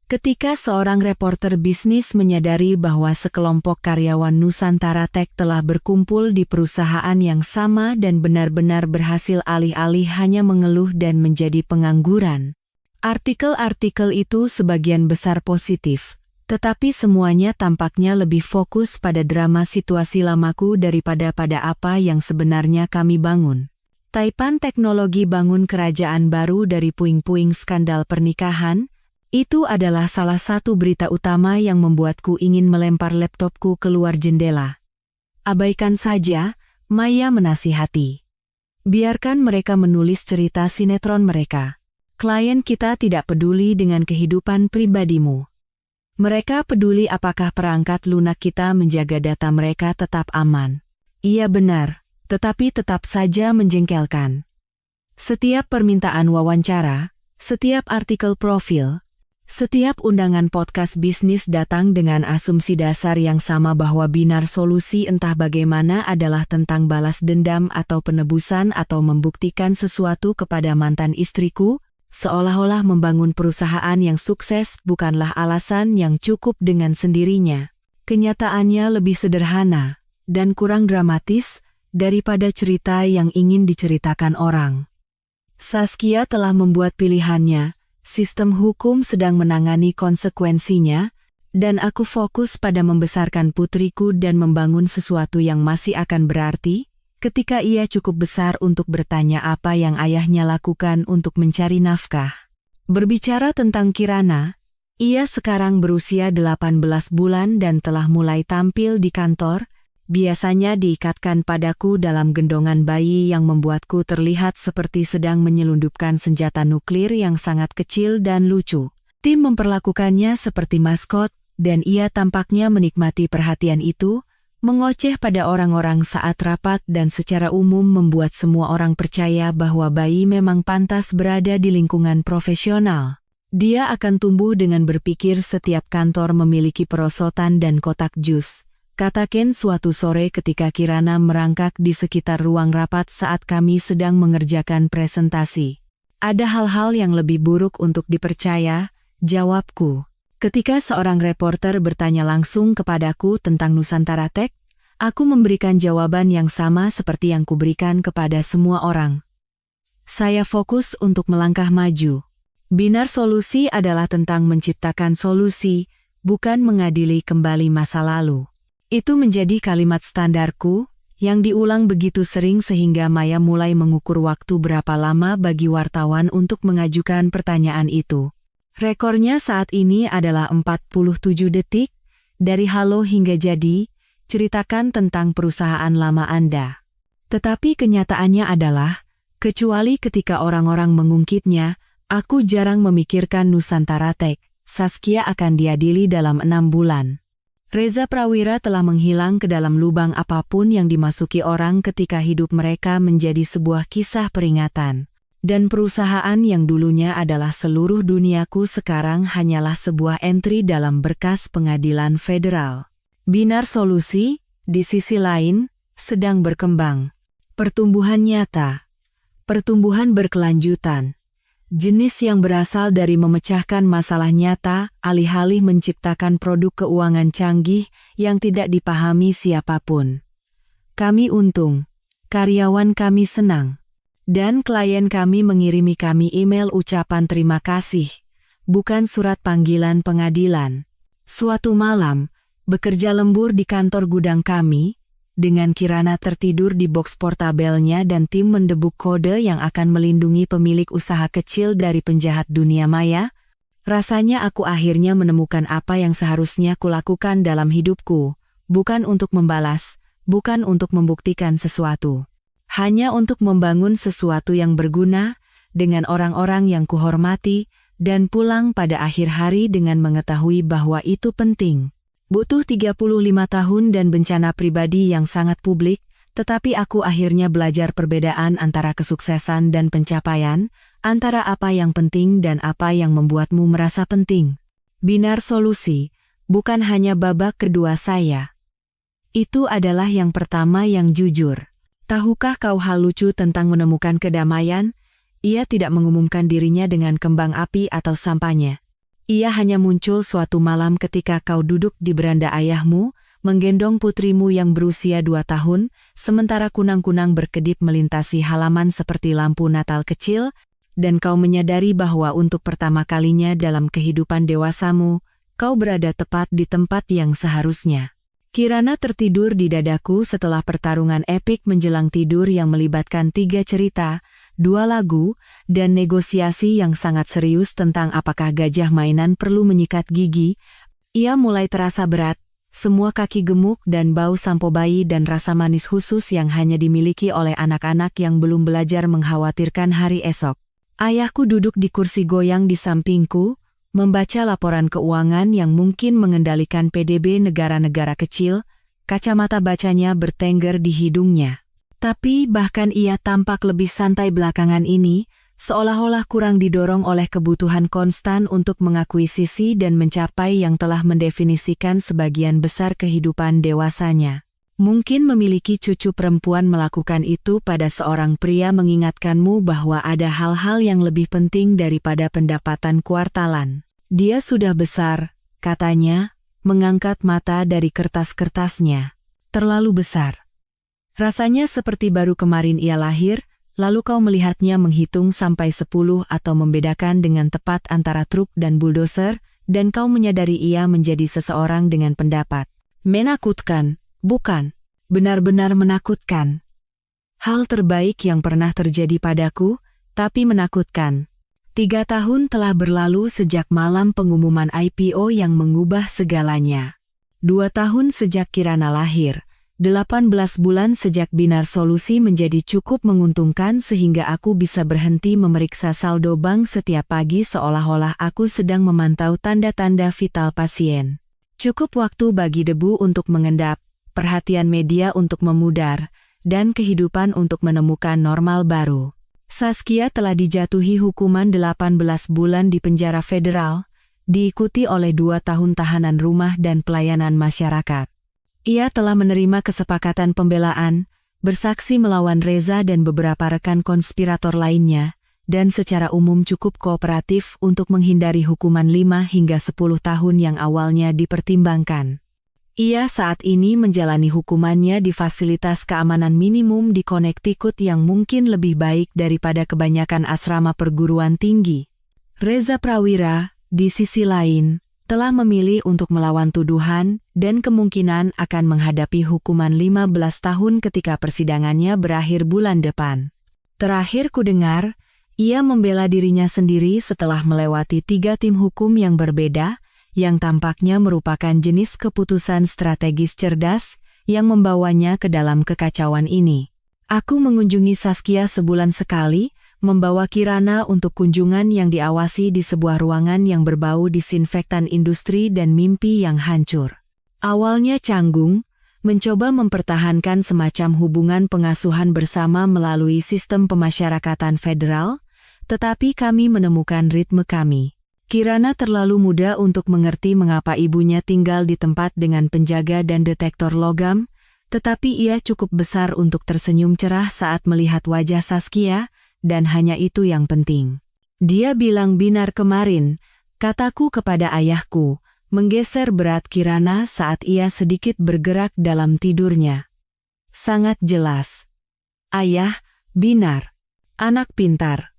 ketika seorang reporter bisnis menyadari bahwa sekelompok karyawan Nusantara Tech telah berkumpul di perusahaan yang sama dan benar-benar berhasil alih-alih hanya mengeluh dan menjadi pengangguran. Artikel-artikel itu sebagian besar positif, tetapi semuanya tampaknya lebih fokus pada drama situasi lamaku daripada pada apa yang sebenarnya kami bangun. Taipan Teknologi bangun kerajaan baru dari puing-puing skandal pernikahan. Itu adalah salah satu berita utama yang membuatku ingin melempar laptopku keluar jendela. Abaikan saja, Maya menasihati. Biarkan mereka menulis cerita sinetron mereka. Klien kita tidak peduli dengan kehidupan pribadimu. Mereka peduli apakah perangkat lunak kita menjaga data mereka tetap aman. Iya benar, tetapi tetap saja menjengkelkan. Setiap permintaan wawancara, setiap artikel profil, setiap undangan podcast bisnis datang dengan asumsi dasar yang sama bahwa Binar Solusi entah bagaimana adalah tentang balas dendam atau penebusan atau membuktikan sesuatu kepada mantan istriku, seolah-olah membangun perusahaan yang sukses bukanlah alasan yang cukup dengan sendirinya. Kenyataannya lebih sederhana dan kurang dramatis daripada cerita yang ingin diceritakan orang. Saskia telah membuat pilihannya. Sistem hukum sedang menangani konsekuensinya, dan aku fokus pada membesarkan putriku dan membangun sesuatu yang masih akan berarti, ketika ia cukup besar untuk bertanya apa yang ayahnya lakukan untuk mencari nafkah. Berbicara tentang Kirana, ia sekarang berusia 18 bulan dan telah mulai tampil di kantor, biasanya diikatkan padaku dalam gendongan bayi yang membuatku terlihat seperti sedang menyelundupkan senjata nuklir yang sangat kecil dan lucu. Tim memperlakukannya seperti maskot, dan ia tampaknya menikmati perhatian itu, mengoceh pada orang-orang saat rapat dan secara umum membuat semua orang percaya bahwa bayi memang pantas berada di lingkungan profesional. Dia akan tumbuh dengan berpikir setiap kantor memiliki perosotan dan kotak jus. Kata Ken suatu sore ketika Kirana merangkak di sekitar ruang rapat saat kami sedang mengerjakan presentasi. Ada hal-hal yang lebih buruk untuk dipercaya, jawabku. Ketika seorang reporter bertanya langsung kepadaku tentang Nusantara Tech, aku memberikan jawaban yang sama seperti yang kuberikan kepada semua orang. Saya fokus untuk melangkah maju. Binar Solusi adalah tentang menciptakan solusi, bukan mengadili kembali masa lalu. Itu menjadi kalimat standarku, yang diulang begitu sering sehingga Maya mulai mengukur waktu berapa lama bagi wartawan untuk mengajukan pertanyaan itu. Rekornya saat ini adalah 47 detik, dari halo hingga jadi, ceritakan tentang perusahaan lama Anda. Tetapi kenyataannya adalah, kecuali ketika orang-orang mengungkitnya, aku jarang memikirkan Nusantara Tech. Saskia akan diadili dalam 6 bulan. Reza Prawira telah menghilang ke dalam lubang apapun yang dimasuki orang ketika hidup mereka menjadi sebuah kisah peringatan. Dan perusahaan yang dulunya adalah seluruh duniaku sekarang hanyalah sebuah entry dalam berkas pengadilan federal. Binar Solusi, di sisi lain, sedang berkembang. Pertumbuhan nyata. Pertumbuhan berkelanjutan. Jenis yang berasal dari memecahkan masalah nyata, alih-alih menciptakan produk keuangan canggih yang tidak dipahami siapapun. Kami untung. Karyawan kami senang. Dan klien kami mengirimi kami email ucapan terima kasih, bukan surat panggilan pengadilan. Suatu malam, bekerja lembur di kantor gudang kami, dengan Kirana tertidur di box portabelnya dan tim mendebuk kode yang akan melindungi pemilik usaha kecil dari penjahat dunia maya, rasanya aku akhirnya menemukan apa yang seharusnya kulakukan dalam hidupku, bukan untuk membalas, bukan untuk membuktikan sesuatu. Hanya untuk membangun sesuatu yang berguna, dengan orang-orang yang kuhormati, dan pulang pada akhir hari dengan mengetahui bahwa itu penting. Butuh 35 tahun dan bencana pribadi yang sangat publik, tetapi aku akhirnya belajar perbedaan antara kesuksesan dan pencapaian, antara apa yang penting dan apa yang membuatmu merasa penting. Binar Solusi, bukan hanya babak kedua saya. Itu adalah yang pertama yang jujur. Tahukah kau hal lucu tentang menemukan kedamaian? Ia tidak mengumumkan dirinya dengan kembang api atau sampahnya. Ia hanya muncul suatu malam ketika kau duduk di beranda ayahmu, menggendong putrimu yang berusia 2 tahun, sementara kunang-kunang berkedip melintasi halaman seperti lampu Natal kecil, dan kau menyadari bahwa untuk pertama kalinya dalam kehidupan dewasamu, kau berada tepat di tempat yang seharusnya. Kirana tertidur di dadaku setelah pertarungan epik menjelang tidur yang melibatkan 3 cerita, 2 lagu, dan negosiasi yang sangat serius tentang apakah gajah mainan perlu menyikat gigi. Ia mulai terasa berat, semua kaki gemuk dan bau sampo bayi dan rasa manis khusus yang hanya dimiliki oleh anak-anak yang belum belajar mengkhawatirkan hari esok. Ayahku duduk di kursi goyang di sampingku, membaca laporan keuangan yang mungkin mengendalikan PDB negara-negara kecil, kacamata bacanya bertengger di hidungnya. Tapi bahkan ia tampak lebih santai belakangan ini, seolah-olah kurang didorong oleh kebutuhan konstan untuk mengakuisisi dan mencapai yang telah mendefinisikan sebagian besar kehidupan dewasanya. Mungkin memiliki cucu perempuan melakukan itu pada seorang pria mengingatkanmu bahwa ada hal-hal yang lebih penting daripada pendapatan kuartalan. Dia sudah besar, katanya, mengangkat mata dari kertas-kertasnya. Terlalu besar. Rasanya seperti baru kemarin ia lahir, lalu kau melihatnya menghitung sampai 10 atau membedakan dengan tepat antara truk dan buldoser, dan kau menyadari ia menjadi seseorang dengan pendapat. Menakutkan, bukan? Benar-benar menakutkan. Hal terbaik yang pernah terjadi padaku, tapi menakutkan. 3 tahun telah berlalu sejak malam pengumuman IPO yang mengubah segalanya. 2 tahun sejak Kirana lahir. 18 bulan sejak Binar Solusi menjadi cukup menguntungkan sehingga aku bisa berhenti memeriksa saldo bank setiap pagi seolah-olah aku sedang memantau tanda-tanda vital pasien. Cukup waktu bagi debu untuk mengendap, perhatian media untuk memudar, dan kehidupan untuk menemukan normal baru. Saskia telah dijatuhi hukuman 18 bulan di penjara federal, diikuti oleh 2 tahun tahanan rumah dan pelayanan masyarakat. Ia telah menerima kesepakatan pembelaan, bersaksi melawan Reza dan beberapa rekan konspirator lainnya, dan secara umum cukup kooperatif untuk menghindari hukuman 5 hingga 10 tahun yang awalnya dipertimbangkan. Ia saat ini menjalani hukumannya di fasilitas keamanan minimum di Connecticut yang mungkin lebih baik daripada kebanyakan asrama perguruan tinggi. Reza Prawira, di sisi lain, telah memilih untuk melawan tuduhan dan kemungkinan akan menghadapi hukuman 15 tahun ketika persidangannya berakhir bulan depan. Terakhir kudengar, ia membela dirinya sendiri setelah melewati 3 tim hukum yang berbeda, yang tampaknya merupakan jenis keputusan strategis cerdas, yang membawanya ke dalam kekacauan ini. Aku mengunjungi Saskia sebulan sekali, membawa Kirana untuk kunjungan yang diawasi di sebuah ruangan yang berbau disinfektan industri dan mimpi yang hancur. Awalnya canggung, mencoba mempertahankan semacam hubungan pengasuhan bersama melalui sistem pemasyarakatan federal, tetapi kami menemukan ritme kami. Kirana terlalu muda untuk mengerti mengapa ibunya tinggal di tempat dengan penjaga dan detektor logam, tetapi ia cukup besar untuk tersenyum cerah saat melihat wajah Saskia, dan hanya itu yang penting. Dia bilang binar kemarin, kataku kepada ayahku, menggeser berat Kirana saat ia sedikit bergerak dalam tidurnya. Sangat jelas. Ayah, binar. Anak pintar.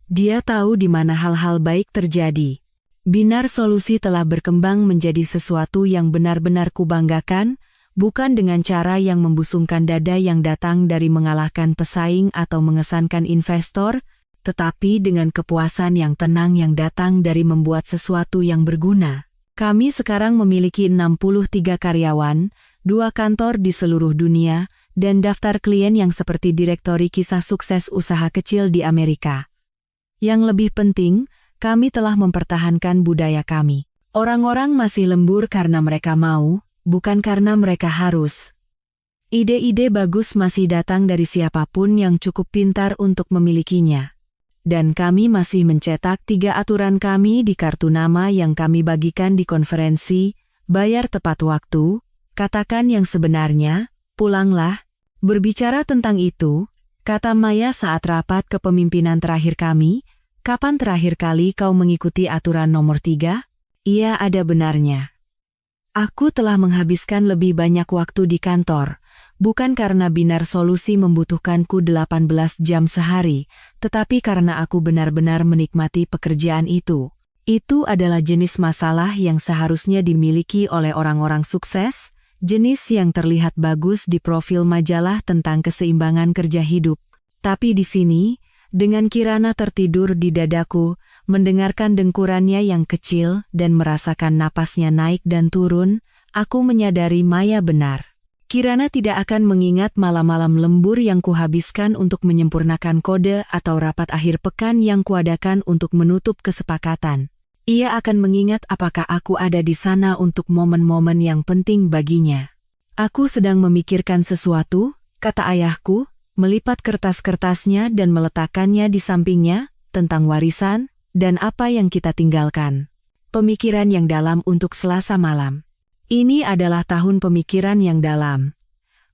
Dia tahu di mana hal-hal baik terjadi. Binar solusi telah berkembang menjadi sesuatu yang benar-benar kubanggakan, bukan dengan cara yang membusungkan dada yang datang dari mengalahkan pesaing atau mengesankan investor, tetapi dengan kepuasan yang tenang yang datang dari membuat sesuatu yang berguna. Kami sekarang memiliki 63 karyawan, 2 kantor di seluruh dunia, dan daftar klien yang seperti direktori kisah sukses usaha kecil di Amerika. Yang lebih penting, kami telah mempertahankan budaya kami. Orang-orang masih lembur karena mereka mau, bukan karena mereka harus. Ide-ide bagus masih datang dari siapapun yang cukup pintar untuk memilikinya. Dan kami masih mencetak 3 aturan kami di kartu nama yang kami bagikan di konferensi, bayar tepat waktu, katakan yang sebenarnya, pulanglah. Berbicara tentang itu, kata Maya saat rapat kepemimpinan terakhir kami, kapan terakhir kali kau mengikuti aturan nomor 3? Ia ada benarnya. Aku telah menghabiskan lebih banyak waktu di kantor, bukan karena binar solusi membutuhkanku 18 jam sehari, tetapi karena aku benar-benar menikmati pekerjaan itu. Itu adalah jenis masalah yang seharusnya dimiliki oleh orang-orang sukses, jenis yang terlihat bagus di profil majalah tentang keseimbangan kerja hidup. Tapi di sini, dengan Kirana tertidur di dadaku, mendengarkan dengkurannya yang kecil dan merasakan napasnya naik dan turun, aku menyadari Maya benar. Kirana tidak akan mengingat malam-malam lembur yang kuhabiskan untuk menyempurnakan kode atau rapat akhir pekan yang kuadakan untuk menutup kesepakatan. Ia akan mengingat apakah aku ada di sana untuk momen-momen yang penting baginya. Aku sedang memikirkan sesuatu, kata ayahku, melipat kertas-kertasnya dan meletakkannya di sampingnya, tentang warisan, dan apa yang kita tinggalkan. Pemikiran yang dalam untuk Selasa malam. Ini adalah tahun pemikiran yang dalam.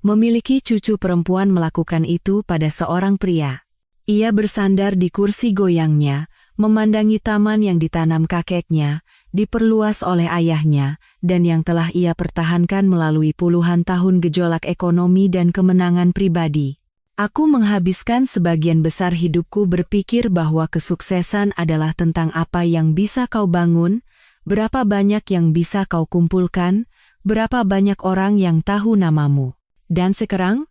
Memiliki cucu perempuan melakukan itu pada seorang pria. Ia bersandar di kursi goyangnya, memandangi taman yang ditanam kakeknya, diperluas oleh ayahnya, dan yang telah ia pertahankan melalui puluhan tahun gejolak ekonomi dan kemenangan pribadi. Aku menghabiskan sebagian besar hidupku berpikir bahwa kesuksesan adalah tentang apa yang bisa kau bangun, berapa banyak yang bisa kau kumpulkan, berapa banyak orang yang tahu namamu. Dan sekarang,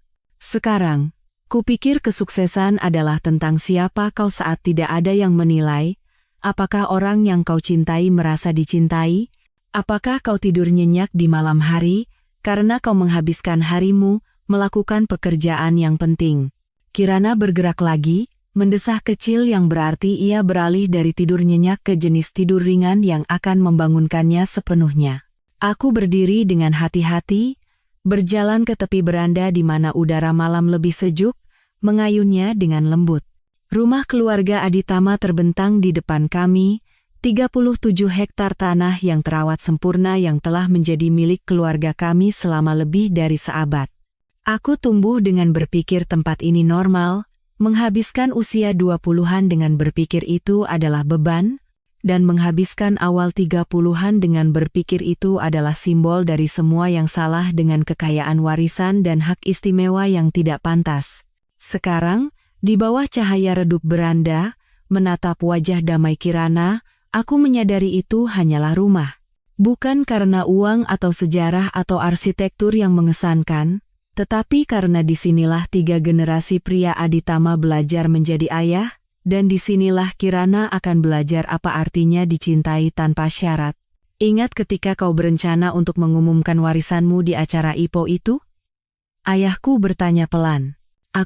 kupikir kesuksesan adalah tentang siapa kau saat tidak ada yang menilai, apakah orang yang kau cintai merasa dicintai, apakah kau tidur nyenyak di malam hari, karena kau menghabiskan harimu melakukan pekerjaan yang penting. Kirana bergerak lagi, mendesah kecil yang berarti ia beralih dari tidur nyenyak ke jenis tidur ringan yang akan membangunkannya sepenuhnya. Aku berdiri dengan hati-hati, berjalan ke tepi beranda di mana udara malam lebih sejuk, mengayunnya dengan lembut. Rumah keluarga Aditama terbentang di depan kami, 37 hektar tanah yang terawat sempurna yang telah menjadi milik keluarga kami selama lebih dari seabad. Aku tumbuh dengan berpikir tempat ini normal, menghabiskan usia 20-an dengan berpikir itu adalah beban, dan menghabiskan awal 30-an dengan berpikir itu adalah simbol dari semua yang salah dengan kekayaan warisan dan hak istimewa yang tidak pantas. Sekarang, di bawah cahaya redup beranda, menatap wajah damai Kirana, aku menyadari itu hanyalah rumah. Bukan karena uang atau sejarah atau arsitektur yang mengesankan, tetapi karena disinilah 3 generasi pria Aditama belajar menjadi ayah, dan disinilah Kirana akan belajar apa artinya dicintai tanpa syarat. Ingat ketika kau berencana untuk mengumumkan warisanmu di acara IPO itu? Ayahku bertanya pelan.